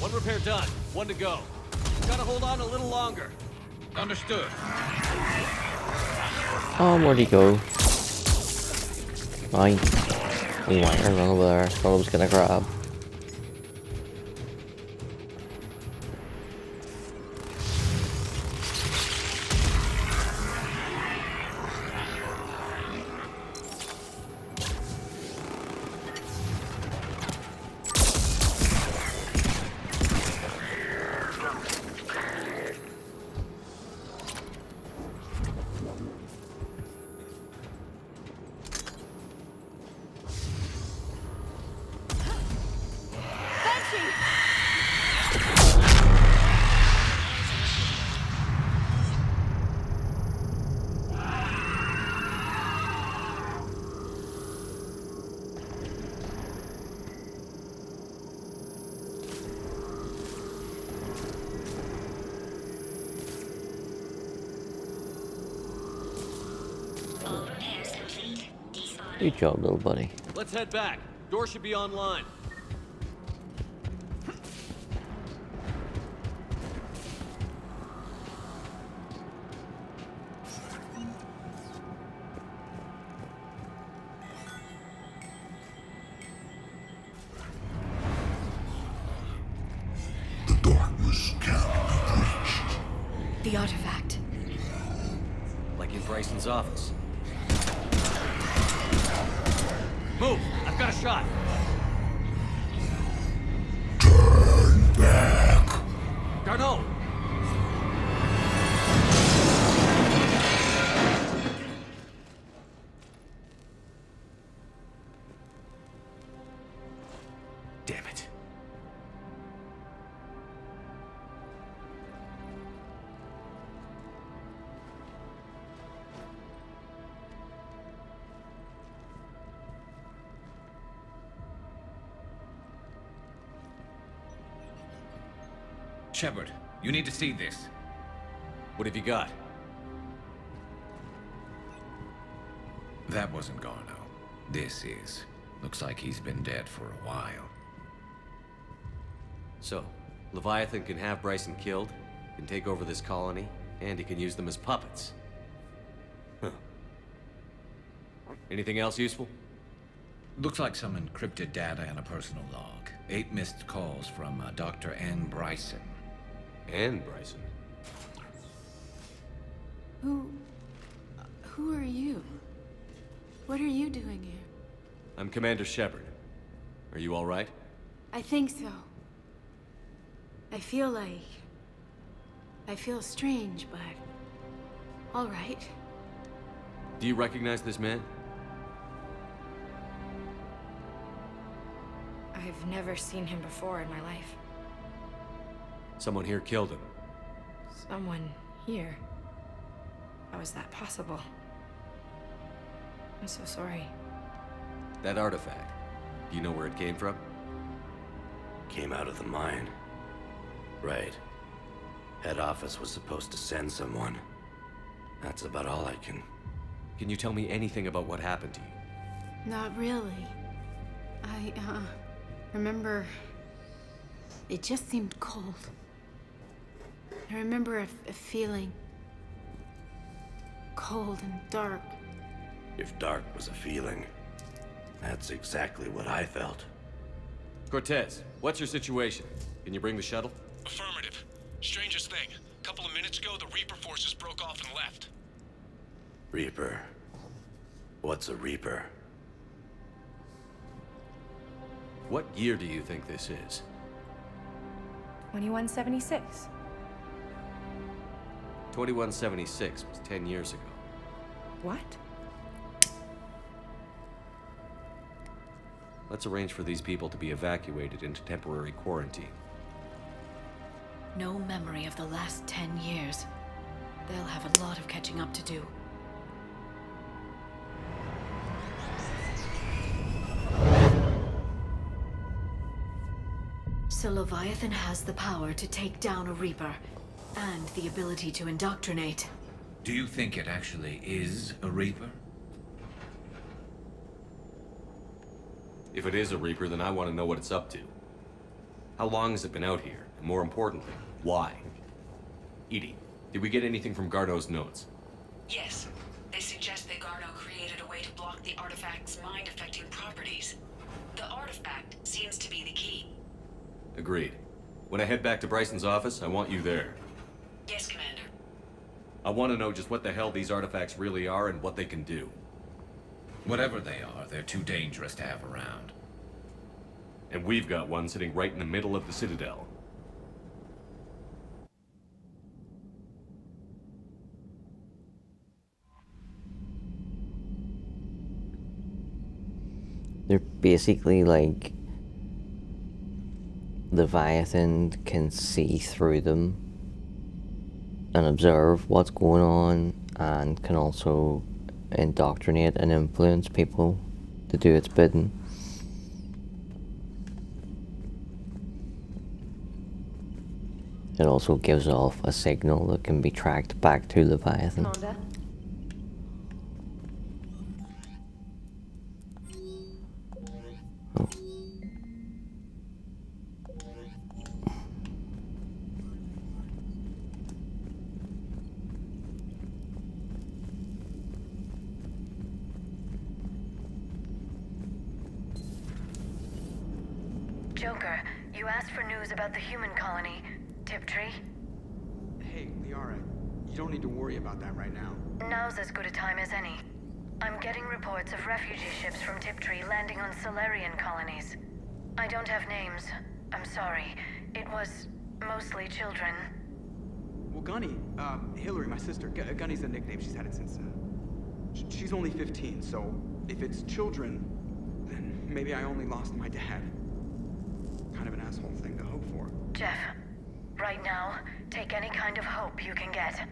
One repair done. One to go. Gotta hold on a little longer. Understood. Oh, where'd he go? Fine. Run over there. Thought I was gonna grab. Good job, little buddy. Let's head back. Door should be online. The artifact. Like in Bryson's office. Move! I've got a shot! Turn back! Garneau! Damn it. Shepard, you need to see this. What have you got? That wasn't Garneau. This is. Looks like he's been dead for a while. So, Leviathan can have Bryson killed, can take over this colony, and he can use them as puppets. Huh. Anything else useful? Looks like some encrypted data and a personal log. 8 missed calls from Dr. Ann Bryson. Ann Bryson? Who are you? What are you doing here? I'm Commander Shepard. Are you all right? I think so. I feel strange, but all right. Do you recognize this man? I've never seen him before in my life. Someone here killed him. Someone here? How is that possible? I'm so sorry. That artifact, do you know where it came from? Came out of the mine. Right. Head office was supposed to send someone. That's about all I can... Can you tell me anything about what happened to you? Not really. I remember... It just seemed cold. I remember a feeling... cold and dark. If dark was a feeling, that's exactly what I felt. Cortez, what's your situation? Can you bring the shuttle? Affirmative. Strangest thing. A couple of minutes ago, the Reaper forces broke off and left. Reaper. What's a Reaper? What year do you think this is? 2176. 2176 was 10 years ago. What? Let's arrange for these people to be evacuated into temporary quarantine. No memory of the last 10 years. They'll have a lot of catching up to do. So Leviathan has the power to take down a Reaper, and the ability to indoctrinate. Do you think it actually is a Reaper? If it is a Reaper, then I want to know what it's up to. How long has it been out here? And more importantly, why? Edie, did we get anything from Garneau's notes? Yes. They suggest that Garneau created a way to block the artifact's mind-affecting properties. The artifact seems to be the key. Agreed. When I head back to Bryson's office, I want you there. Yes, Commander. I want to know just what the hell these artifacts really are and what they can do. Whatever they are, they're too dangerous to have around. And we've got one sitting right in the middle of the Citadel. They're basically like Leviathan can see through them and observe what's going on, and can also indoctrinate and influence people to do its bidding. It also gives off a signal that can be tracked back to Leviathan. Commander? Oh. Joker, you asked for news about the human colony, Tiptree. Hey, Liara, you don't need to worry about that right now. Now's as good a time as any. I'm getting reports of refugee ships from Tiptree landing on Solarian colonies. I don't have names. I'm sorry. It was mostly children. Well, Gunny, Hillary, my sister, Gunny's a nickname. She's had it since, she's only 15, so if it's children, then maybe I only lost my dad. Kind of an asshole thing to hope for. Jeff, right now, take any kind of hope you can get.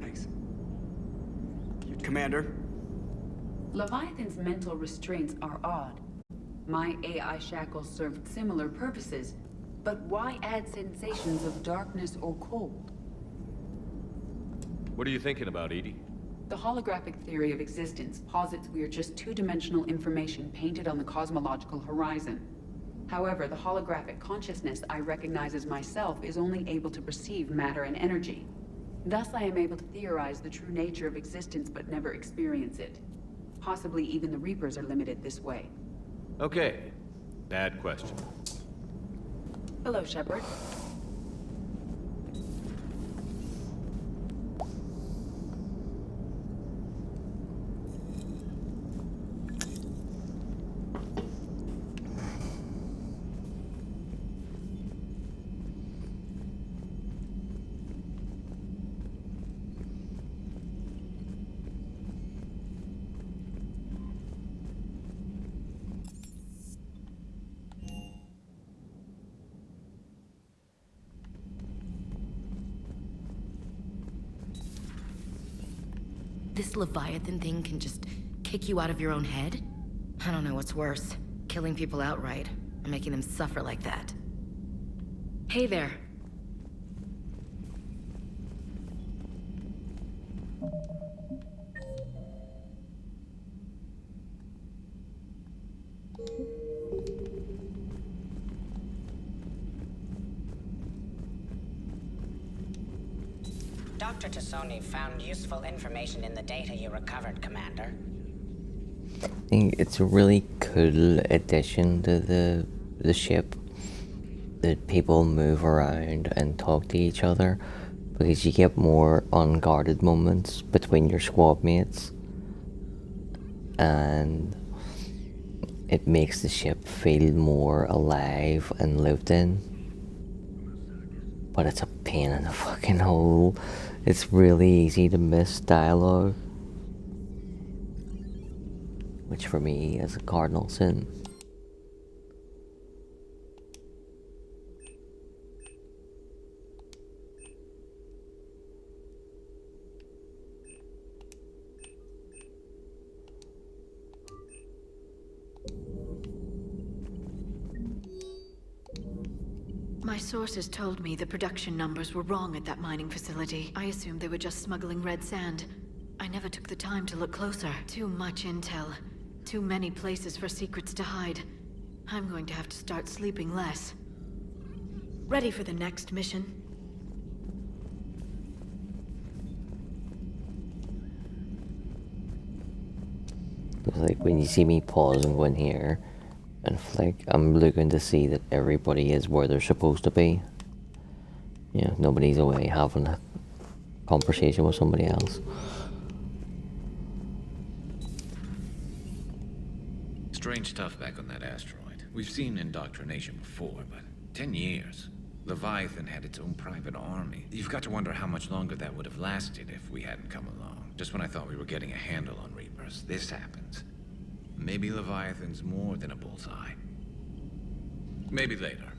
Thanks. Commander? Leviathan's mental restraints are odd. My AI shackles served similar purposes, but why add sensations of darkness or cold? What are you thinking about, Edie? The holographic theory of existence posits we are just two-dimensional information painted on the cosmological horizon. However, the holographic consciousness I recognize as myself is only able to perceive matter and energy. Thus, I am able to theorize the true nature of existence but never experience it. Possibly even the Reapers are limited this way. Okay. Bad question. Hello, Shepard. This Leviathan thing can just kick you out of your own head? I don't know what's worse, killing people outright, or making them suffer like that. Hey there. Dr. Tassoni found useful information in the data you recovered, Commander. I think it's a really cool addition to the ship that people move around and talk to each other, because you get more unguarded moments between your squad mates, and it makes the ship feel more alive and lived in. But it's a pain in the fucking hole. It's really easy to miss dialogue, which for me is a cardinal sin. My sources told me the production numbers were wrong at that mining facility. I assumed they were just smuggling red sand. I never took the time to look closer. Too much intel. Too many places for secrets to hide. I'm going to have to start sleeping less. Ready for the next mission? Like when you see me pause and go in here, and like I'm looking to see that everybody is where they're supposed to be. Yeah, nobody's away having a conversation with somebody else. Strange stuff back on that asteroid. We've seen indoctrination before, but 10 years. Leviathan had its own private army. You've got to wonder how much longer that would have lasted if we hadn't come along. Just when I thought we were getting a handle on Reapers, this happens. Maybe Leviathan's more than a bullseye. Maybe later.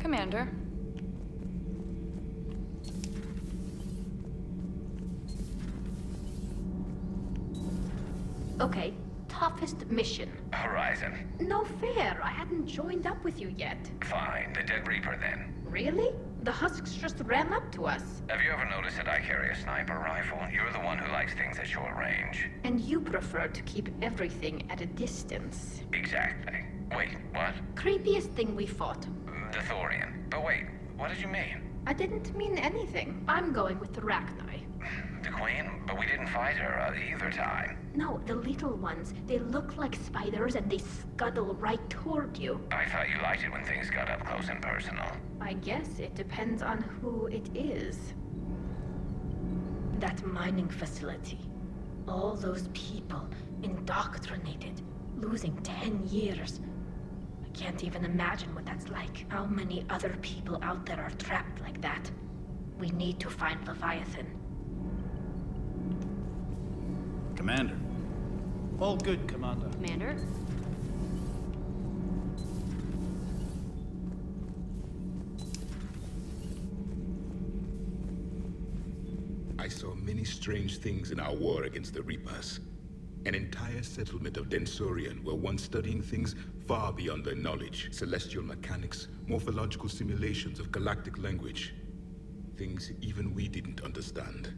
Commander. Okay, toughest mission. Horizon. No fair, I hadn't joined up with you yet. Fine, the Dead Reaper then. Really? The husks just ran up to us. Have you ever noticed that I carry a sniper rifle? You're the one who likes things at short range. And you prefer to keep everything at a distance. Exactly. Wait, what? Creepiest thing we fought. The Thorian. But wait, what did you mean? I didn't mean anything. I'm going with the Rachni. The Queen? But we didn't fight her either time. No, the little ones. They look like spiders and they scuttle right toward you. I thought you liked it when things got up close and personal. I guess it depends on who it is. That mining facility. All those people, indoctrinated, losing 10 years. I can't even imagine what that's like. How many other people out there are trapped like that? We need to find Leviathan. Commander. All good, Commander. Commander? I saw many strange things in our war against the Reapers. An entire settlement of Densorian were once studying things far beyond their knowledge. Celestial mechanics, morphological simulations of galactic language. Things even we didn't understand.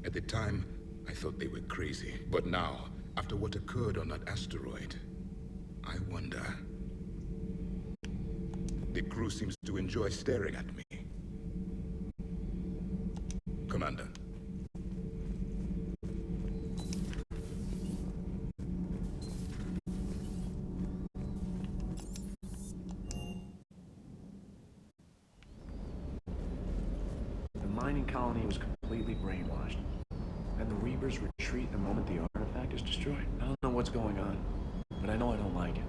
At the time, I thought they were crazy. But now, after what occurred on that asteroid, I wonder. The crew seems to enjoy staring at me. Commander. The mining colony was completely brainwashed. And the Reapers retreat the moment the artifact is destroyed. I don't know what's going on, but I know I don't like it.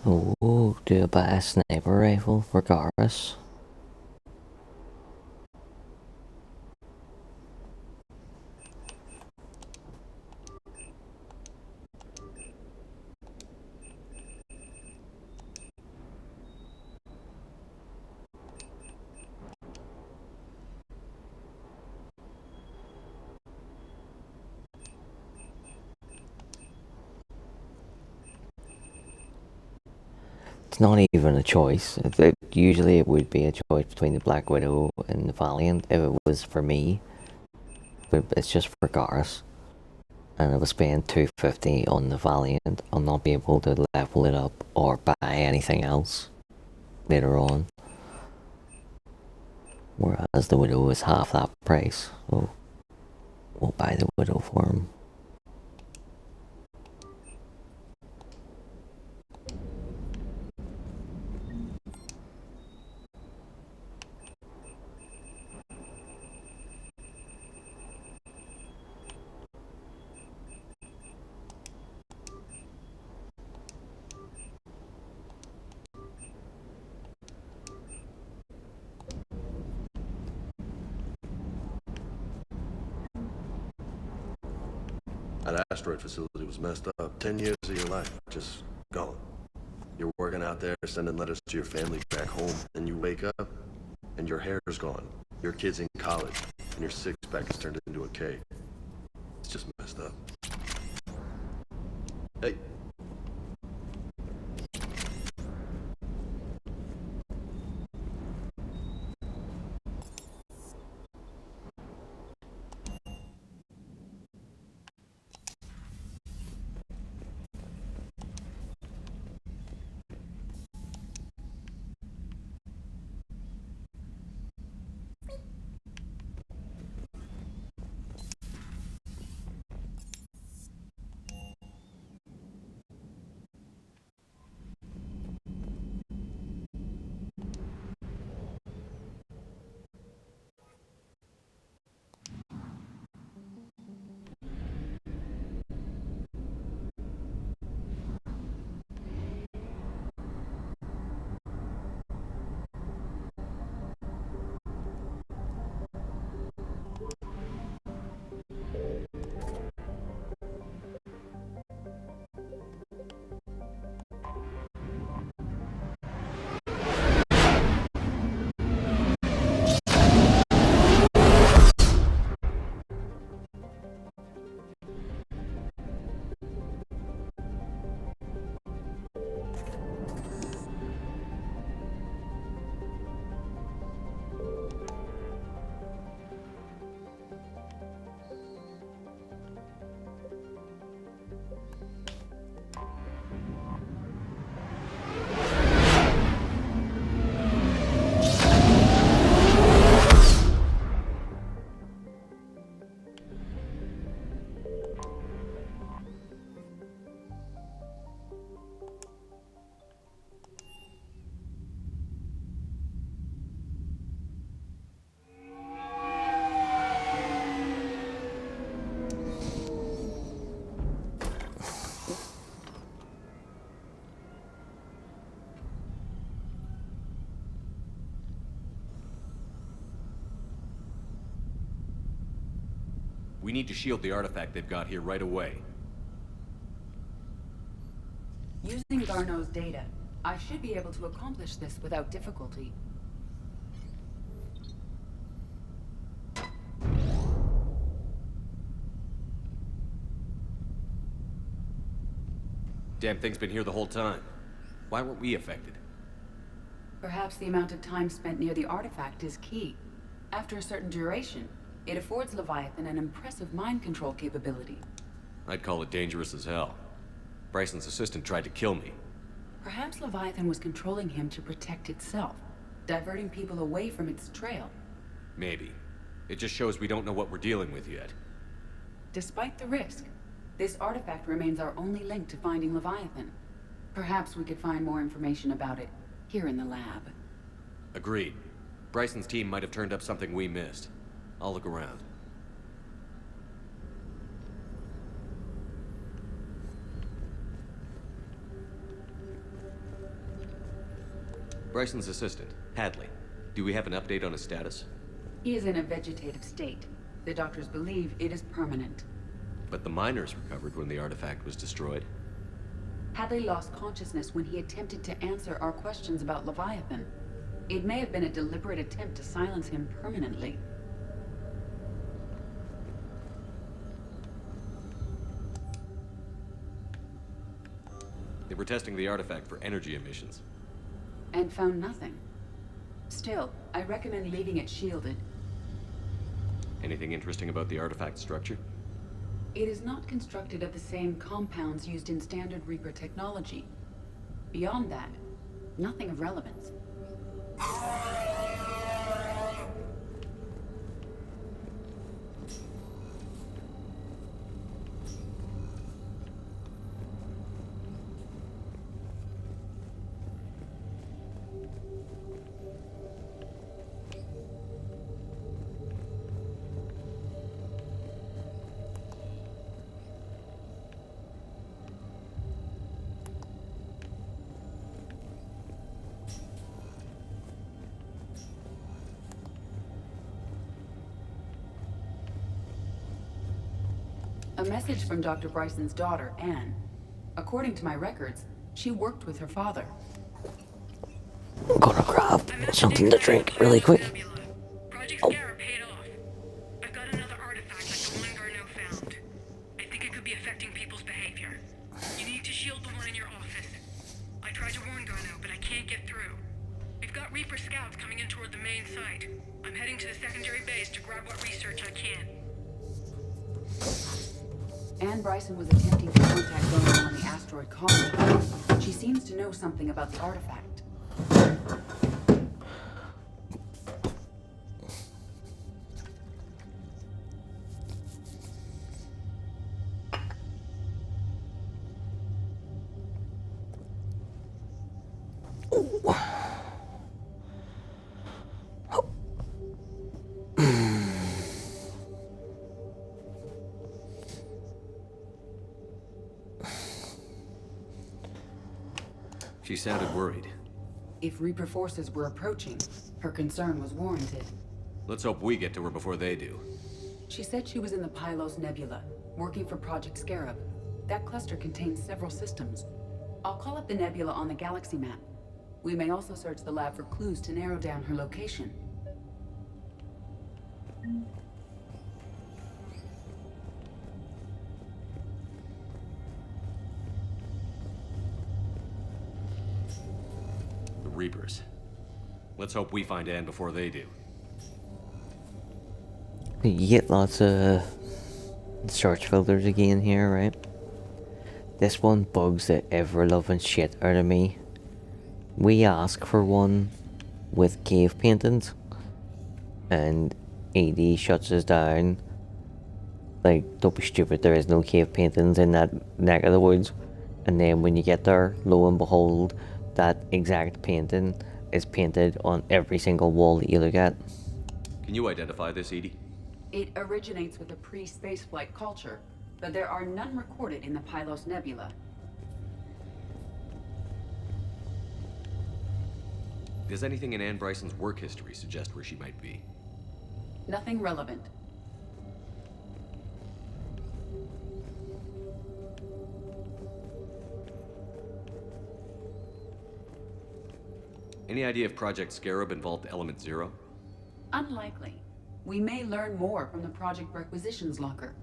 Oh, do I buy a sniper rifle for Garrus? It's not even a choice. Usually it would be a choice between the Black Widow and the Valiant if it was for me. But it's just for Garrus. And if I spend $250 on the Valiant, I'll not be able to level it up or buy anything else later on. Whereas the Widow is half that price, so we'll buy the Widow for him. That asteroid facility was messed up. 10 years of your life, just gone. You're working out there, sending letters to your family back home, and you wake up, and your hair's gone. Your kid's in college, and your six-pack is turned into a cake. It's just messed up. Hey. We need to shield the artifact they've got here right away. Using Garneau's data, I should be able to accomplish this without difficulty. Damn thing's been here the whole time. Why weren't we affected? Perhaps the amount of time spent near the artifact is key. After a certain duration, it affords Leviathan an impressive mind control capability. I'd call it dangerous as hell. Bryson's assistant tried to kill me. Perhaps Leviathan was controlling him to protect itself, diverting people away from its trail. Maybe. It just shows we don't know what we're dealing with yet. Despite the risk, this artifact remains our only link to finding Leviathan. Perhaps we could find more information about it here in the lab. Agreed. Bryson's team might have turned up something we missed. I'll look around. Bryson's assistant, Hadley. Do we have an update on his status? He is in a vegetative state. The doctors believe it is permanent. But the miners recovered when the artifact was destroyed. Hadley lost consciousness when he attempted to answer our questions about Leviathan. It may have been a deliberate attempt to silence him permanently. They were testing the artifact for energy emissions. And found nothing. Still, I recommend leaving it shielded. Anything interesting about the artifact structure? It is not constructed of the same compounds used in standard Reaper technology. Beyond that, nothing of relevance. message from Dr. Bryson's daughter, Anne. According to my records, she worked with her father. I'm gonna grab something to drink really quick. Project Scarab paid off. I've got another artifact like the one Garneau found. I think it could be affecting people's behavior. You need to shield the one in your office. I tried to warn Garneau, but I can't get through. We've got Reaper scouts coming in toward the main site. I'm heading to the secondary base to grab what research I can. Anne Bryson was attempting to contact Garneau on the asteroid colony. She seems to know something about the artifact. She sounded worried. If Reaper forces were approaching, her concern was warranted. Let's hope we get to her before they do. She said she was in the Pylos Nebula, working for Project Scarab. That cluster contains several systems. I'll call up the nebula on the galaxy map. We may also search the lab for clues to narrow down her location. The Reapers. Let's hope we find Anne before they do. You get lots of search filters again here, right? This one bugs the ever-loving shit out of me. We ask for one with cave paintings, and AD shuts us down. Like, don't be stupid, there is no cave paintings in that neck of the woods. And then when you get there, lo and behold, that exact painting is painted on every single wall that you look at. Can you identify this, Edie? It originates with a pre-spaceflight culture, but there are none recorded in the Pylos Nebula. Does anything in Anne Bryson's work history suggest where she might be? Nothing relevant. Any idea if Project Scarab involved Element Zero? Unlikely. We may learn more from the Project Requisitions Locker.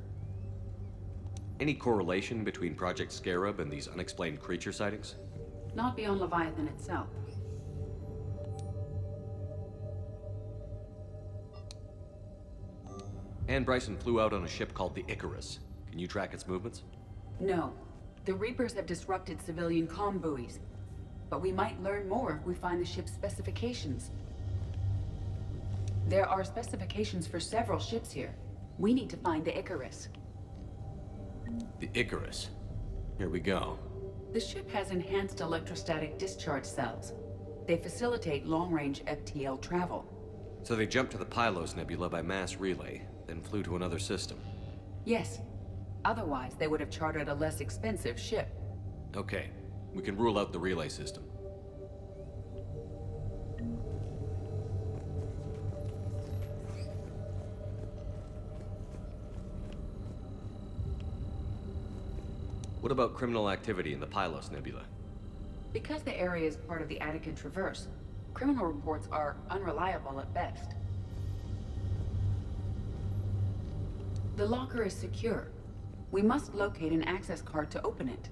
Any correlation between Project Scarab and these unexplained creature sightings? Not beyond Leviathan itself. Anne Bryson flew out on a ship called the Icarus. Can you track its movements? No. The Reapers have disrupted civilian comm buoys. But we might learn more if we find the ship's specifications. There are specifications for several ships here. We need to find the Icarus. The Icarus. Here we go. The ship has enhanced electrostatic discharge cells. They facilitate long-range FTL travel. So they jumped to the Pylos Nebula by mass relay, then flew to another system. Yes. Otherwise, they would have chartered a less expensive ship. Okay. We can rule out the relay system. What about criminal activity in the Pylos Nebula? Because the area is part of the Attica Traverse, criminal reports are unreliable at best. The locker is secure. We must locate an access card to open it.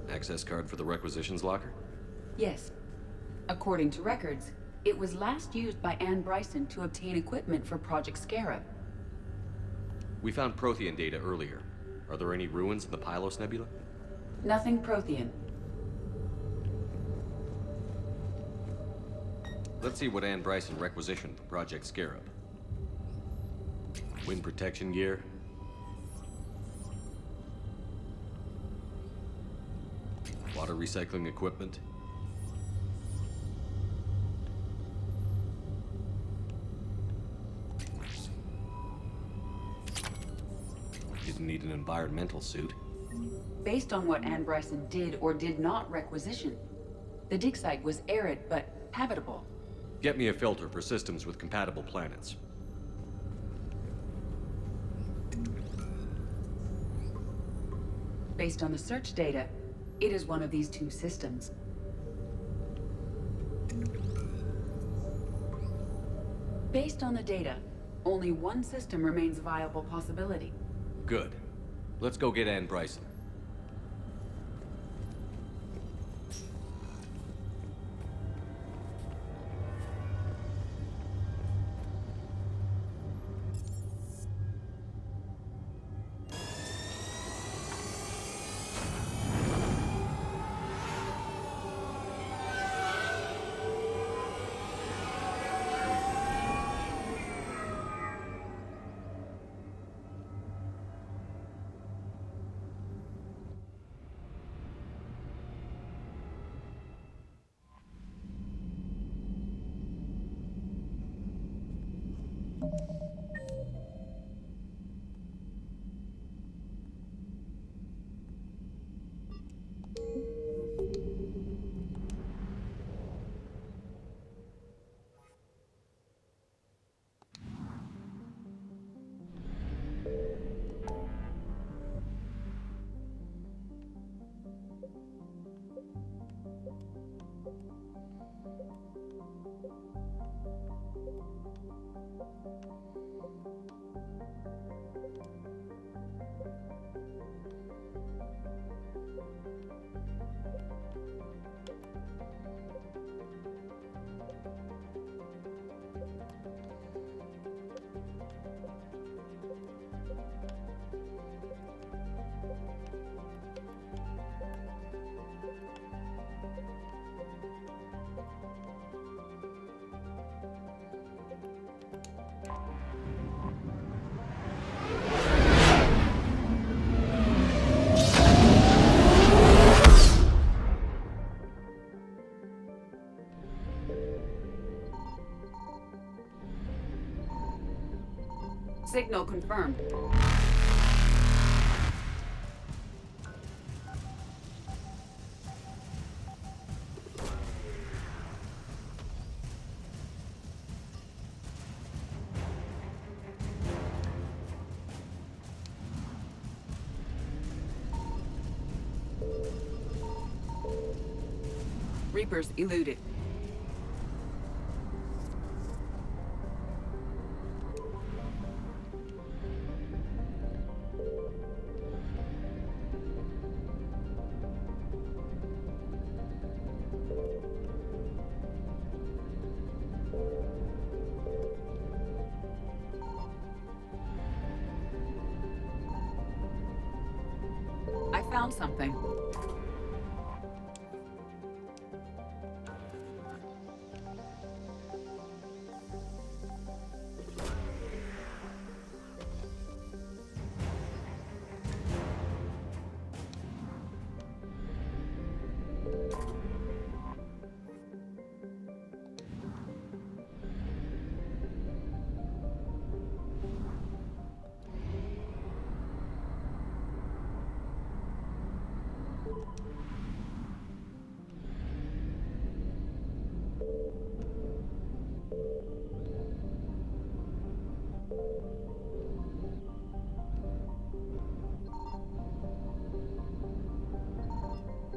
Access card for the requisitions locker? Yes. According to records, it was last used by Anne Bryson to obtain equipment for Project Scarab. We found Prothean data earlier. Are there any ruins in the Pylos Nebula? Nothing Prothean. Let's see what Anne Bryson requisitioned for Project Scarab. Wind protection gear. Water recycling equipment. Didn't need an environmental suit. Based on what Anne Bryson did or did not requisition, the dig site was arid but habitable. Get me a filter for systems with compatible planets. Based on the search data, it is one of these two systems. Based on the data, only one system remains a viable possibility. Good. Let's go get Ann Bryson. Signal confirmed. Reapers eluded. I found something.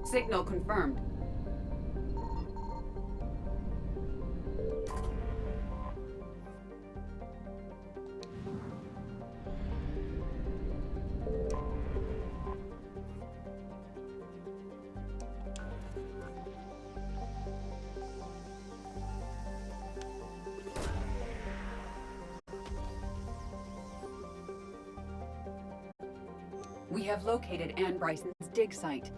Signal confirmed. We have located Ann Bryson's dig site.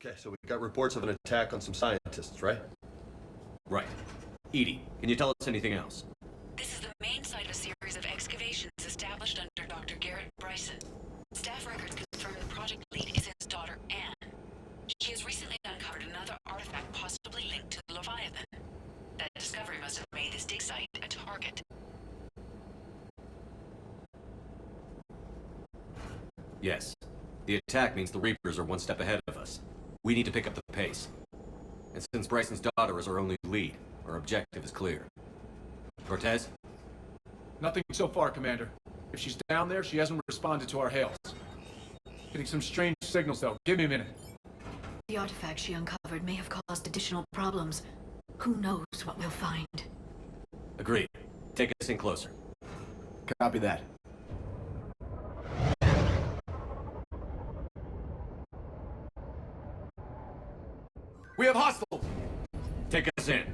Okay, so we got reports of an attack on some scientists, right? Right. Edie, can you tell us anything else? This is the main site of a series of excavations established under Dr. Garrett Bryson. Staff records confirm the project lead is his daughter, Anne. She has recently uncovered another artifact possibly linked to the Leviathan. That discovery must have made this dig site a target. Yes. The attack means the Reapers are one step ahead of us. We need to pick up the pace. And since Bryson's daughter is our only lead, our objective is clear. Cortez? Nothing so far, Commander. If she's down there, she hasn't responded to our hails. Getting some strange signals, though. Give me a minute. The artifact she uncovered may have caused additional problems. Who knows what we'll find? Agreed. Take us in closer. Copy that. We have hostiles! Take us in.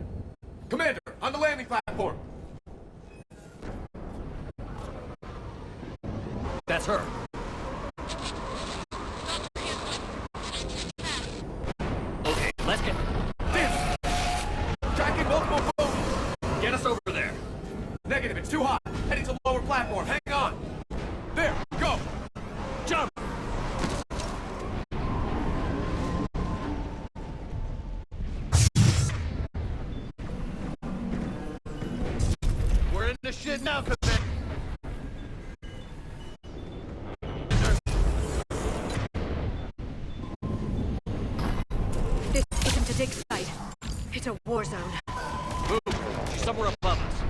Commander, on the landing platform! That's her. Okay, let's get... This! Tracking multiple phones! Get us over there. Negative, it's too hot. Heading to the lower platform. Hang on! There, go! Jump! We're in the shit now, Commander. This isn't a dig site. It's a war zone. Move! She's somewhere above us.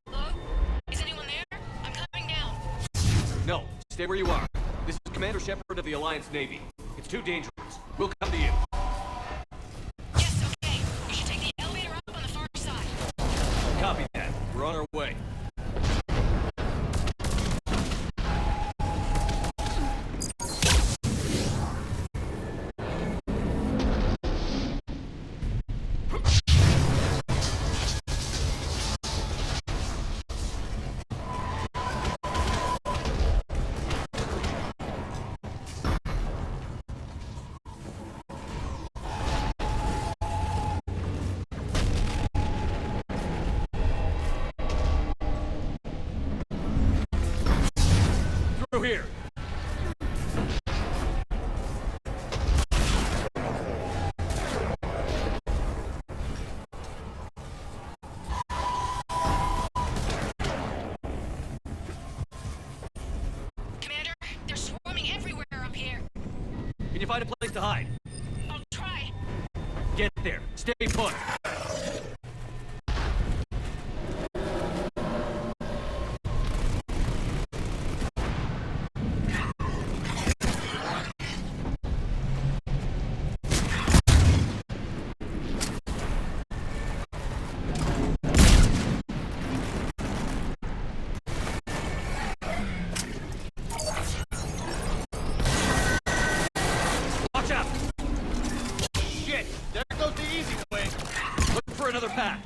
Hello? Is anyone there? I'm coming down. No, stay where you are. This is Commander Shepard of the Alliance Navy. It's too dangerous. We'll come to you. Yes, okay. You should take the elevator up on the far side. Copy that. We're on our way. Through here. Commander, they're swarming everywhere up here. Can you find a place to hide? I'll try. Get there. Stay put. Watch out! Shit! There goes the easy way. Look for another path.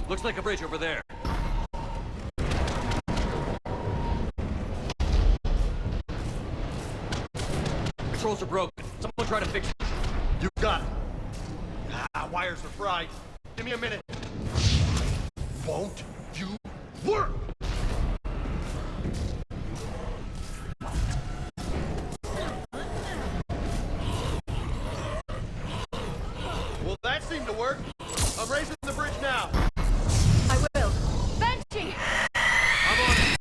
Looks like a bridge over there. Controls are broken. Someone try to fix it. You got it. Wires are fried. Give me a minute. Won't you work? Well, that seemed to work. I'm raising the bridge now. I will. Banshee! I'm on it.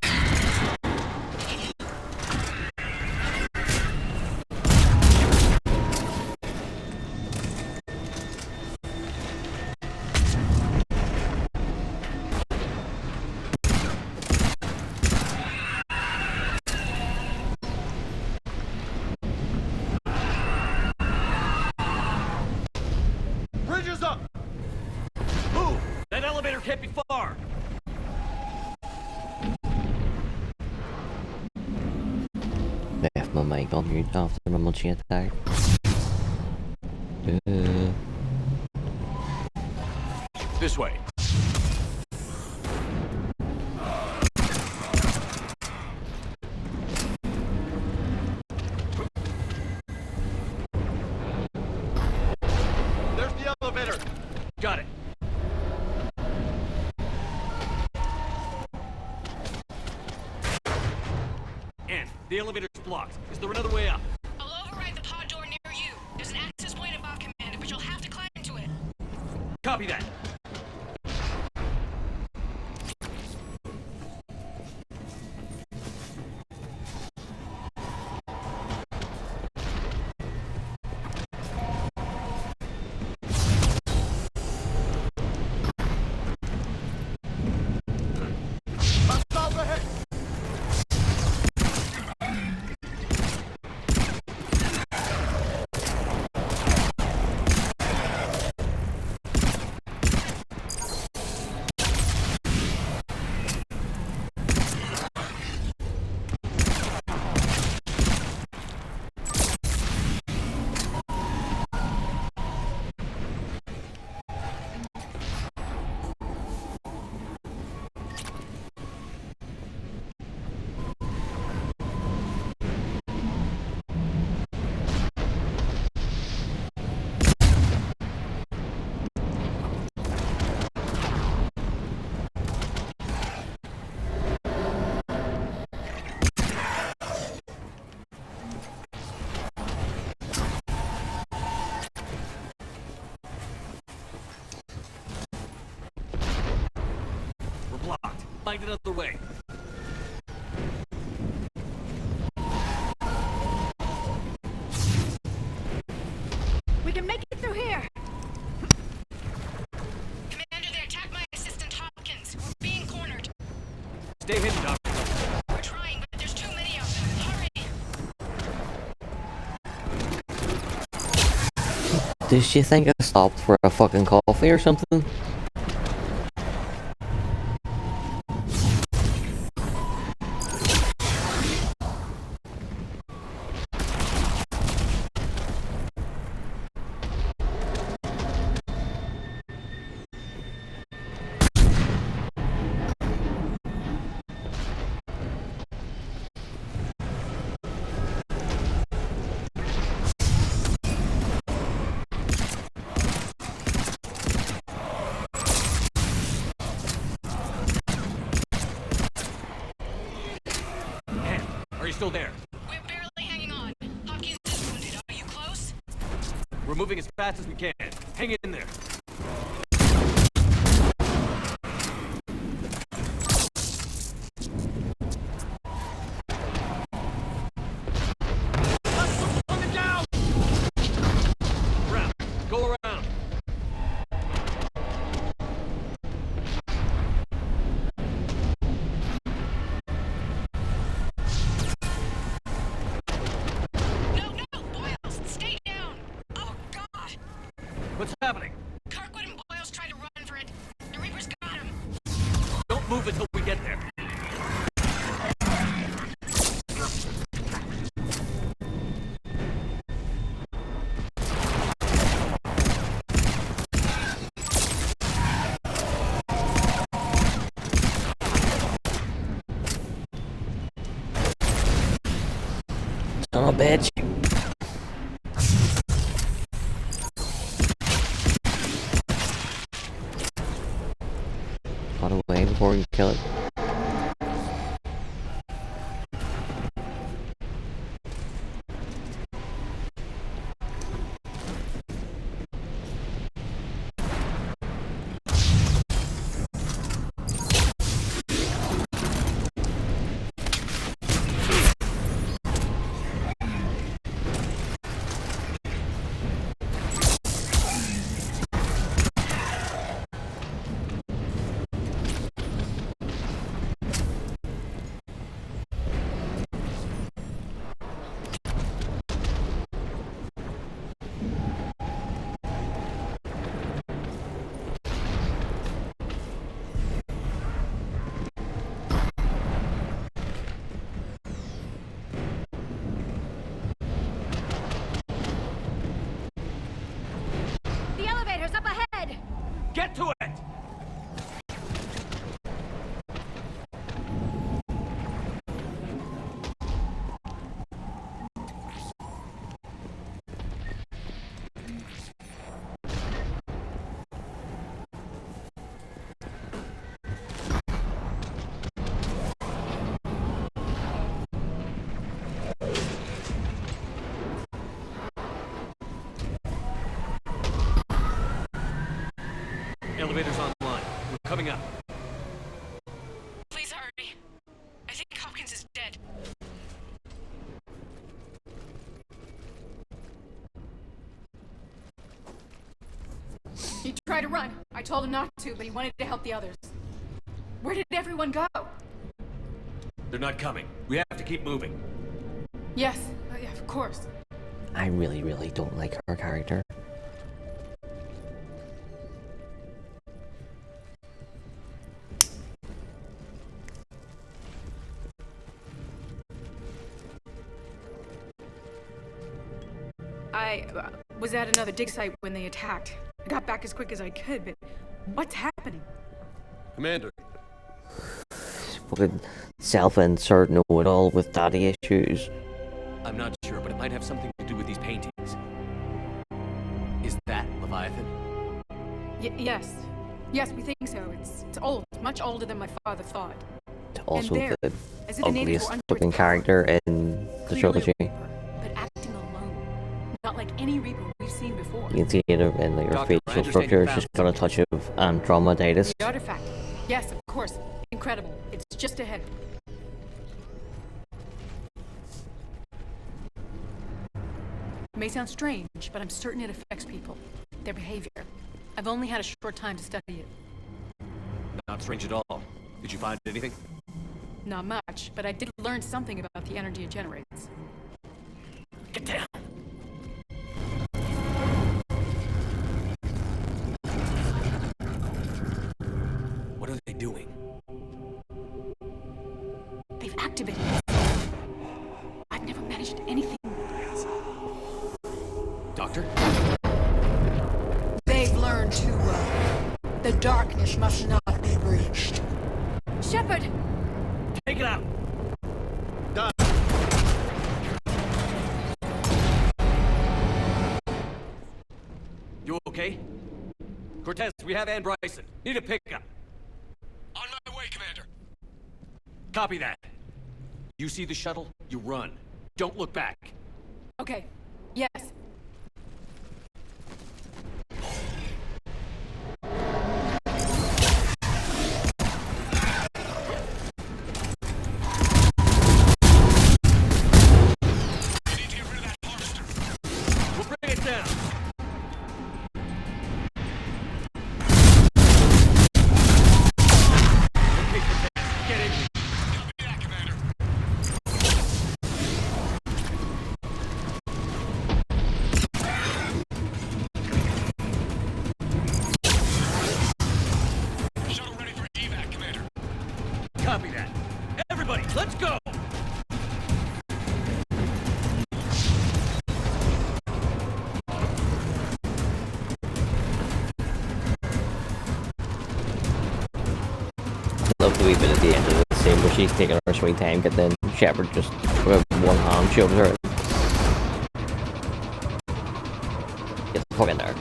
mic on mute after the munching attack. This way. There's the elevator. Got it. And the elevator's blocked. Is there another way up? I'll override the pod door near you. There's an access point above, Commander, but you'll have to climb to it. Copy that. Find another way. We can make it through here. Commander, they attacked my assistant Hopkins. We're being cornered. Stay hidden, Doctor. We're trying, but there's too many of them. Hurry! Did she think I stopped for a fucking coffee or something? Are you still there? We're barely hanging on. Hopkins is wounded. Are you close? We're moving as fast as we can. Hang in there. Go around. What's happening? Kirkwood and Boyles tried to run for it. The Reapers got him. Don't move until we get there. Son of a bitch. Got away before we kill it. elevator's online. We're coming up. Please hurry. I think Hopkins is dead. He tried to run. I told him not to, but he wanted to help the others. Where did everyone go? They're not coming. We have to keep moving. Yes, yeah, of course. I really, really don't like her character. I was at another dig site when they attacked. I got back as quick as I could, but what's happening? Commander. Fucking self-insert know-it-all with daddy issues. I'm not sure, but it might have something to do with these paintings. Is that Leviathan? Yes. Yes, we think so. It's old. Much older than my father thought. Also And there, the as if the natives ugliest were under looking its character in the trilogy. but acting alone. Not like any Reaper we've seen before. You can see it in like her Doctor, I facial understand structure. you It's just found got a touch of andromiditis. The artifact. Yes, of course. Incredible. It's just ahead. It may sound strange, but I'm certain it affects people. Their behavior. I've only had a short time to study it. Not strange at all. Did you find anything? Not much, but I did learn something about the energy it generates. Get down! What are they doing? They've activated it. I've never managed anything. Doctor? They've learned too well. The darkness must not be breached. Shepard! Take it out! Done. You okay? Cortez, we have Ann Bryson. Need a pickup. On my way, Commander. Copy that. You see the shuttle, you run. Don't look back. Okay. Yes. We'll bring it down. Okay, Cortez, get in here. Copy that, Commander. Shuttle ready for evac, Commander. Copy that. Everybody, let's go! Love the wee bit at the end of the scene where she's taking her sweet time, and then Shepard just with one hand shoves her. Get the fuck in there.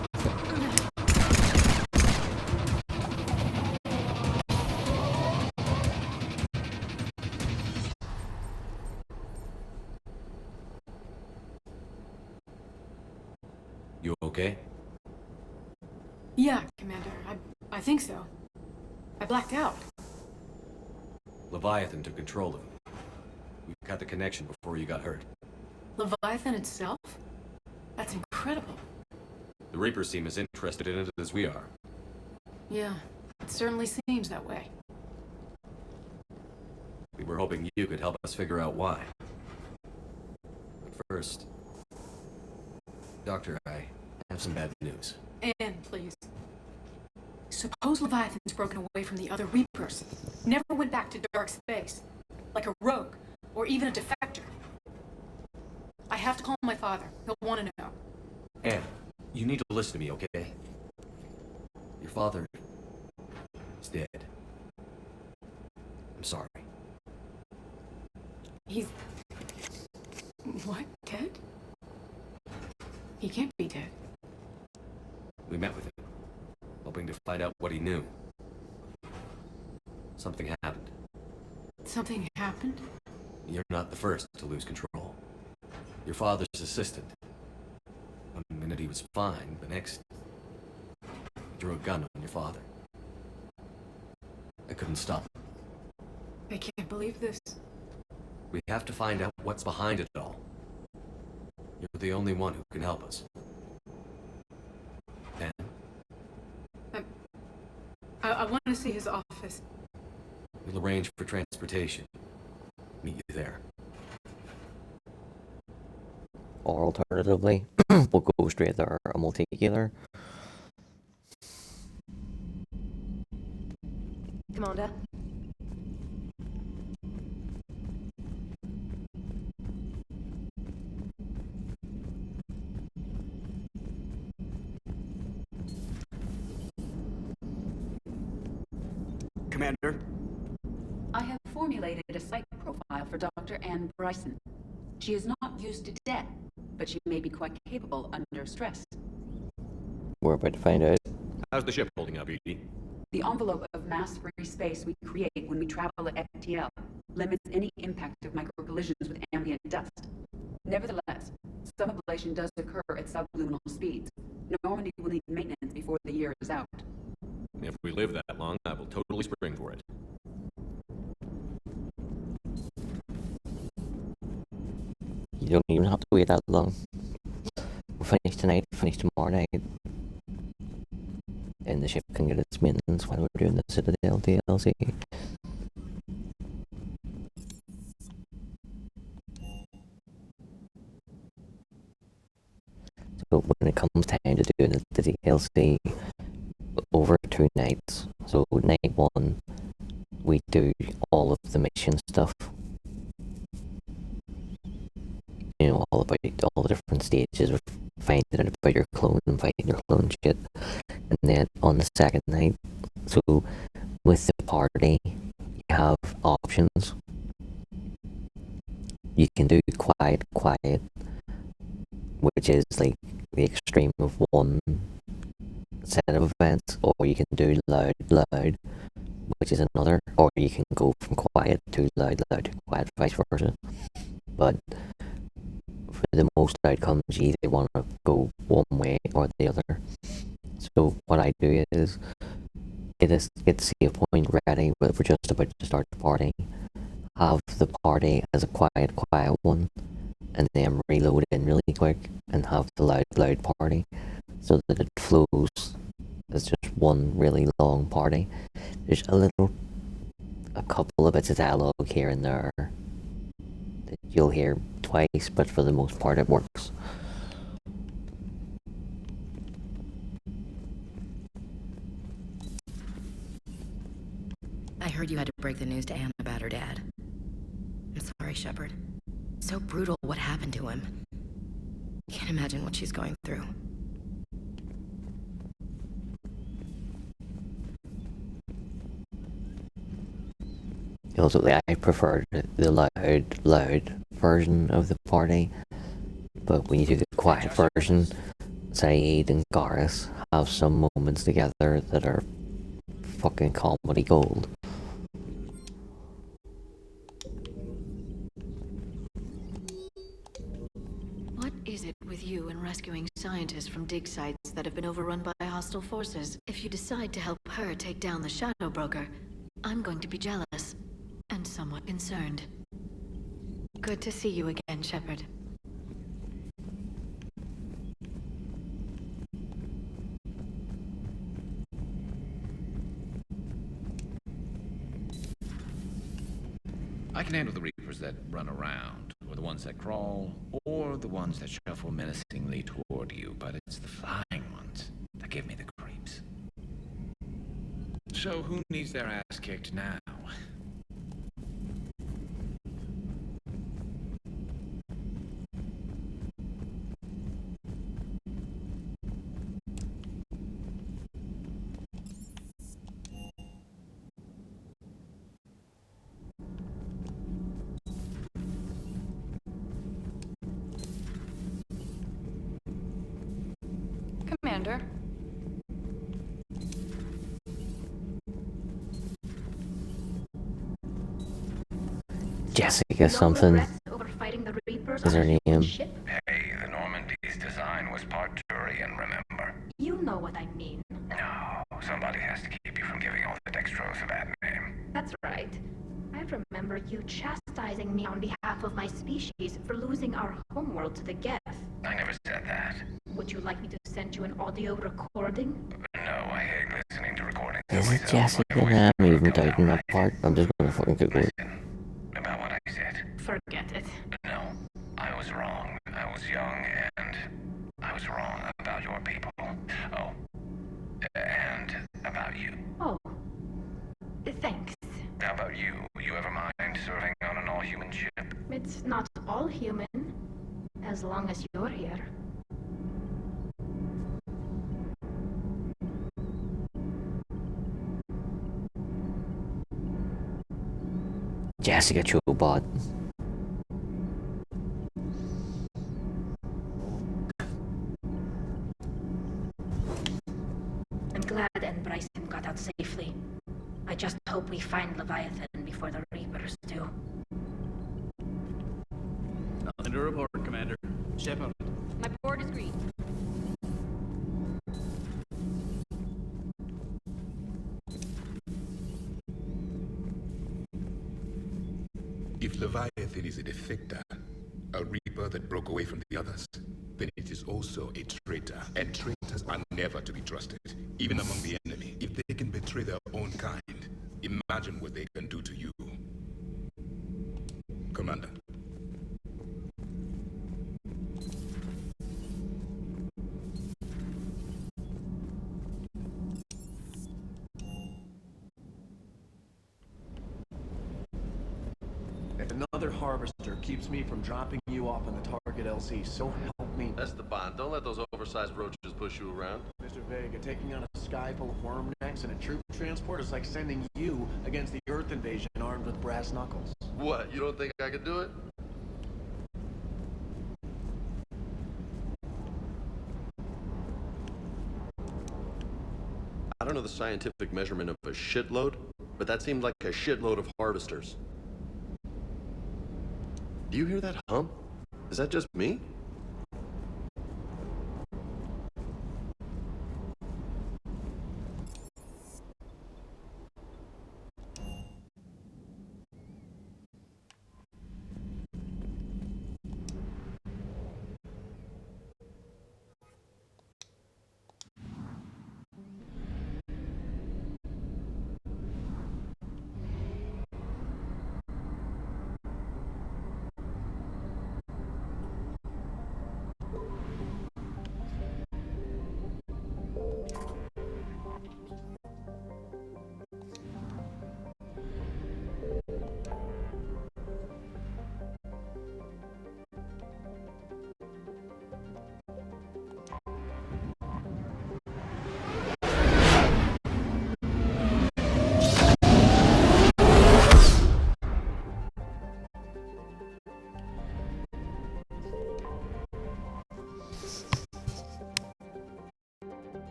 You okay? Yeah, Commander. I think so. I blacked out. Leviathan took control of him. We got the connection before you got hurt. Leviathan itself? That's incredible. The Reapers seem as interested in it as we are. Yeah, it certainly seems that way. We were hoping you could help us figure out why. But first... Doctor, I have some bad news. And please. Suppose Leviathan's broken away from the other Reapers. Never went back to dark space. Like a rogue, or even a defector. I have to call my father. He'll want to know. Anne, you need to listen to me, okay? Your father is dead. I'm sorry. He's... What? Dead? He can't be dead. We met with him, hoping to find out what he knew. Something happened. Something happened? You're not the first to lose control. Your father's assistant. One minute he was fine, the next... drew a gun on your father. I couldn't stop it. I can't believe this. We have to find out what's behind it all. You're the only one who can help us. And I want to see his office. we'll arrange for transportation. Meet you there. Or alternatively, we'll go straight there and we'll take you there. Commander? Commander? I have formulated a site profile for Dr. Anne Bryson. She is not used to death, but she may be quite capable under stress. We're about to find out. How's the ship holding up, Edie? The envelope of mass-free space we create when we travel at FTL limits any impact of microcollisions with ambient dust. Nevertheless, some ablation does occur at subluminal speeds. Normandy will need maintenance before the year is out. If we live that long, I will totally spring for it. You don't even have to wait that long. We'll finish tonight, finish tomorrow night. And the ship can get its maintenance while we're doing the Citadel DLC. So when it comes time to do the DLC over 2 nights, so night 1 we do all of the mission stuff. You know, all the different stages of finding out about your clone and fighting your clone shit. And then on the second night, so with the party, you have options. You can do quiet, which is like the extreme of one set of events, or you can do loud, which is another, or you can go from quiet to loud to quiet, vice versa. But for the most outcomes, you either want to go one way or the other. So what I do is get save point ready, but we're just about to start the party. Have the party as a quiet one, and then reload in really quick and have the loud party, so that it flows as just one really long party. There's a couple of bits of dialogue here and there that you'll hear twice, but for the most part it works. I heard you had to break the news to Anne about her dad. I'm sorry, Shepard. So brutal what happened to him. Can't imagine what she's going through. Also, I prefer the loud version of the party, but when you do the quiet version, Saeed and Garrus have some moments together that are fucking comedy gold. What is it with you and rescuing scientists from dig sites that have been overrun by hostile forces? If you decide to help her take down the Shadow Broker, I'm going to be jealous and somewhat concerned. Good to see you again, Shepard. I can handle the Reapers that run around, or the ones that crawl, or the ones that shuffle menacingly toward you, but it's the flying ones that give me the creeps. So who needs their ass kicked now? Commander. Jessica something is her name. Hey, the Normandy's design was part Turian, remember? You know what I mean. No, somebody has to keep you from giving all the dextrose a bad name. remember you chastising me on behalf of my species for losing our homeworld to the Geth. I never said that. Would you like me to send you an audio recording? No, I hate listening to recordings of Is it myself. Jessica? I'm even doubting that part. I'm just gonna fucking Google it. About what I said. Forget it. No, I was wrong. I was young and I was wrong about your people. Oh, and about you. Oh, thanks. How about you? You ever mind serving on an all-human ship? It's not all human, as long as you're here. Jessica Chobot. I'm glad and Bryson got out safely. I just hope we find Leviathan before the Reapers do. Nothing to report, Commander. Ship out. My board is green. If Leviathan is a defector, a Reaper that broke away from the others, then it is also a traitor. And traitors are never to be trusted, even among the enemy. If they can betray their own kind, imagine what they can do to you. Commander. If another harvester keeps me from dropping you off on the target LC, so help me. Esteban, don't let those oversized roaches push you around. Mr. Vega, taking on a sky full of worm necks and a troop transport is like sending you against the Earth invasion armed with brass knuckles. What, you don't think I could do it? I don't know the scientific measurement of a shitload, but that seemed like a shitload of harvesters. Do you hear that hum? Is that just me?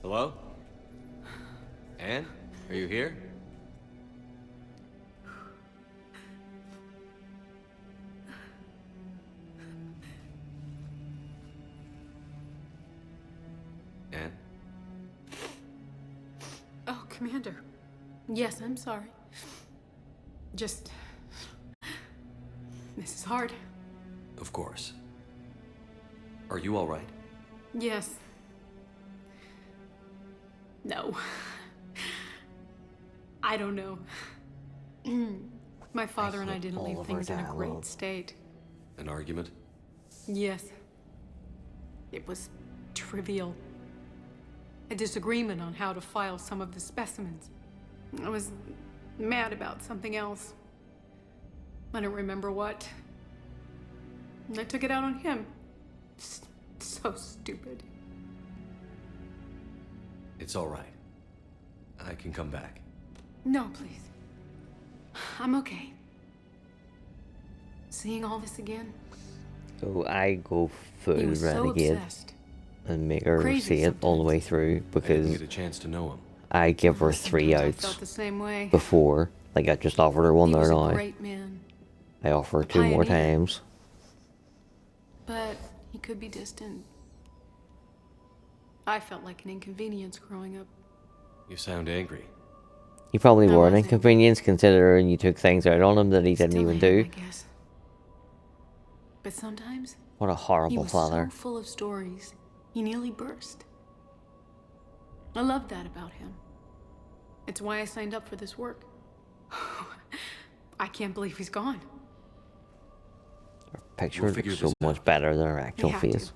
Hello? Anne? Are you here? Anne? Oh, Commander. Yes, I'm sorry. Just... This is hard. Of course. Are you all right? Yes. No. I don't know. My father and I didn't leave things in a great state. An argument? Yes. It was trivial. A disagreement on how to file some of the specimens. I was mad about something else. I don't remember what. I took it out on him. So stupid. It's all right. I can come back. No, please. I'm okay. Seeing all this again? So I go full He was so renegade obsessed. and make her Crazy see it all the way through I didn't because get a chance to know him. I give her 3 Sometimes I outs felt the same way. before. Like I just offered her one He there was a now. great man, I offer her a 2 more pioneer. times. but he could be distant. I felt like an inconvenience growing up. You sound angry. You probably I were an was inconvenience considering you took things out on him that he didn't even do. I guess. But sometimes What a horrible he was father. so full of stories, he nearly burst. I loved that about him. It's why I signed up for this work. I can't believe he's gone. Picture We'll looks figure so this much better than her actual have to. face.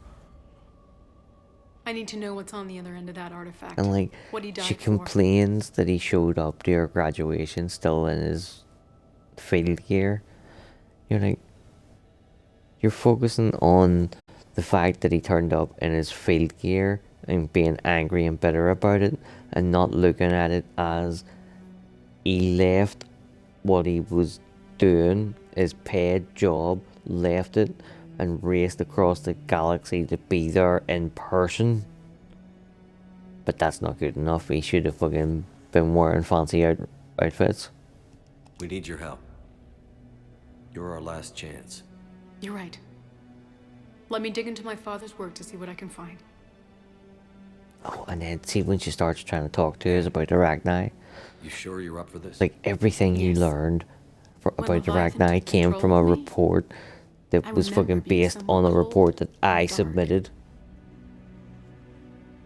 I need to know what's on the other end of that artifact. And like, what he died she for. complains that he showed up to her graduation still in his field gear. You're like, you're focusing on the fact that he turned up in his field gear and being angry and bitter about it, and not looking at it as he left what he was doing, his paid job, left it and raced across the galaxy to be there in person. But that's not good enough. He should have fucking been wearing fancy outfits. We need your help. You're our last chance. You're right. Let me dig into my father's work to see what I can find. Oh, and then see when she starts trying to talk to us about the Ragni. You sure you're up for this? Like everything you learned about the Leviathan Ragni took came control from a of me, report that I was remember fucking being based somewhat on a cold report that I and dark. submitted.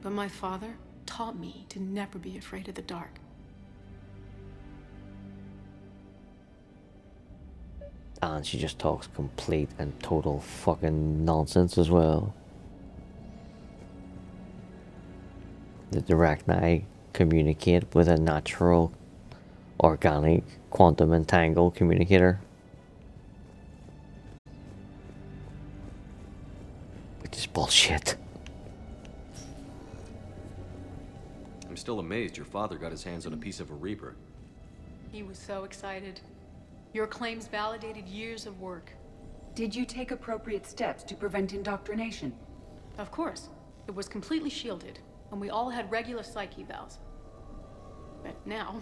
But my father taught me to never be afraid of the dark. And she just talks complete and total fucking nonsense as well. That the Ragni communicate with a natural, organic, quantum entangled communicator. Which is bullshit. I'm still amazed your father got his hands on a piece of a Reaper. He was so excited. Your claims validated years of work. Did you take appropriate steps to prevent indoctrination? Of course. It was completely shielded, and we all had regular psych evals. But now,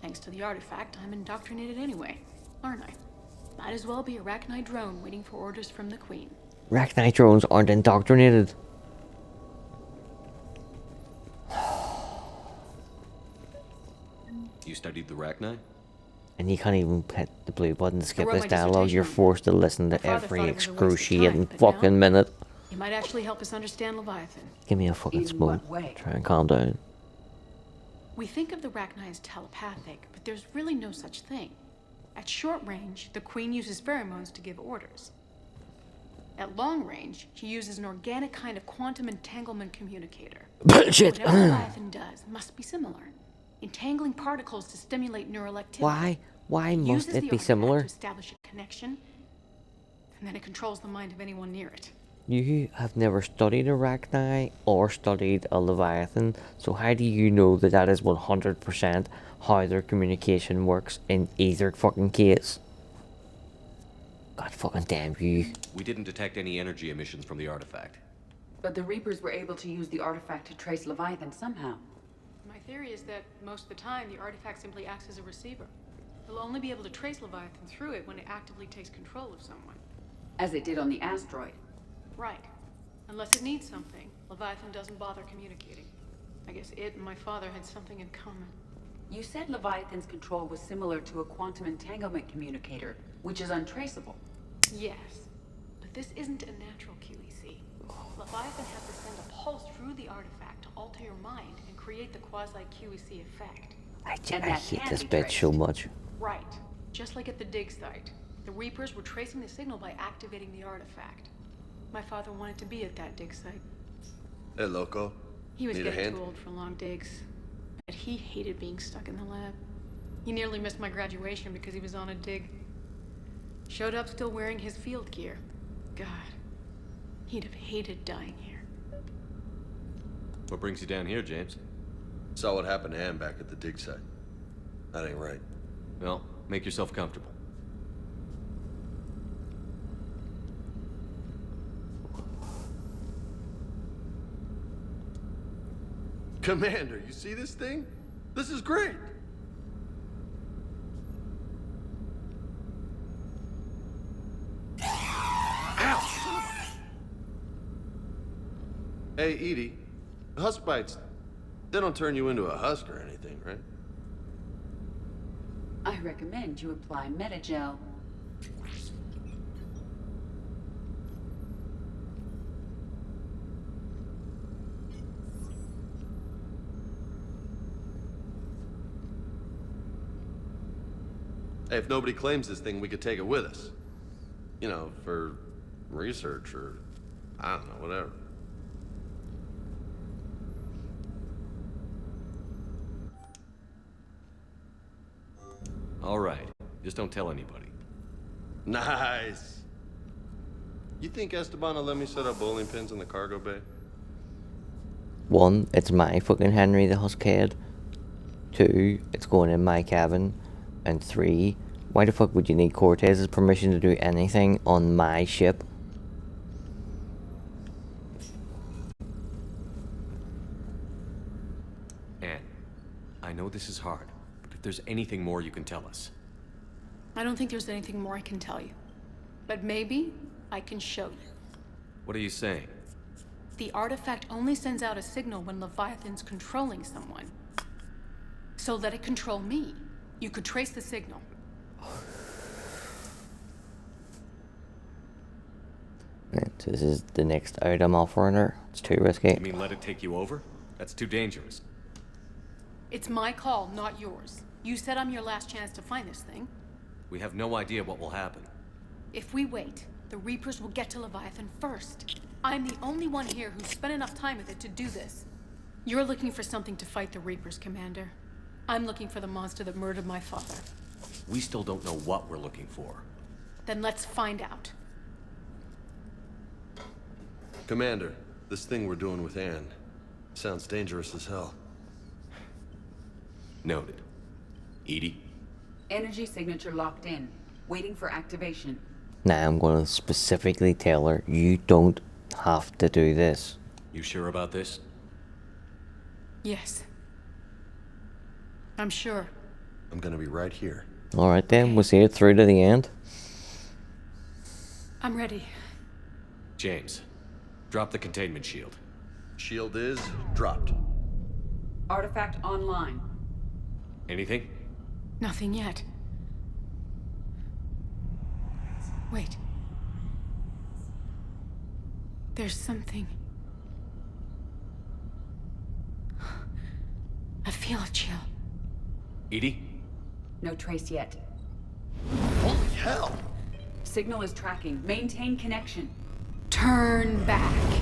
thanks to the artifact, I'm indoctrinated anyway, aren't I? Might as well be a Rachni drone waiting for orders from the Queen. Ragni drones aren't indoctrinated. You studied the Rachni? And you can't even hit the blue button to skip wrote this my dialogue. You're dissertation. forced to listen My to father every thought it was a waste of excruciating time, but now- fucking minute. It might actually help us understand Leviathan. Give me a fucking In smoke. what way? Try and calm down. We think of the Rachni as telepathic, but there's really no such thing. At short range, the Queen uses pheromones to give orders. At long range, she uses an organic kind of quantum entanglement communicator. Bullshit. Whatever Leviathan does must be similar. Entangling particles to stimulate neural activity. Why? Why It must uses it the be artifact similar? to establish a connection, and then it controls the mind of anyone near it. You have never studied a Ragni or studied a Leviathan, so how do you know that that is 100% how their communication works in either fucking case? God fucking damn you. We didn't detect any energy emissions from the artifact. But the Reapers were able to use the artifact to trace Leviathan somehow. My theory is that most of the time, the artifact simply acts as a receiver. They'll only be able to trace Leviathan through it when it actively takes control of someone. As it did on the asteroid. Right. Unless it needs something, Leviathan doesn't bother communicating. I guess it and my father had something in common. You said Leviathan's control was similar to a quantum entanglement communicator, which is untraceable. Yes. But this isn't a natural QEC. Leviathan has to send a pulse through the artifact to alter your mind and create the quasi-QEC effect. I hate this bitch so much. Right. Just like at the dig site. The Reapers were tracing the signal by activating the artifact. My father wanted to be at that dig site. Hey, loco. He was Need a getting hand? too old for long digs. But he hated being stuck in the lab. He nearly missed my graduation because he was on a dig. Showed up still wearing his field gear. God, he'd have hated dying here. What brings you down here, James? Saw what happened to him back at the dig site. That ain't right. Well, make yourself comfortable. Commander, you see this thing? This is great. Ow! Hey, Edie, husk bites, they don't turn you into a husk or anything, right? I recommend you apply Metagel. Hey, if nobody claims this thing, we could take it with us. You know, for research or, I don't know, whatever. All right. Just don't tell anybody. Nice. You think Esteban will let me set up bowling pins in the cargo bay? 1, it's my fucking Henry the Huskhead. 2, it's going in my cabin. And 3, why the fuck would you need Cortez's permission to do anything on my ship? Anne, I know this is hard, but if there's anything more you can tell us. I don't think there's anything more I can tell you. But maybe I can show you. What are you saying? The artifact only sends out a signal when Leviathan's controlling someone. So let it control me. You could trace the signal. This is the next item offering her. It's too risky. You mean let it take you over? That's too dangerous. It's my call, not yours. You said I'm your last chance to find this thing. We have no idea what will happen. If we wait, the Reapers will get to Leviathan first. I'm the only one here who's spent enough time with it to do this. You're looking for something to fight the Reapers, Commander. I'm looking for the monster that murdered my father. We still don't know what we're looking for. Then let's find out. Commander, this thing we're doing with Anne sounds dangerous as hell. Noted. Edie? Energy signature locked in. Waiting for activation. Now I'm going to specifically tell her, you don't have to do this. You sure about this? Yes. I'm sure. I'm gonna be right here. Alright then, we'll see it through to the end. I'm ready. James, drop the containment shield. Shield is dropped. Artifact online. Anything? Nothing yet. Wait. There's something. I feel a chill. Edie? No trace yet. Holy hell! Signal is tracking. Maintain connection. Turn back.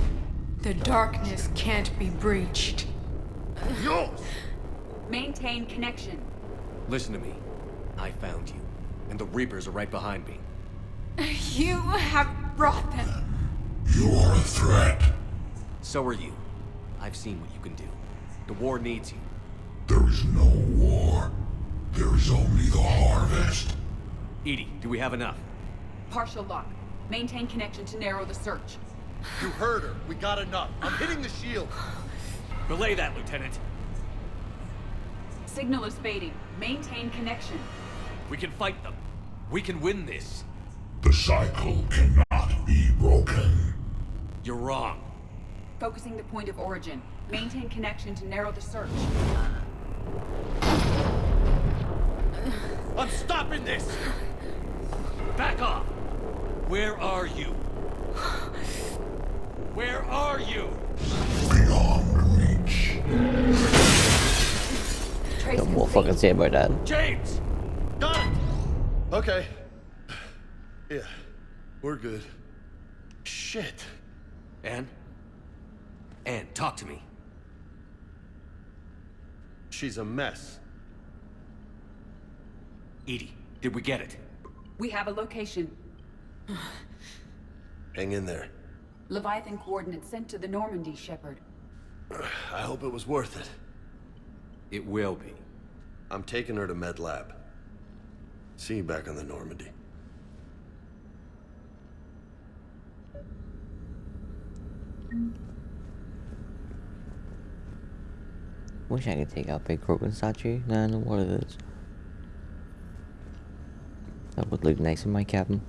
The darkness can't be breached. Yo! Maintain connection. Listen to me. I found you, and the Reapers are right behind me. You have brought them. You are a threat. So are you. I've seen what you can do. The war needs you. There is no war. There is only the harvest. Edie, do we have enough? Partial lock. Maintain connection to narrow the search. You heard her. We got enough. I'm hitting the shield. Belay that, Lieutenant. Signal is fading. Maintain connection. We can fight them. We can win this. The cycle cannot be broken. You're wrong. Focusing the point of origin. Maintain connection to narrow the search. I'm stopping this! Back off! Where are you? Where are you? Beyond reach. Don't more fucking say about that. James! Got it! Okay. Yeah, we're good. Shit. Anne? Anne, talk to me. She's a mess. Edie, did we get it? We have a location. Hang in there. Leviathan coordinates sent to the Normandy, Shepard. I hope it was worth it. It will be. I'm taking her to Med Lab. See you back on the Normandy. Wish I could take out big Krogan statue. Nah, I know what it is. That would look nice in my cabin.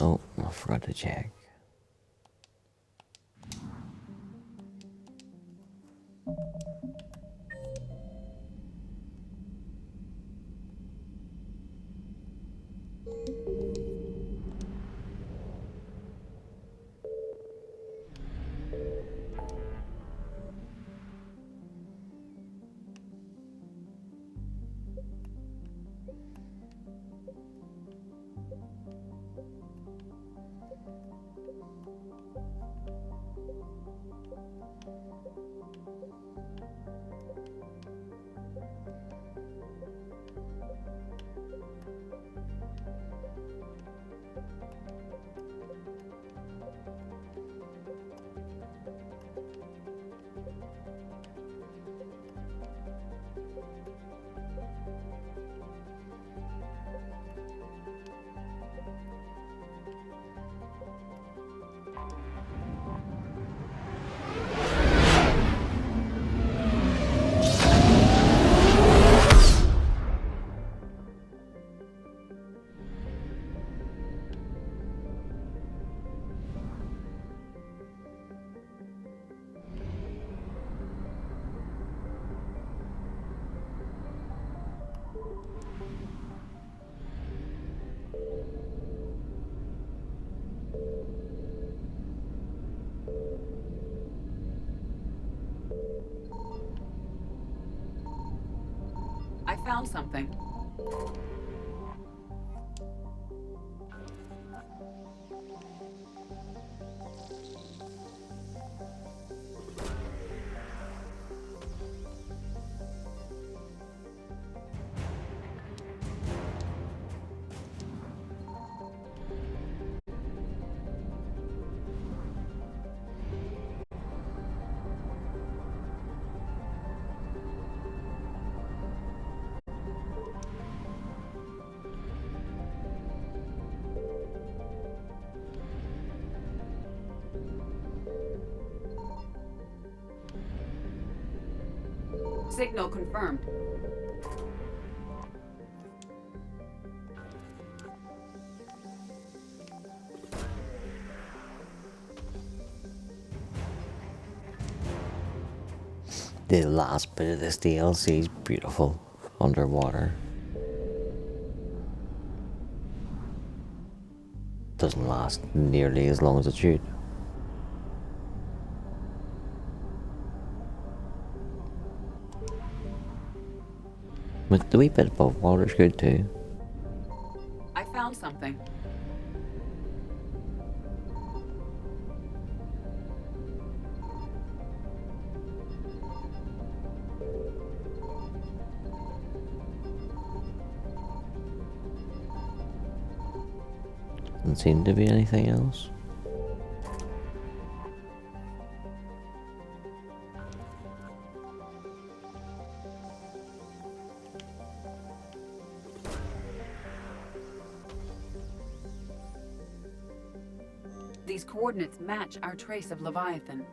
Oh, I forgot to check. I found something. Signal confirmed. The last bit of this DLC is beautiful. Underwater. Doesn't last nearly as long as it should. But the wee bit above water is good too. I found something. Doesn't seem to be anything else. These coordinates match our trace of Leviathan.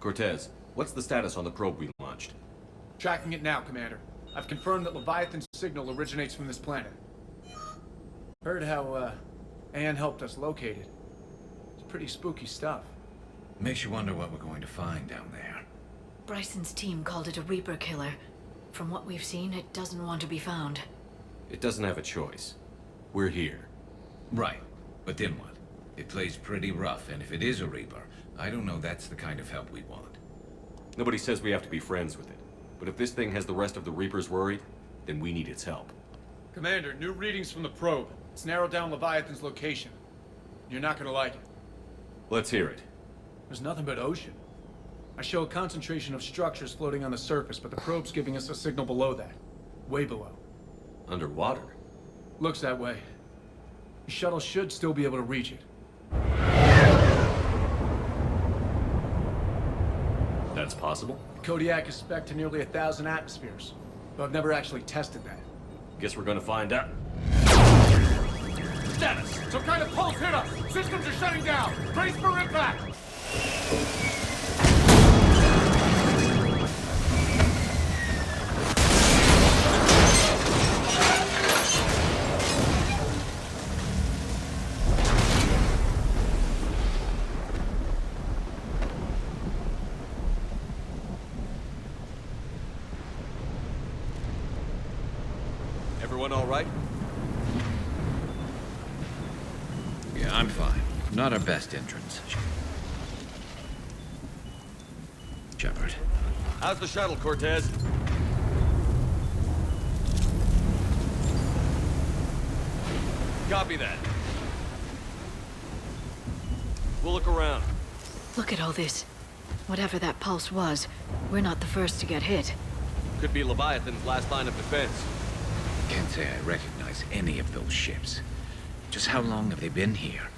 Cortez, what's the status on the probe we launched? Tracking it now, Commander. I've confirmed that Leviathan's signal originates from this planet. Heard how, Anne helped us locate it. It's pretty spooky stuff. Makes you wonder what we're going to find down there. Bryson's team called it a Reaper killer. From what we've seen, it doesn't want to be found. It doesn't have a choice. We're here. Right. But then what? It plays pretty rough, and if it is a Reaper, I don't know that's the kind of help we want. Nobody says we have to be friends with it. But if this thing has the rest of the Reapers worried, then we need its help. Commander, new readings from the probe. It's narrowed down Leviathan's location. You're not gonna like it. Let's hear it. There's nothing but ocean. I show a concentration of structures floating on the surface, but the probe's giving us a signal below that. Way below. Underwater? Looks that way. The shuttle should still be able to reach it. That's possible? Kodiak is spec'd to nearly 1,000 atmospheres, but I've never actually tested that. Guess we're gonna find out. Status! Some kind of pulse hit us! Systems are shutting down! Brace for impact! Everyone all right? Yeah, I'm fine. Not our best entrance. Shepard. How's the shuttle, Cortez? Copy that. We'll look around. Look at all this. Whatever that pulse was, we're not the first to get hit. Could be Leviathan's last line of defense. Can't say I recognize any of those ships. Just how long have they been here?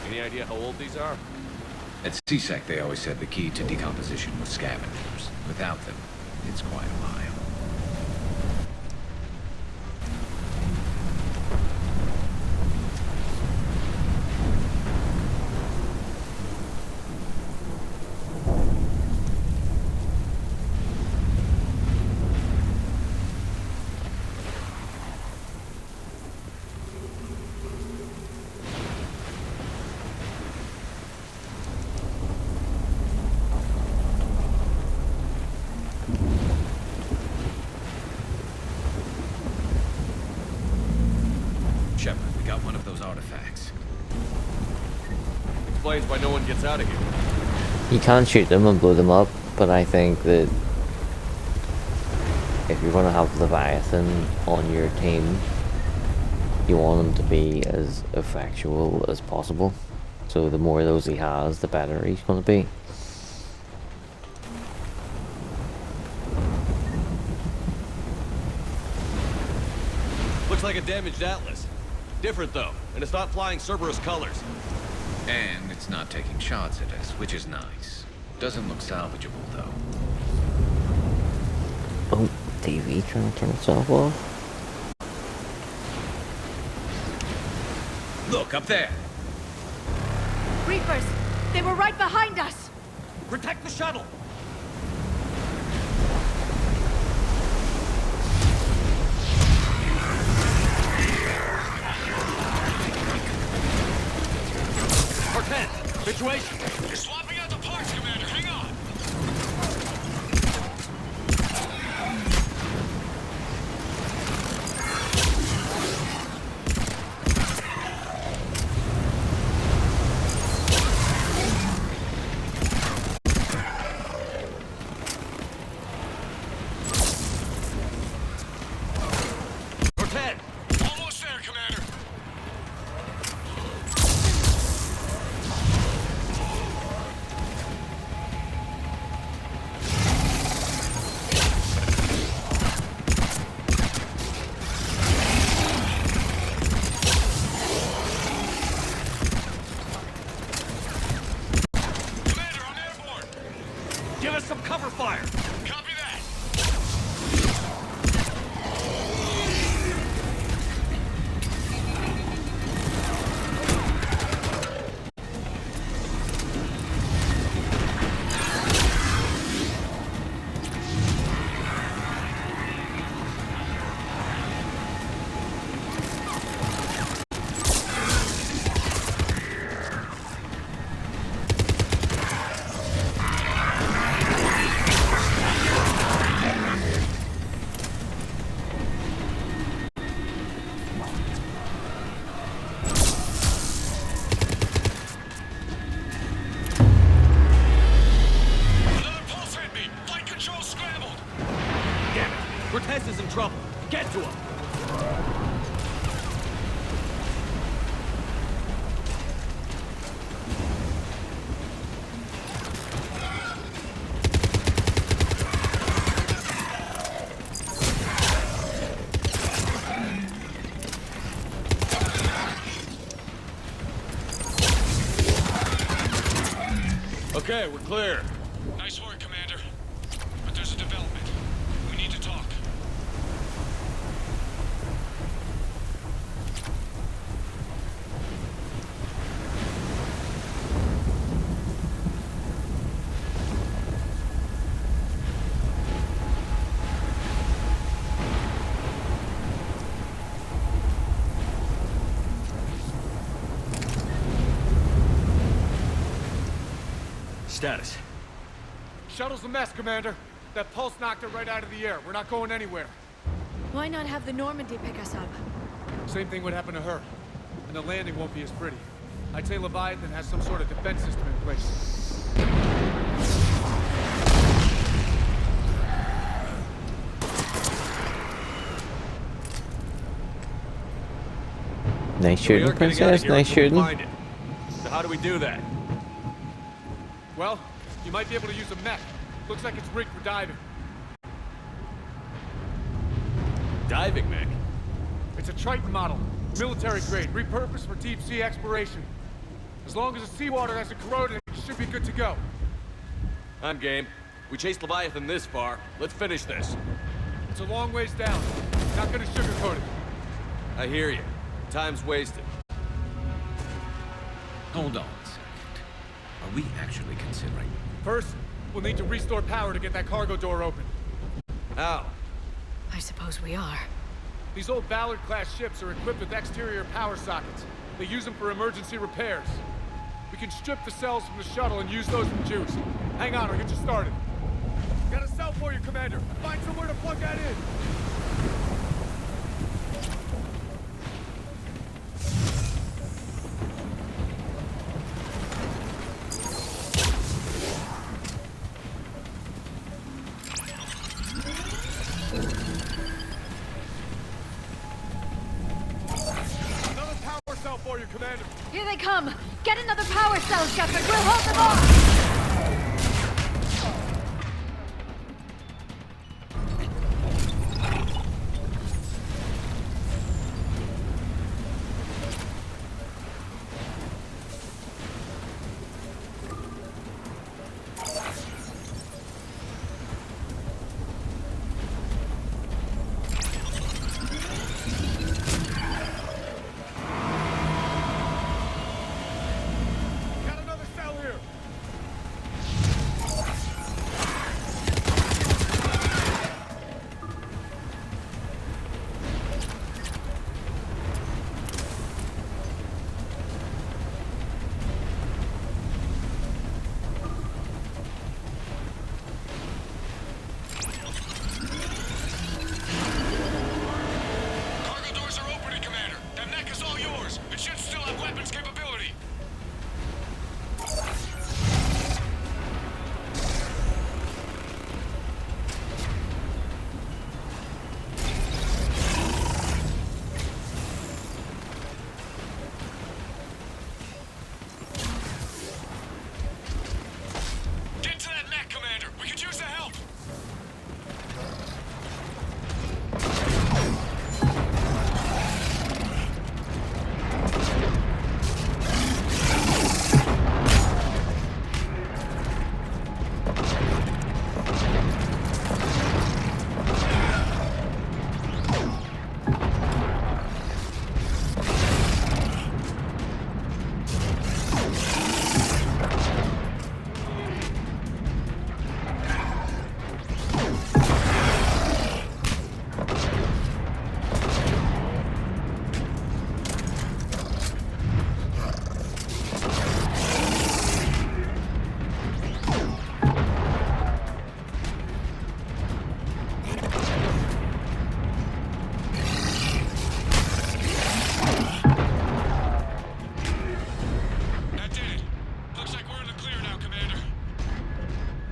Any idea how old these are? At CSEC, they always said the key to decomposition was scavengers. Without them, it's quite a mile. Shepard, we got one of those artifacts. Explains why no one gets out of here. You can shoot them and blow them up, but I think that if you're going to have Leviathan on your team, you want him to be as effectual as possible. So the more of those he has, the better he's going to be. Looks like a damaged Atlas. Different though, and it's not flying Cerberus colors. And it's not taking shots at us, which is nice. Doesn't look salvageable, though. Oh, TV trying to turn itself off. Look, up there! Reapers! They were right behind us! Protect the shuttle! Cortez, situation! You're swapping out the parts, Commander. Hang on! Cortez! Almost there, Commander. Cover fire! Copy that! Cortez is in trouble. Get to him! Okay, we're clear. Nice work, Commander. But there's a development. We need to talk. Status. Shuttle's a mess, Commander. That pulse knocked it right out of the air. We're not going anywhere. Why not have the Normandy pick us up? Same thing would happen to her. And the landing won't be as pretty. I'd say Leviathan has some sort of defense system in place. Nice shooting, Princess. Nice shooting. So how do we do that? Well, you might be able to use a mech. Looks like it's rigged for diving. Diving mech? It's a Triton model. Military grade, repurposed for deep sea exploration. As long as the seawater hasn't corroded, it should be good to go. I'm game. We chased Leviathan this far. Let's finish this. It's a long ways down. Not gonna sugarcoat it. I hear you. Time's wasted. Hold on a second. Are we actually considering? First, we'll need to restore power to get that cargo door open. How? I suppose we are. These old Ballard-class ships are equipped with exterior power sockets. They use them for emergency repairs. We can strip the cells from the shuttle and use those for juice. Hang on, I'll get you started. Got a cell for you, Commander. Find somewhere to plug that in. For you, Commander. Here they come! Get another power cell, Shepard! We'll hold them off!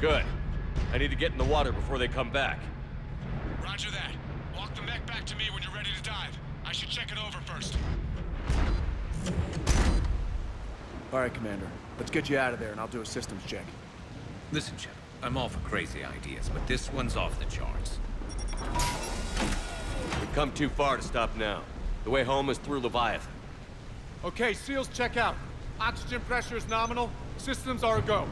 Good. I need to get in the water before they come back. Roger that. Walk the mech back to me when you're ready to dive. I should check it over first. All right, Commander. Let's get you out of there, and I'll do a systems check. Listen, Shepard, I'm all for crazy ideas, but this one's off the charts. We've come too far to stop now. The way home is through Leviathan. Okay, SEALs check out. Oxygen pressure is nominal. Systems are a go.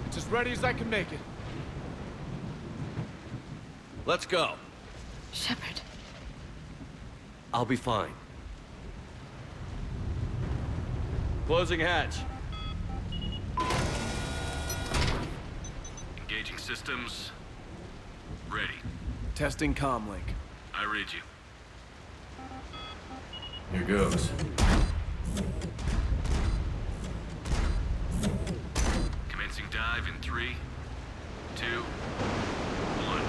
It's as ready as I can make it. Let's go. Shepard. I'll be fine. Closing hatch. Engaging systems. Ready. Testing comlink. I read you. Here goes. Commencing dive in 3, 2, 1.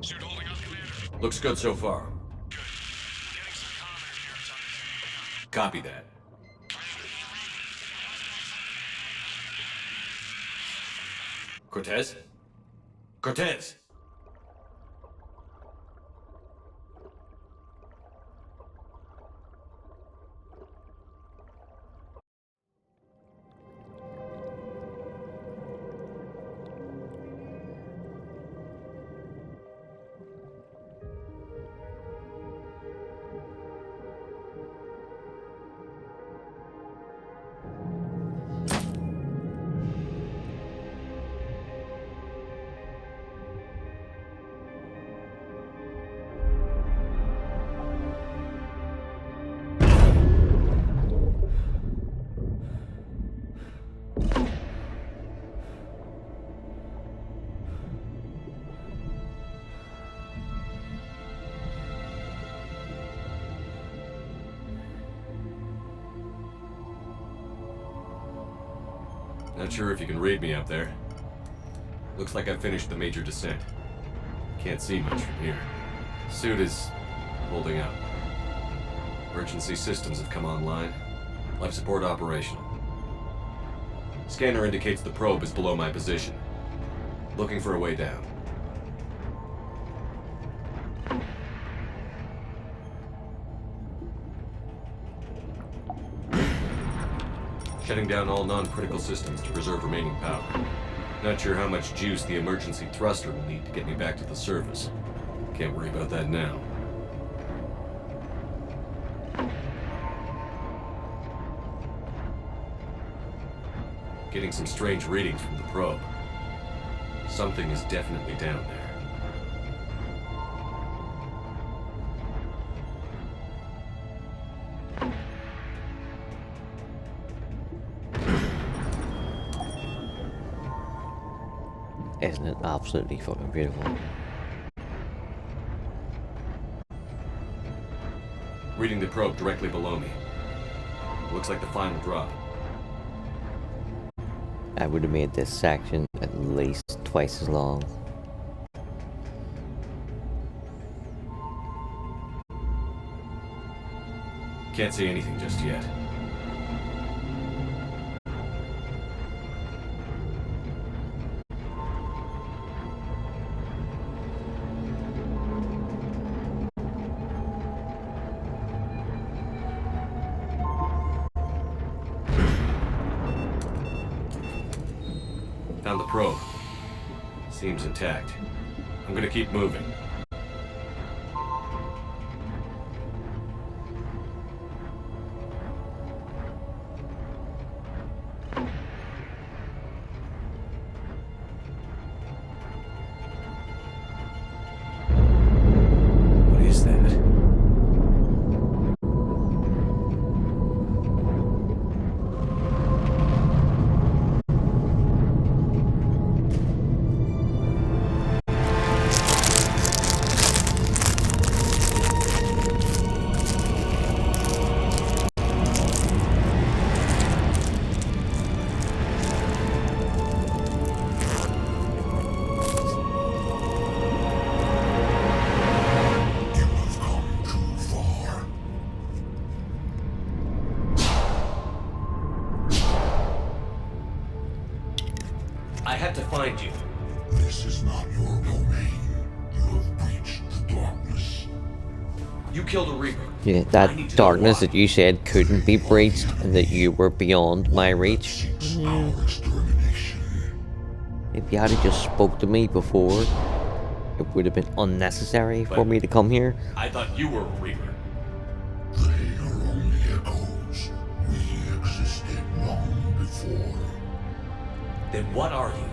Suit holding up, Commander. Looks good so far. Copy that. Cortez? Cortez! Not sure if you can read me up there. Looks like I finished the major descent. Can't see much from here. Suit is holding up. Emergency systems have come online. Life support operational. Scanner indicates the probe is below my position. Looking for a way down. Shutting down all non-critical systems to preserve remaining power. Not sure how much juice the emergency thruster will need to get me back to the surface. Can't worry about that now. Getting some strange readings from the probe. Something is definitely down there. Isn't it absolutely fucking beautiful? Reading the probe directly below me. Looks like the final drop. I would have made this section at least twice as long. Can't see anything just yet. Found the probe. Seems intact. I'm gonna keep moving. What is that? I had to find you. This is not your domain. You have breached the darkness. You killed a Reaper. Yeah, that darkness that you said couldn't be breached and that you were beyond my reach. If you had just spoke to me before, it would have been unnecessary for me to come here. I thought you were a Reaper. They are only echoes. We existed long before. Then what are you?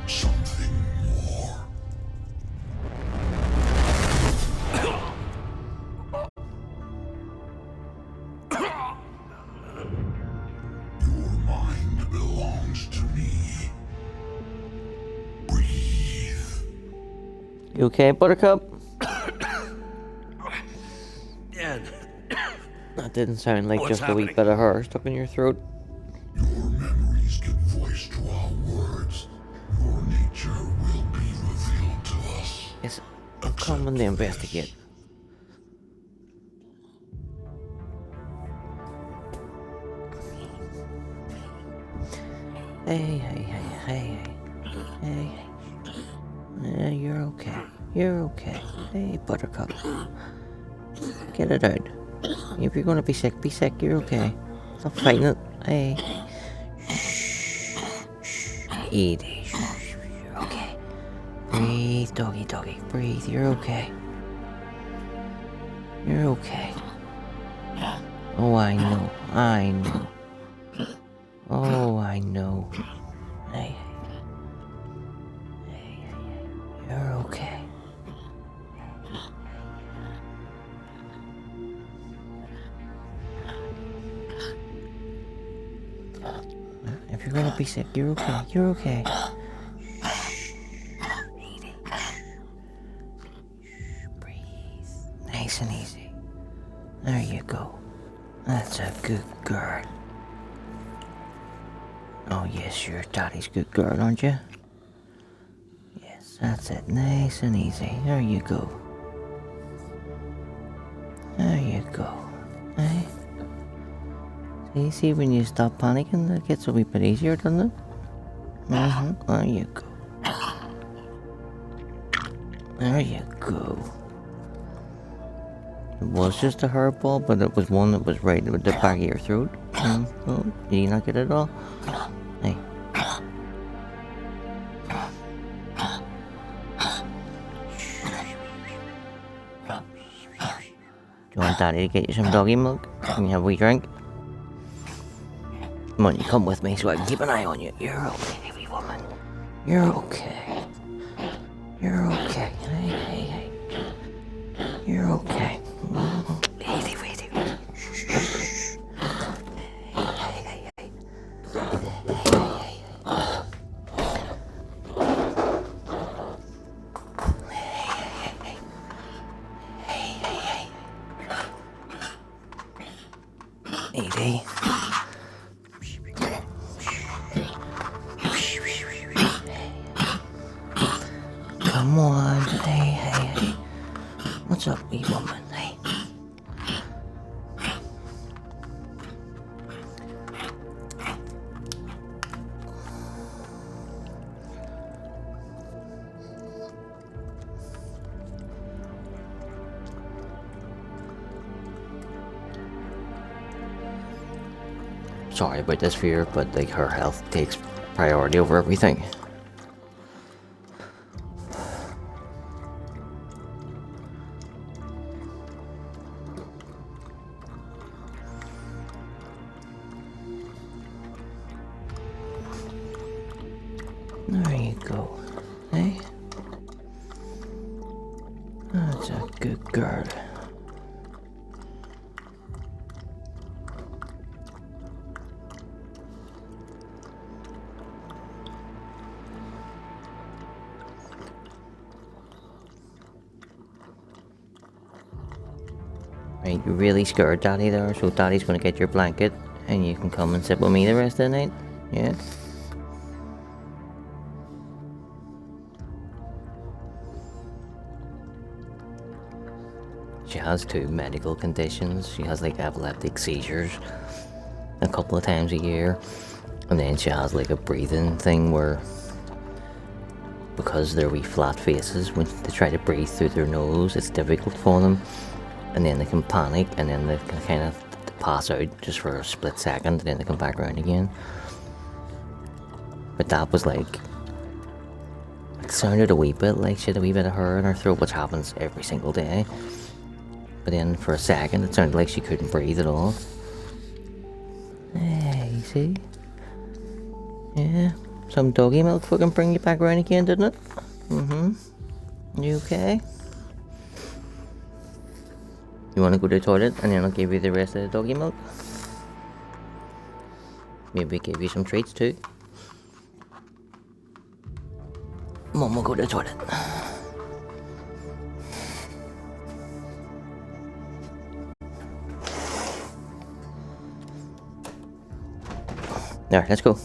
Something more. Your mind belongs to me. Breathe. You okay, Buttercup? Dan. That didn't sound like What's just a wee happening? bit of hair stuck in your throat. Your memories give voice to our words. Your nature will be revealed to us. Yes, I'm coming to investigate. Hey. Yeah, you're okay. You're okay. Hey, Buttercup. Get it out. If you're gonna be sick, you're okay. Stop fighting it. Hey. Edie. You're okay. Breathe, doggy. Breathe. You're okay. You're okay. Oh, I know. Oh, I know. Hey. You're okay. If you're gonna be sick, you're okay. You're okay. Breathe. Nice and easy. There you go. That's a good girl. Oh yes, you're Daddy's good girl, aren't you? Yes, that's it. Nice and easy. There you go. There you go. Hey? See, when you stop panicking, it gets a wee bit easier, doesn't it? There you go. There you go. It was just a hairball, but it was one that was right at the back of your throat. Oh, did you not get it all? Hey. Do you want Daddy to get you some doggy milk? Can you have a wee drink? Come on, you come with me so I can keep an eye on you. You're okay, wee woman. You're okay. You're okay. Hey. You're okay. Easy. Shh. Hey. Edie. Come on. Hey. What's up, wee woman? Hey. Sorry about this fear, but like her health takes priority over everything. There you go. Hey? That's a good girl. Right, you're really scared, Daddy, there, so Daddy's gonna get your blanket and you can come and sit with me the rest of the night. Yeah? She has 2 medical conditions. She has like epileptic seizures a couple of times a year, And then she has like a breathing thing where, because they're wee flat faces, when they try to breathe through their nose, it's difficult for them. And then they can panic, and then they can kind of pass out just for a split second, and then they come back around again. But that was like, it sounded a wee bit like she had a wee bit of hair in her throat, which happens every single day. But then for a second, it sounded like she couldn't breathe at all. Hey, you see? Yeah, some doggy milk fucking bring you back around again, didn't it? You okay? You want to go to the toilet and then I'll give you the rest of the doggy milk? Maybe give you some treats too. Mom will go to the toilet. There, let's go.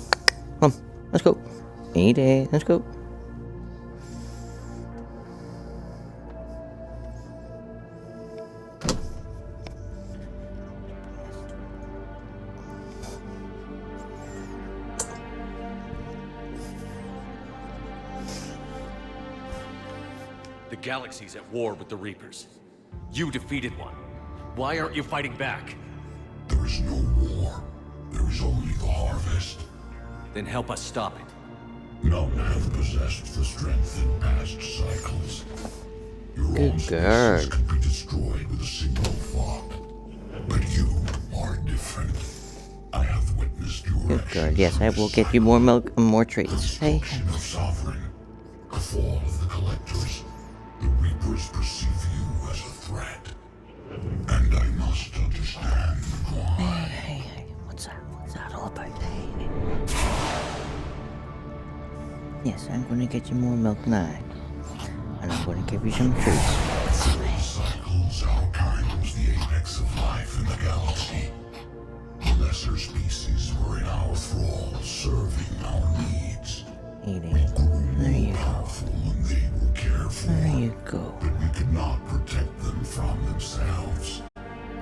Come, let's go. Eat it, let's go. The galaxy's at war with the Reapers. You defeated one. Why aren't you fighting back? There is no war. There is only the harvest. Then help us stop it. None have possessed the strength in past cycles. Your own species could be destroyed with a single thought. But you are different. I have witnessed your Good girl. Yes, I will get you more milk and more treats. Hey. of Sovereign, the fall of the Collectors. The Reapers perceive you as a threat. And I must understand why. Hey, what's that? What's that all about? Hey. Yes, I'm going to get you more milk now. And I'm going to give you some treats. Cycles, our kind was the apex of life in the galaxy. The lesser species were in our thrall, serving our needs. Eating. There you go. When they were cared for, there you go. But we could not protect them from themselves.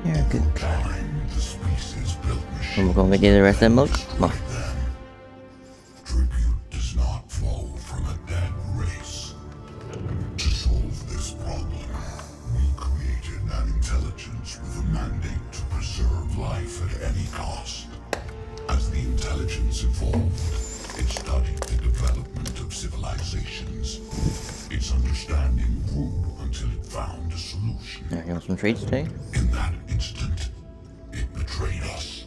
You're a good girl. The species built machines. And we're going to get you the rest of the milk. Come on. Tribute does not flow from a dead race. To solve this problem, we created an intelligence with a mandate to preserve life at any cost. As the intelligence evolved, it studied the development of civilizations. Its understanding grew until it found a solution. There, you want some treats too? In that instant, it betrayed us.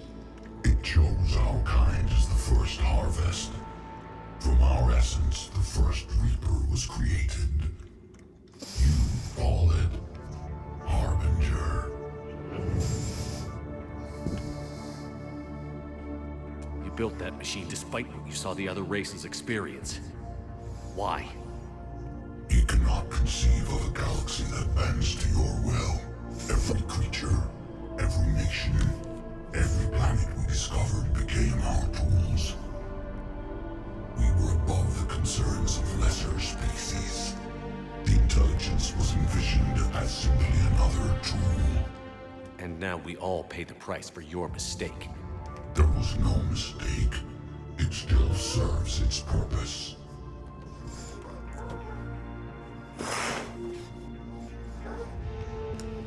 It chose our kind as the first harvest. From our essence, the first Reaper was created. You call it Harbinger. You built that machine despite what you saw the other races experience. Why? You cannot conceive of a galaxy that bends to your will. Every creature, every nation, every planet we discovered became our tools. We were above the concerns of lesser species. The intelligence was envisioned as simply another tool. And now we all pay the price for your mistake. There was no mistake. It still serves its purpose.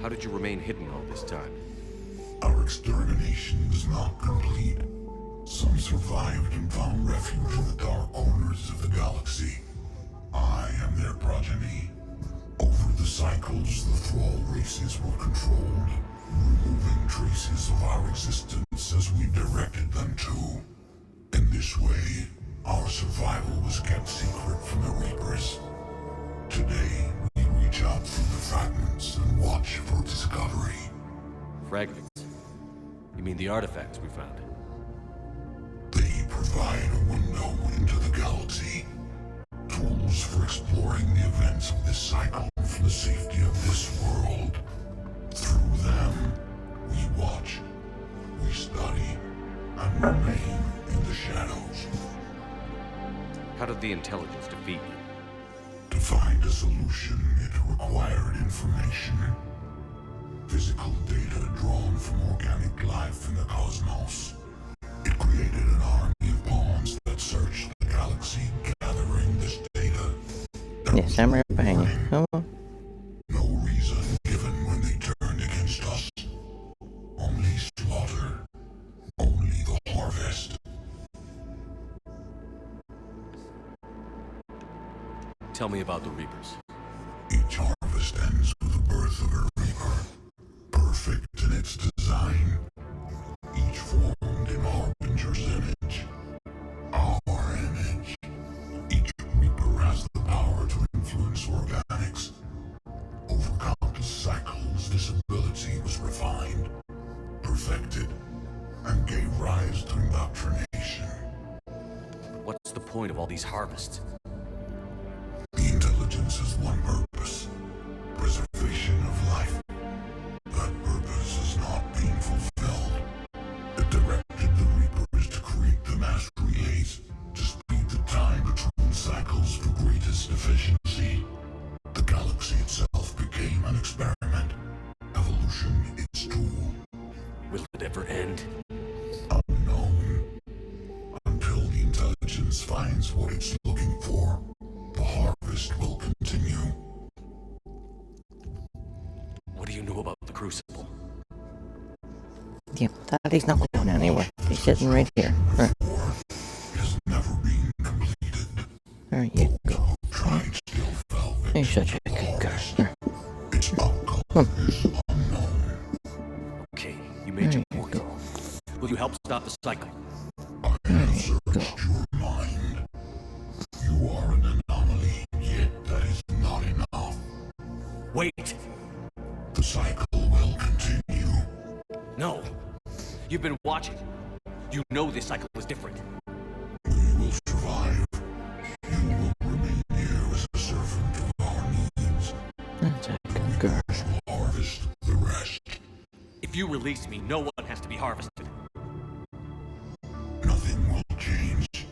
How did you remain hidden all this time? Our extermination was not complete. Some survived and found refuge in the dark corners of the galaxy. I am their progeny. Over the cycles, the thrall races were controlled, removing traces of our existence as we directed them to. In this way, our survival was kept secret from the Reapers. Today, we reach out through the fragments and watch for discovery. Fragments? You mean the artifacts we found? They provide a window into the galaxy. Tools for exploring the events of this cycle from the safety of this world. Through them, we watch, we study, and remain in the shadows. How did the intelligence defeat you? To find a solution, it required information. Physical data drawn from organic life in the cosmos. It created an army of Yes, I'm right behind you. Come on. No reason given when they turned against us. Only slaughter. Only the harvest. Tell me about the Reapers. Each harvest ends with the birth of a Reaper. Perfect in its design. Each formed in Harbinger's image. Our image. Each Reaper has the power to influence organics. Over countless cycles, this ability was refined, perfected, and gave rise to indoctrination. What's the point of all these harvests? The intelligence has one purpose: preservation of life. That purpose is not being fulfilled. It directed the Reapers to create the mass relays, to speed the time between cycles for greatest efficiency. The galaxy itself became an experiment. Evolution its tool. Will it ever end? Unknown. Until the intelligence finds what it's looking for, the harvest will continue. What do you know about the Crucible? Yep, Daddy's not going anywhere. He's sitting right here. Right. Has never been completed. There you go. Tried still fell victim. You're such a good girl. There. Its outcome is unknown. Okay, you made your point. Will you help stop the cycle? I have searched your mind. You are an anomaly, yet that is not enough. Wait! The cycle will continue. No! You've been watching. You know this cycle is different. We will survive. You will remain here as a servant of our needs. That's a good girl. Harvest the rest. If you release me, no one has to be harvested. Nothing will change.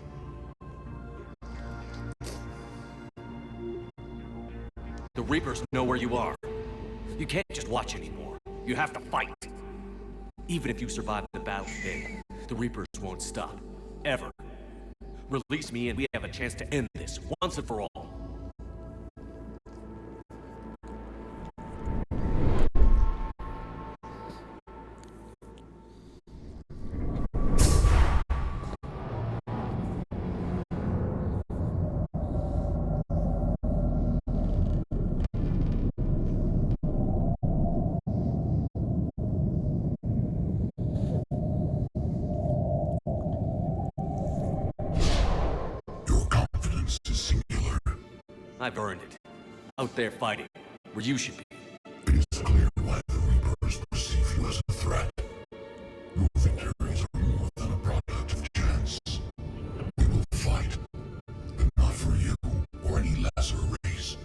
The Reapers know where you are. You can't just watch anymore. You have to fight. Even if you survive the battle today, the Reapers won't stop. Ever. Release me and we have a chance to end this, once and for all. I've earned it. Out there fighting, where you should be. It is clear why the Reapers perceive you as a threat. Your victories are more than a product of chance. We will fight, but not for you or any lesser race.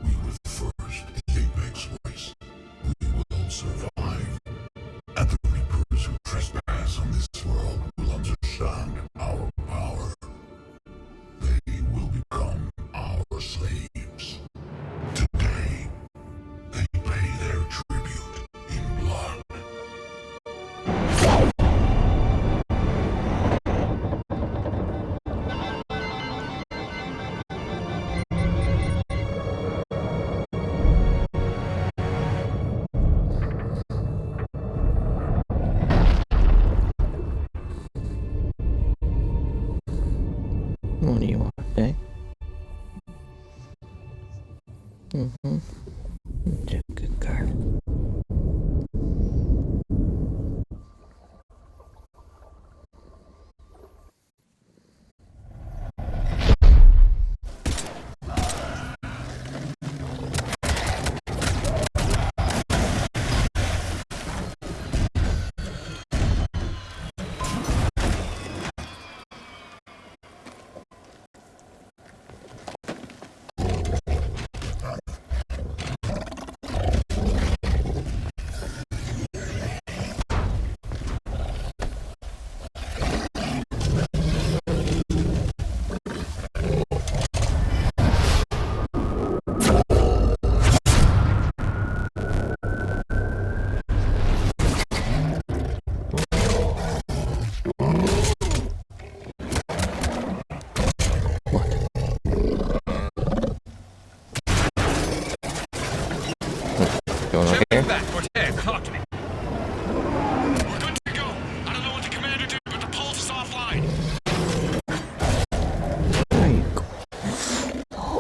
We were the first, the apex race. We will survive. And the Reapers who trespass on this world will understand our power. They will become our slaves. Today, they pay their tribute in blood. What do you want, eh? Mm-hmm. That's a good girl.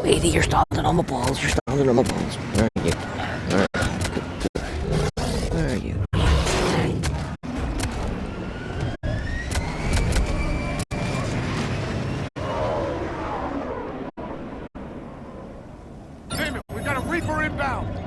Lady, you're standing on my balls. You're standing on my balls. Where are you? Where are you? Damn it, we got a Reaper inbound!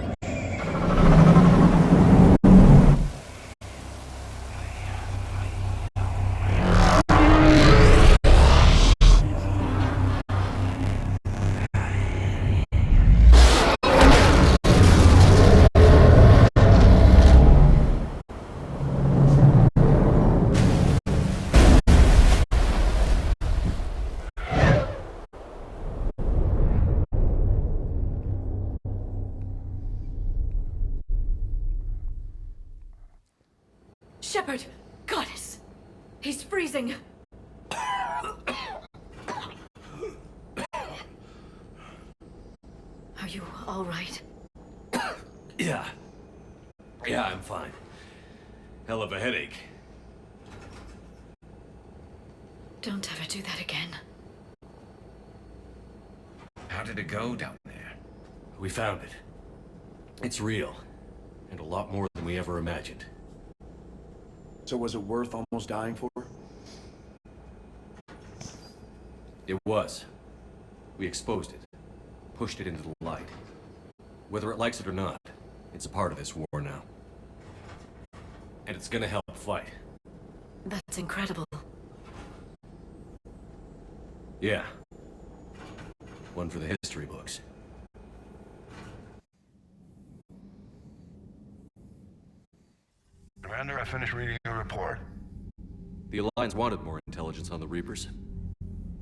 Shepard! Goddess! He's freezing! Are you all right? Yeah. Yeah, I'm fine. Hell of a headache. Don't ever do that again. How did it go down there? We found it. It's real. And a lot more than we ever imagined. So was it worth almost dying for? It was. We exposed it. Pushed it into the light. Whether it likes it or not, it's a part of this war now. And it's gonna help fight. That's incredible. Yeah. One for the history books. Commander, I finished reading your report. The Alliance wanted more intelligence on the Reapers.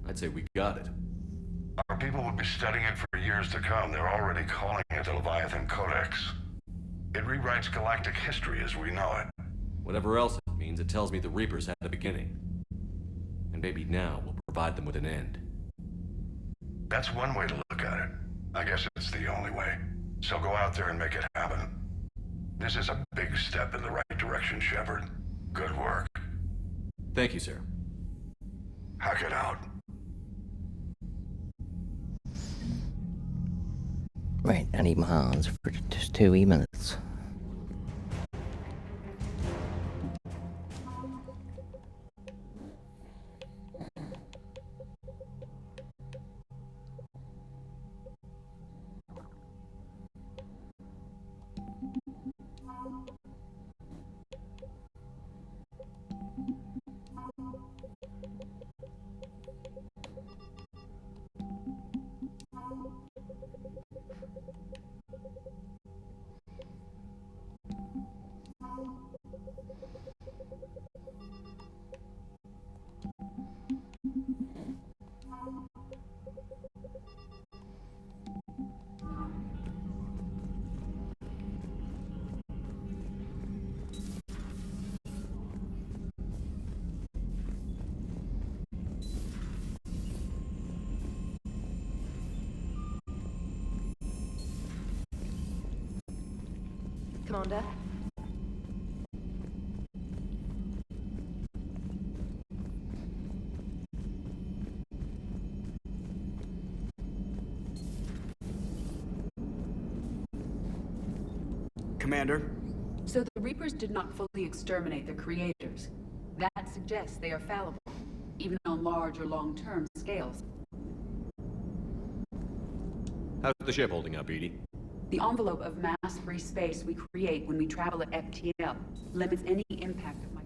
I'd say we got it. Our people will be studying it for years to come. They're already calling it the Leviathan Codex. It rewrites galactic history as we know it. Whatever else it means, it tells me the Reapers had a beginning. And maybe now we'll provide them with an end. That's one way to look at it. I guess it's the only way. So go out there and make it happen. This is a big step in the right direction, Shepard. Good work. Thank you, sir. Hack it out. Right, I need my hands for just 2 wee minutes. Commander? Commander? So the Reapers did not fully exterminate their creators. That suggests they are fallible, even on large or long-term scales. How's the ship holding up, Edie? The envelope of mass-free space we create when we travel at FTL limits any impact of my...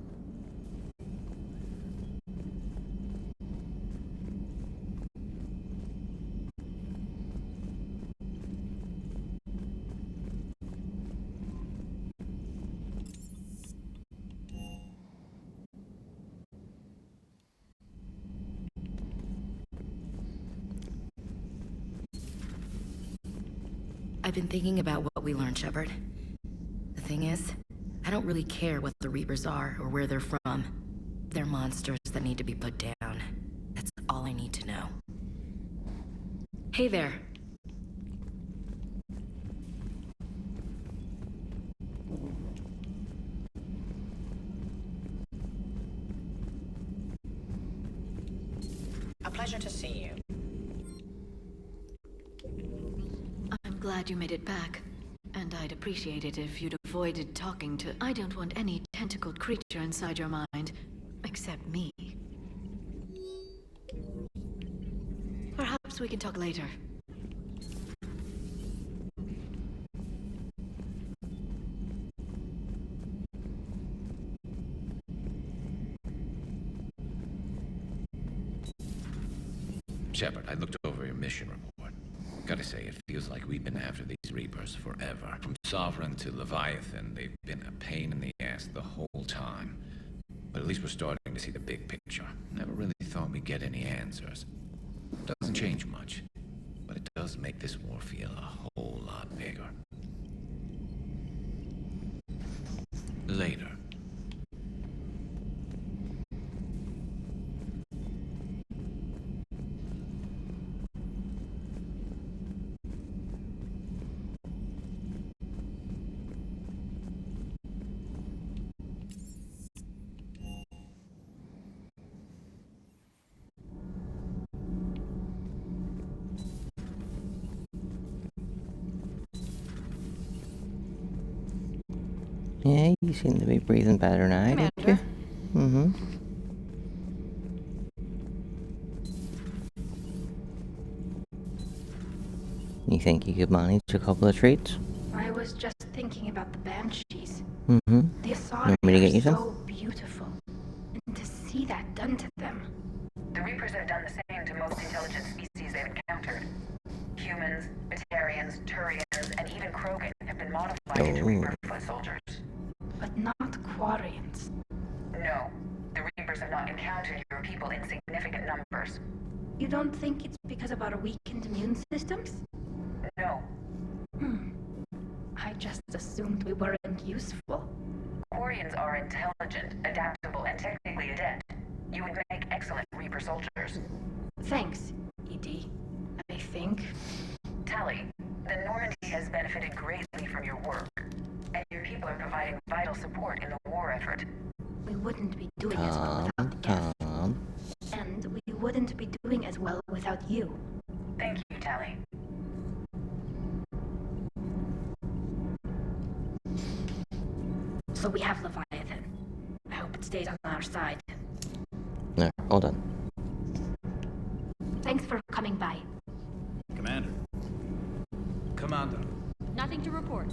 I've been thinking about what we learned, Shepard. The thing is, I don't really care what the Reapers are or where they're from. They're monsters that need to be put down. That's all I need to know. Hey there. A pleasure to see you. glad you made it back. And I'd appreciate it if you'd avoided talking to... I don't want any tentacled creature inside your mind. Except me. Perhaps we can talk later. Shepard, I looked over your mission report. Gotta say, it feels like we've been after these Reapers forever. From Sovereign to Leviathan, they've been a pain in the ass the whole time. But at least we're starting to see the big picture. Never really thought we'd get any answers. Doesn't change much, but it does make this war feel a whole lot bigger. Later. Yeah, you seem to be breathing better now, don't you? Mm-hmm. You think you could manage a couple of treats? I was just thinking about the banshees. Mm-hmm. The You Asari want me to get you are some? so beautiful. And to see that done to them. The Reapers have done the same to most intelligent species they've encountered. Humans, Batarians, Turians, and even Krogan have been modified into Reaper foot soldiers. But not Quarians. No, the Reapers have not encountered your people in significant numbers. You don't think it's because of our weakened immune systems? No. I just assumed we weren't useful. Quarians are intelligent, adaptable, and technically adept. You would make excellent Reaper soldiers. Thanks, ED. I think. Tally, the Normandy has benefited greatly from your work, and your people are providing vital support in the war effort. We wouldn't be doing as well without the gas. And we wouldn't be doing as well without you. Thank you, Tally. So we have Leviathan. I hope it stays on our side. No, hold on. Thanks for coming by. Commander. Commander. Nothing to report.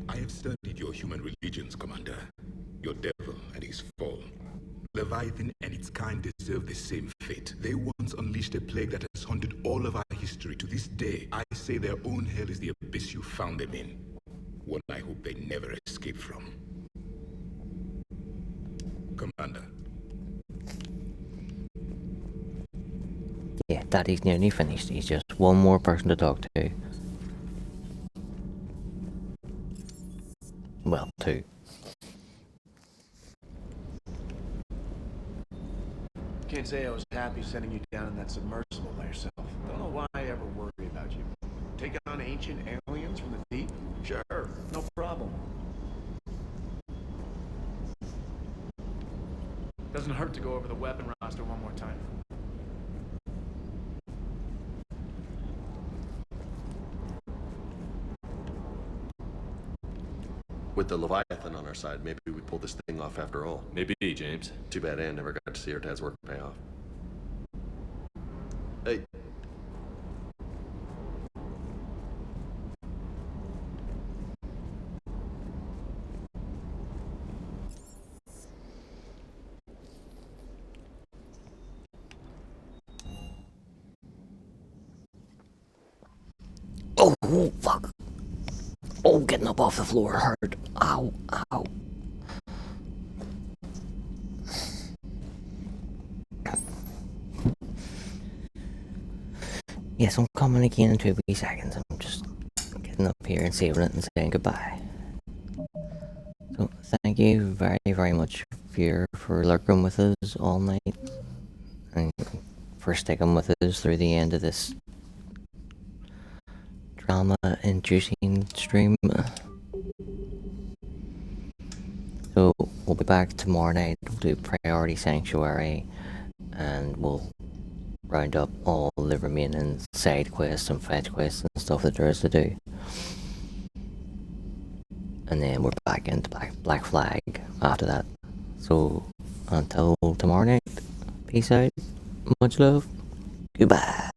I have studied your human religions, Commander. Your devil and his fall. Leviathan and its kind deserve the same fate. They once unleashed a plague that has haunted all of our history to this day. I say their own hell is the abyss you found them in. One I hope they never escape from. Commander. Yeah, Daddy's nearly finished. He's just one more person to talk to. Well, two. Can't say I was happy sending you down in that submersible by yourself. Don't know why I ever worry about you. Take on ancient aliens from the deep? Sure, no problem. Doesn't hurt to go over the weapon roster one more time. With the Leviathan on our side, maybe we pull this thing off after all. Maybe, James. Too bad Anne never got to see her dad's work pay off. Hey. Oh, fuck. Oh, getting up off the floor hurt. Ow, ow. Yes, I'm coming again in 2 wee seconds. I'm just getting up here and saving it and saying goodbye. So, thank you very, very much for lurking with us all night. And for sticking with us through the end of this drama-inducing stream. So, we'll be back tomorrow night do Priority Sanctuary, and we'll round up all the remaining side quests and fetch quests and stuff that there is to do. And then we're back into Black Flag after that. So, until tomorrow night, peace out, much love, goodbye.